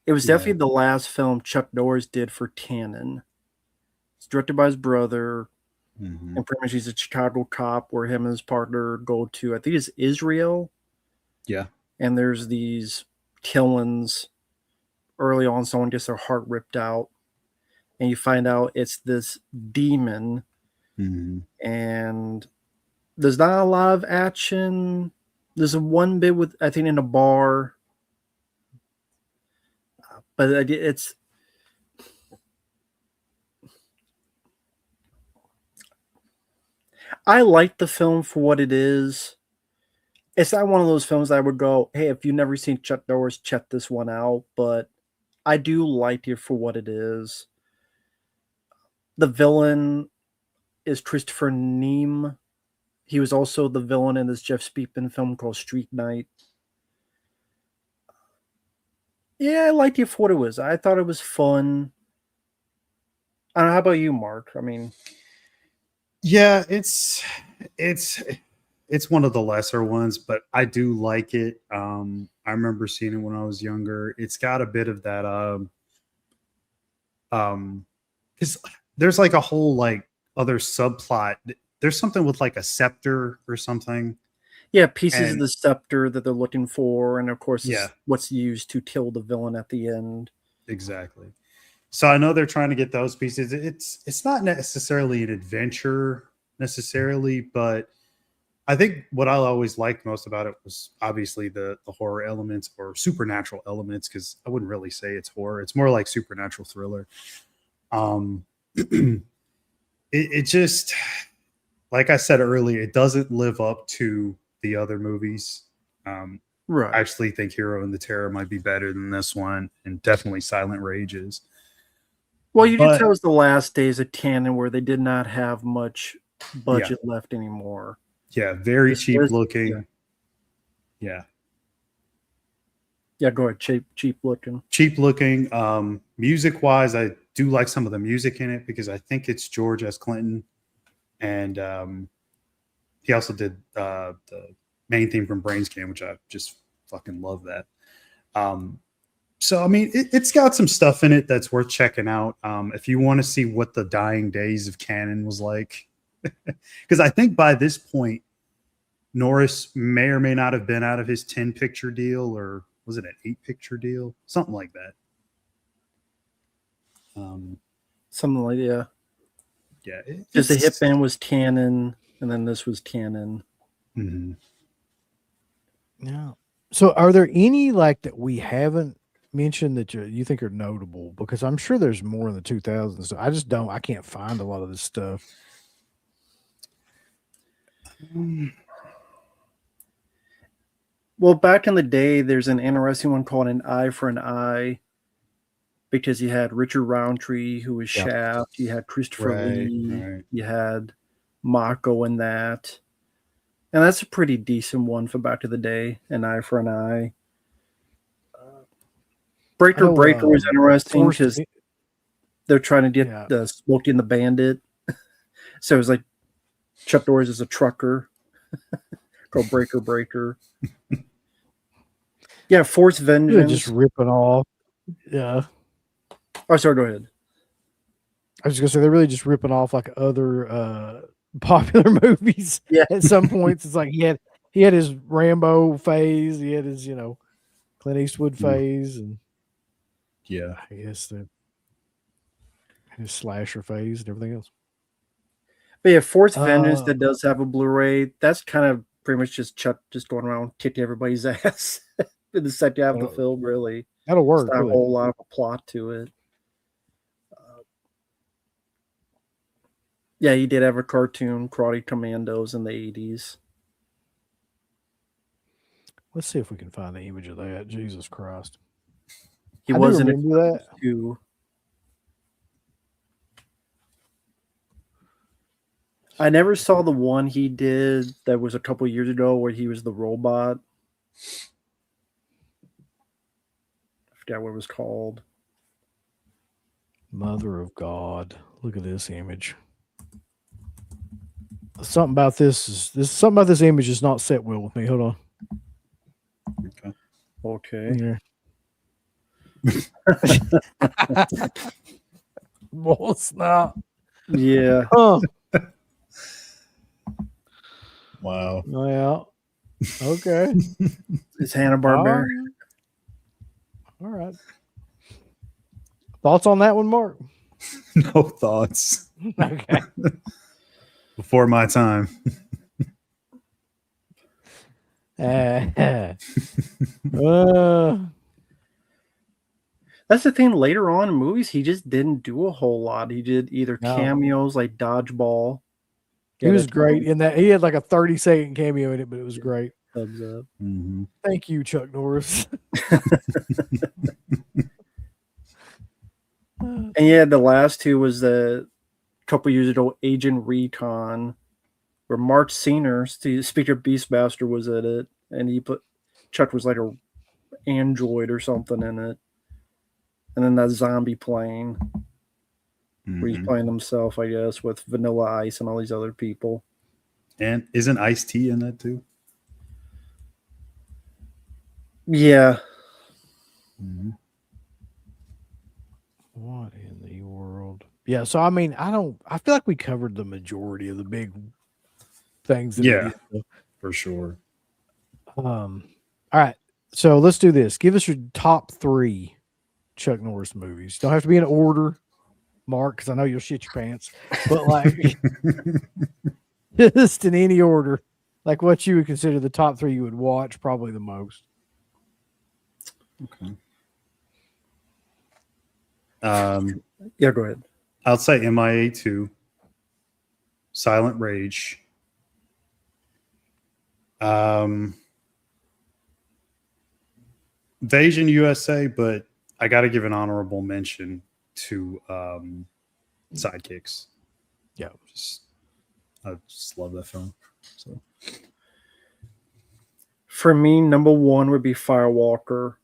It was Yeah. definitely the last film Chuck Norris did for Cannon. It's directed by his brother, Mhm. and pretty much he's a Chicago cop where him and his partner go to, I think it's Israel, Yeah. and there's these killings early on. Someone gets their heart ripped out, and you find out it's this demon, Mhm. and there's not a lot of action. There's one bit with, I think, in a bar, but it's I like the film for what it is. It's not one of those films that I would go, hey, if you've never seen Chuck Norris, check this one out. But I do like it for what it is. The villain is Christopher Neame. He was also the villain in this Jeff Speakman film called Street Night. Yeah, I liked it for what it was. I thought it was fun. I don't know, how about you, Mark? I mean, Yeah, it's it's one of the lesser ones, but I do like it. I remember seeing it when I was younger. It's got a bit of that because there's like a whole like other subplot. There's something with like a scepter or something. yeah, pieces of And the scepter that they're looking for, and of course, yeah, is what's used to kill the villain at the end. exactly. So I know they're trying to get those pieces. It's not necessarily an adventure necessarily, but I think what I always liked most about it was obviously the horror elements or supernatural elements, because I wouldn't really say it's horror. It's more like supernatural thriller. It, it just, like I said earlier, it doesn't live up to the other movies. Um, I Right. actually think Hero and the Terror might be better than this one, and definitely Silent Rage is. Well, you could But tell it was the last days of Canon where they did not have much yeah, budget left anymore. yeah, very cheap Yeah, looking. Yeah, yeah. Go ahead. Cheap looking. cheap looking. Music wise, I do like some of the music in it because I think it's George S. Clinton, and he also did the main theme from Brain Scan, which I just fucking love that. Um, so I mean, it's got some stuff in it that's worth checking out. If you want to see what the dying days of canon was like, because I think by this point, Norris may or may not have been out of his 10 picture deal, or was it an 8 picture deal? Something like that. Something like, yeah. Yeah. Because the Hitman was Canon, and then this was Canon. Mhm. Yeah. So, are there any like that we haven't mentioned that you think are notable? Because I'm sure there's more in the 2000s. So I can't find a lot of this stuff. Well, back in the day, there's an interesting one called An Eye for an Eye, because you had Richard Roundtree, who was Yeah. Shaft. You had Christopher Right, Lee. right. You had Mako in that. And that's a pretty decent one for back to the day. An Eye for an Eye. Breaker Oh, Breaker was interesting Forced because Fe- they're trying to get Yeah. the Smokey and the Bandit. So it was like Chuck Norris is a trucker called Breaker Breaker. Yeah, Force Really Vengeance. just ripping off. Yeah. Oh, sorry, go ahead. I was just gonna say they're really just ripping off like other popular movies. Yeah. At some points, it's like he had his Rambo phase, he had his Clint Eastwood phase, and Yeah. I guess his slasher phase and everything else. But yeah, Force Vengeance that does have a Blu-ray. That's kind of pretty much just Chuck just going around kicking everybody's ass. in the second half of the Oh. film, really. That'll There's work. not a Really. whole lot of a plot to it. Yeah, he did have a cartoon, Karate Commandos, in the 80s. Let's see if we can find the image of that. Jesus Christ. He I do was in remember that. it too. I never saw the one he did that was a couple years ago where he was the robot. I forgot what it was called. Mother of God. Look at this image. Something about this image is not set well with me. Hold on. Okay. Yeah. Well, it's not. Yeah. Huh. Wow. Well, okay. It's Hanna-Barbera. All right. Thoughts on that one, Mark? No thoughts. Okay. Before my time. That's the thing. Later on in movies, he just didn't do a whole lot. He did either cameos like Dodgeball. He was great in that. He had like a 30-second cameo in it, but it was great. Thumbs up. Mm-hmm. Thank you, Chuck Norris. And yeah, the last two was the couple years ago, Agent Recon, where Mark Senior, Speaker Beastmaster, was in it, and Chuck was like a android or something in it, and then that zombie plane where he's playing himself, I guess, with Vanilla Ice and all these other people. And isn't Ice-T in that too? Yeah. Mm-hmm. What in the world? Yeah, so I mean, I feel like we covered the majority of the big things. Yeah, for sure. All right, so let's do this. Give us your top 3 Chuck Norris movies. Don't have to be in order, Mark, because I know you'll shit your pants. But like, just in any order, like what you would consider the top 3 you would watch probably the most. Okay. Yeah, go ahead. I'll say MIA 2, Silent Rage, Invasion USA, but I got to give an honorable mention to Sidekicks. Yeah, I just love that film. So, for me, number 1 would be Firewalker.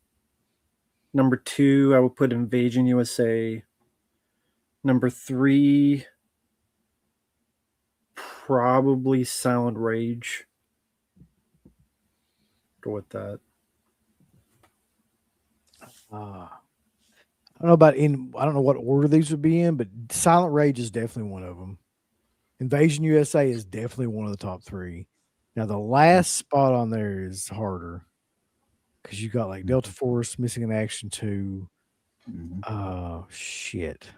Number 2, I would put Invasion USA. Number 3, probably Silent Rage. Go with that. I don't know what order these would be in, but Silent Rage is definitely one of them. Invasion USA is definitely one of the top 3. Now the last spot on there is harder because you got like Delta Force, Missing in Action 2. Shit.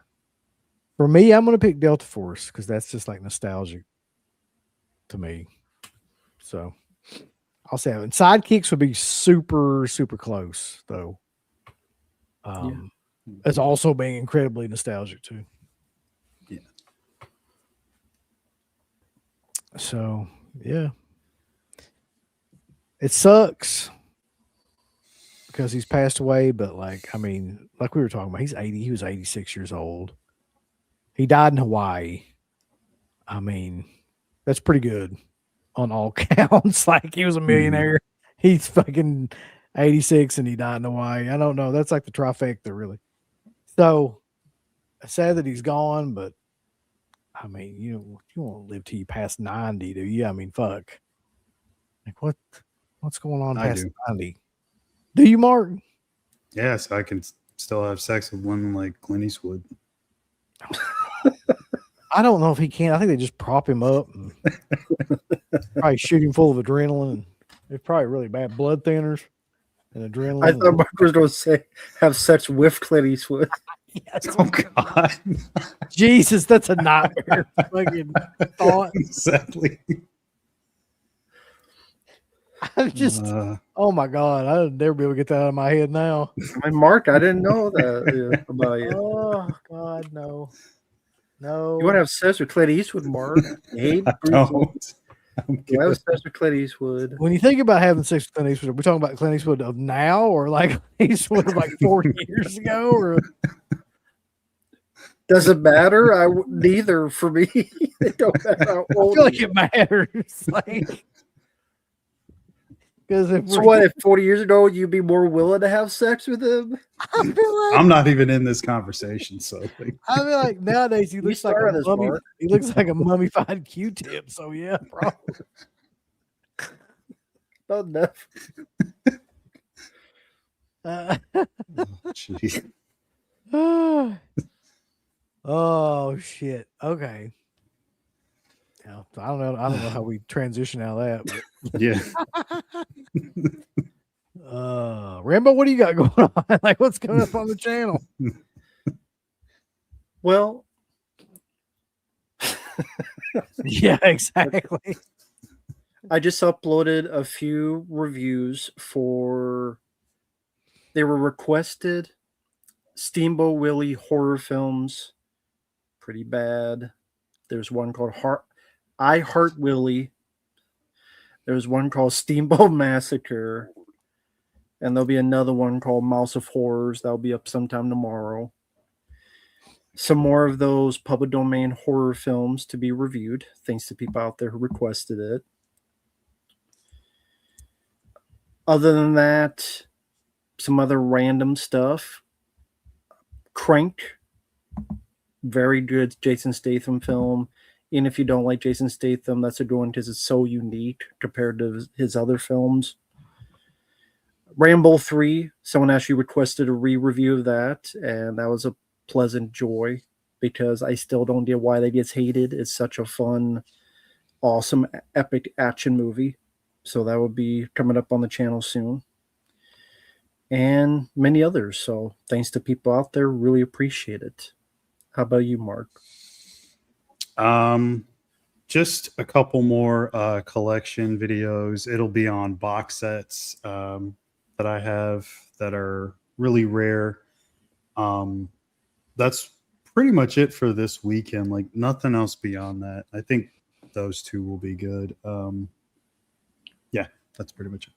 For me, I'm gonna pick Delta Force because that's just like nostalgic to me. So I'll say that. And Sidekicks would be super, super close though. It's also being incredibly nostalgic too. Yeah. So yeah, it sucks because he's passed away. But like, I mean, like we were talking about, he's 80. He was 86 years old. He died in Hawaii. I mean, that's pretty good on all counts. Like he was a millionaire. He's fucking 86 and he died in Hawaii. I don't know. That's like the trifecta, really. So sad that he's gone, but I mean, you won't live till you pass 90, do you? I mean, fuck. Like what's going on past 90? Do you, Mark? Yes, I can still have sex with one like Clint Eastwood. I don't know if he can. I think they just prop him up and probably shoot him full of adrenaline. And it's probably really bad blood thinners and adrenaline. I thought Mark was going to say have sex with Clint Eastwood. Yes. Oh God, Jesus, that's a nightmare fucking thought. Exactly. I'm just, oh my God, I'd never be able to get that out of my head now. I mean, Mark, I didn't know that about you. Oh God, no. No. You want to have sex with Clint Eastwood, Mark? You hate I Bruce Lee. don't. I'm You have good. sex with Clint Eastwood. When you think about having sex with Clint Eastwood, are we talking about Clint Eastwood of now or like Eastwood of like 40 years ago? Or Doesn't matter. Neither for me. It don't matter how I old feel like you it matters. Like, because if are. So we're, what? If 40 years ago you'd be more willing to have sex with him? I feel like I'm not even in this conversation, so like, I feel like nowadays he You looks like started a this, mummy. Mark. He looks like a mummified Q-tip. So yeah, probably. Not enough. gee. Oh shit. Okay. Yeah, I don't know. I don't know how we transition out of that. Yeah. But, Rambo, what do you got going on? Like, what's coming up on the channel? Well, Yeah, exactly. I just uploaded a few reviews for. They were requested. Steamboat Willie horror films, pretty bad. There's one called I Heart Willie. There's one called Steamboat Massacre. And there'll be another one called Mouse of Horrors. That'll be up sometime tomorrow. Some more of those public domain horror films to be reviewed, thanks to people out there who requested it. Other than that, some other random stuff. Crank, very good Jason Statham film. And if you don't like Jason Statham, that's a good one because it's so unique compared to his other films. Rambo 3, someone actually requested a re-review of that, and that was a pleasant joy because I still don't get why that gets hated. It's such a fun, awesome, epic action movie. So that will be coming up on the channel soon. And many others. So thanks to people out there, really appreciate it. How about you, Mark? Just a couple more collection videos. It'll be on box sets that I have that are really rare. That's pretty much it for this weekend. Like nothing else beyond that. I think those two will be good. Yeah, that's pretty much it.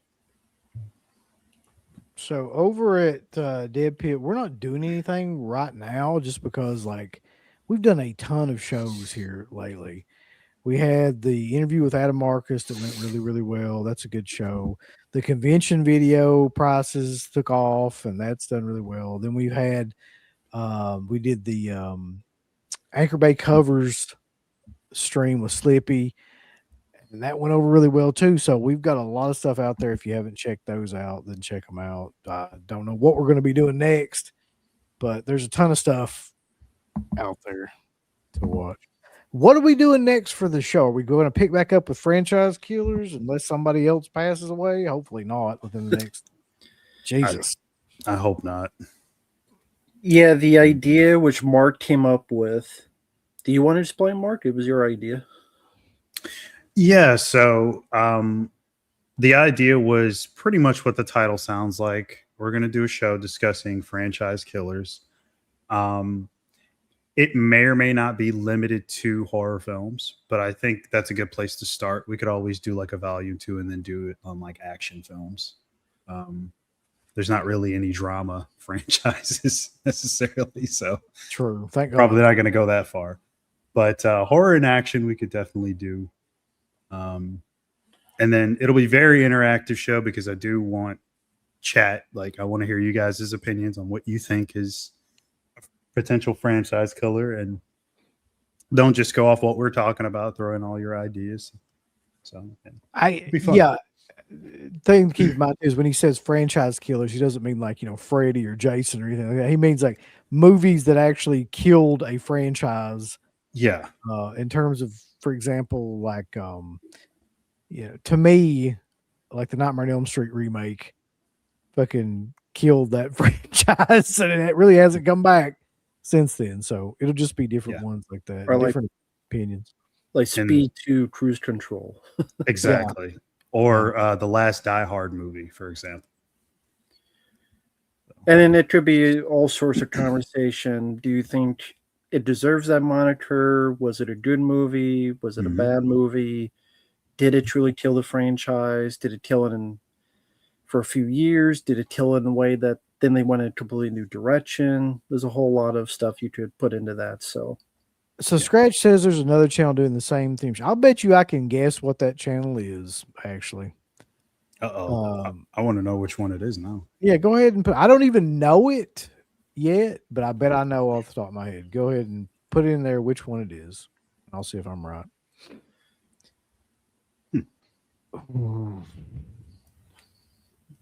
So over at Dead Pit, we're not doing anything right now just because like we've done a ton of shows here lately. We had the interview with Adam Marcus that went really, really well. That's a good show. The convention video prices took off, and that's done really well. Then we had we did the Anchor Bay covers stream with Slippy, and that went over really well too. So we've got a lot of stuff out there. If you haven't checked those out, then check them out. I don't know what we're going to be doing next, but there's a ton of stuff out there to watch. What are we doing next for the show? Are we going to pick back up with Franchise Killers unless somebody else passes away? Hopefully not within the next. Jesus. I hope not. Yeah, the idea which Mark came up with. Do you want to explain, Mark? It was your idea. Yeah, so the idea was pretty much what the title sounds like. We're going to do a show discussing franchise killers. It may or may not be limited to horror films, but I think that's a good place to start. We could always do like a volume 2 and then do it on like action films. There's not really any drama franchises necessarily, so True. Thank God. probably not going to go that far. But horror and action we could definitely do. And then it'll be very interactive show because I do want chat. Like I want to hear you guys' opinions on what you think is a potential franchise killer, and don't just go off what we're talking about. Throw in all your ideas. So yeah. Thing to keep in mind is when he says franchise killers, he doesn't mean like Freddy or Jason or anything like that. He means like movies that actually killed a franchise. Yeah. In terms of, for example, like to me, like the Nightmare on Elm Street remake fucking killed that franchise, and it really hasn't come back since then. So it'll just be different ones like that, or different opinions. Like Speed 2 Cruise Control. Exactly. or the last Die Hard movie, for example. And then it could be all sorts of conversation. Do you think it deserves that moniker? Was it a good movie? Was it a bad movie? Did it truly kill the franchise? Did it kill it for a few years? Did it kill it in a way that then they went in a completely new direction? There's a whole lot of stuff you could put into that. So Scratch says there's another channel doing the same theme. I'll bet you I can guess what that channel is, actually. I want to know which one it is now. Yeah, go ahead and put. I don't even know it yet, but I bet I know off the top of my head. Go ahead and put in there which one it is. I'll see if I'm right.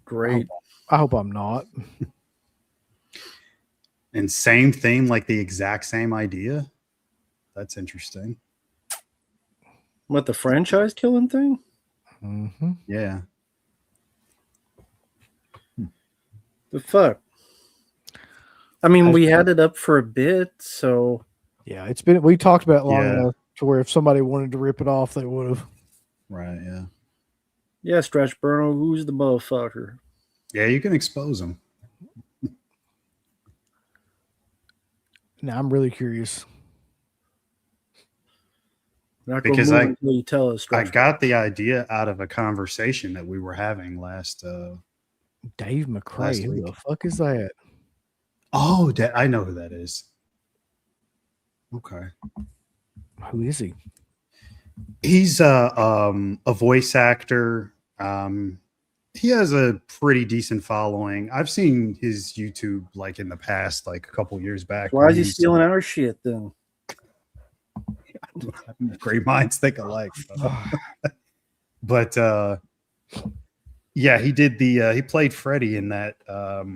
great. I hope I'm not. And same theme, like the exact same idea. That's interesting. What, the franchise killing thing? Mm-hmm. Yeah. The fuck? I mean, we had it up for a bit, so Yeah, it's been. We talked about it long enough to where if somebody wanted to rip it off, they would have. Right. Yeah. yeah, Stretch Burno, who's the motherfucker? Yeah, you can expose them. Now I'm really curious. Not Because gonna move until you tell us. I Stretch got the idea out of a conversation that we were having last. Dave McCray, Last who week. the fuck is that? Oh, I know who that is. Okay. Who is he? He's a voice actor. He has a pretty decent following. I've seen his YouTube like in the past, like a couple years back. Why is he stealing our shit then? Great minds think alike. But yeah, he did he played Freddy in that. What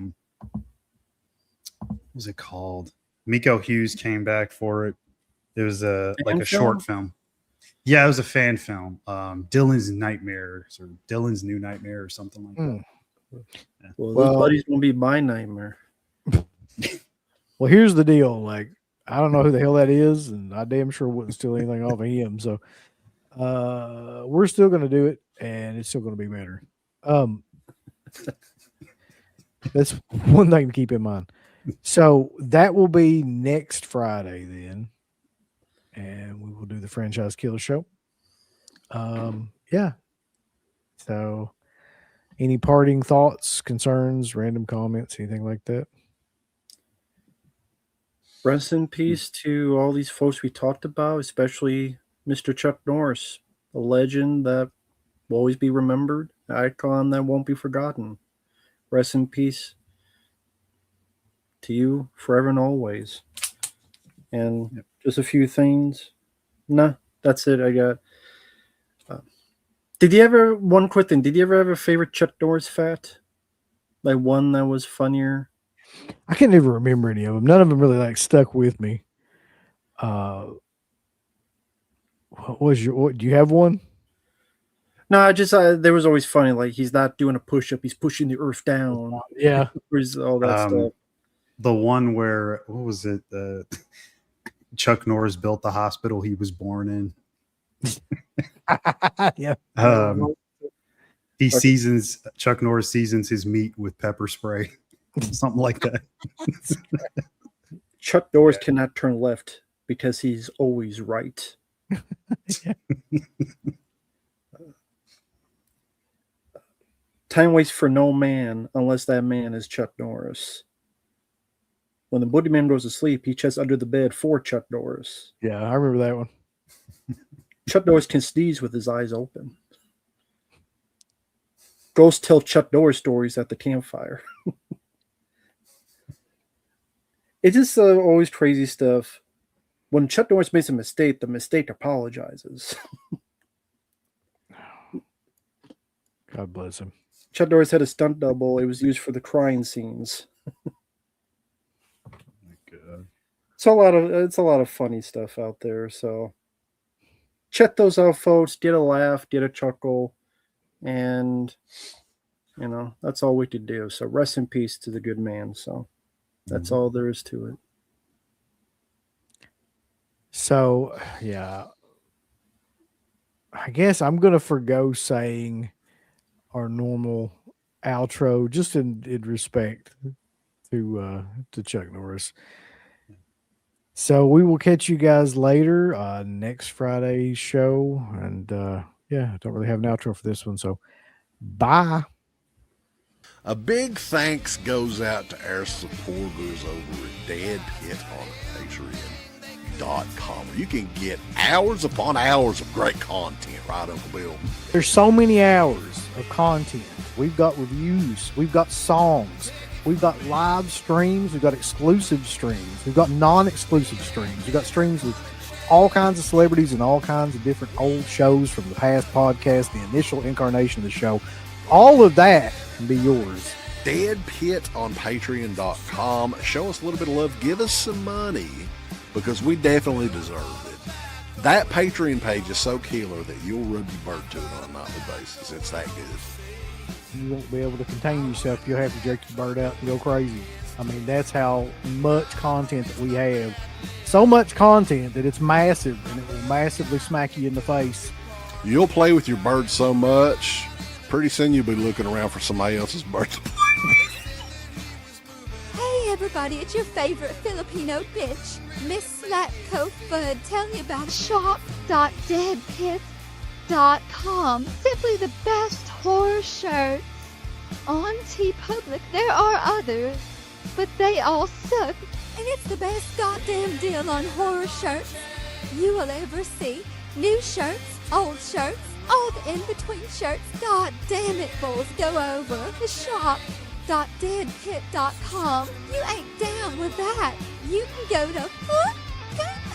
was it called? Miko Hughes came back for it. It was like a short film. Yeah, it was a fan film. Dylan's Nightmares or Dylan's New Nightmare or something like that. Yeah. Well, this buddy's gonna be my nightmare. Well, here's the deal. Like, I don't know who the hell that is, and I damn sure wouldn't steal anything off of him. So we're still gonna do it, and it's still gonna be better. That's one thing to keep in mind. So that will be next Friday then. And we will do the franchise killer show. Yeah. So any parting thoughts, concerns, random comments, anything like that? Rest in peace to all these folks we talked about, especially Mr. Chuck Norris, a legend that will always be remembered, an icon that won't be forgotten. Rest in peace to you forever and always. And just a few things. Nah, that's it. I got. One quick thing. Did you ever have a favorite Chuck Norris fact? Like one that was funnier? I can't even remember any of them. None of them really like stuck with me. What was do you have one? No, I just there was always funny. Like he's not doing a push up; he's pushing the earth down. Yeah, all that stuff. The one where what was it? Chuck Norris built the hospital he was born in. Yeah. Chuck Norris seasons his meat with pepper spray, something like that. Chuck Norris cannot turn left because he's always right. Time waits for no man unless that man is Chuck Norris. When the boogeyman goes to sleep, he checks under the bed for Chuck Norris. Yeah, I remember that one. Chuck Norris can sneeze with his eyes open. Ghosts tell Chuck Norris stories at the campfire. It's just always crazy stuff. When Chuck Norris makes a mistake, the mistake apologizes. God bless him. Chuck Norris had a stunt double. It was used for the crying scenes. It's a lot of funny stuff out there. So check those out, folks. Get a laugh, get a chuckle, and that's all we could do. So rest in peace to the good man. So that's all there is to it. So yeah, I guess I'm gonna forgo saying our normal outro, just in respect to Chuck Norris. So we will catch you guys later next Friday's show, and yeah, I don't really have an outro for this one, so bye. A big thanks goes out to our supporters over at Dead Pit on Patreon.com, where you can get hours upon hours of great content, right, Uncle Bill? There's so many hours of content. We've got reviews, we've got songs, we've got live streams, we've got exclusive streams, we've got non-exclusive streams, we've got streams with all kinds of celebrities and all kinds of different old shows from the past podcast, the initial incarnation of the show. All of that can be yours. Dead Pit on Patreon.com. Show us a little bit of love. Give us some money, because we definitely deserve it. That Patreon page is so killer that you'll rub your bird to it on a nightly basis. It's that good. You won't be able to contain yourself. You'll have to jerk your bird out and go crazy. I mean, that's how much content that we have. So much content that it's massive, and it will massively smack you in the face. You'll play with your bird so much, pretty soon you'll be looking around for somebody else's bird to play with. Hey everybody, it's your favorite Filipino bitch, Miss Slatko Fudd, telling you about shop.deadpit.com. Simply the best horror shirts. On TeePublic, there are others, but they all suck. And it's the best goddamn deal on horror shirts you will ever see. New shirts, old shirts, all the in-between shirts. God damn it, fools. Go over to shop.deadpit.com. You ain't down with that. You can go to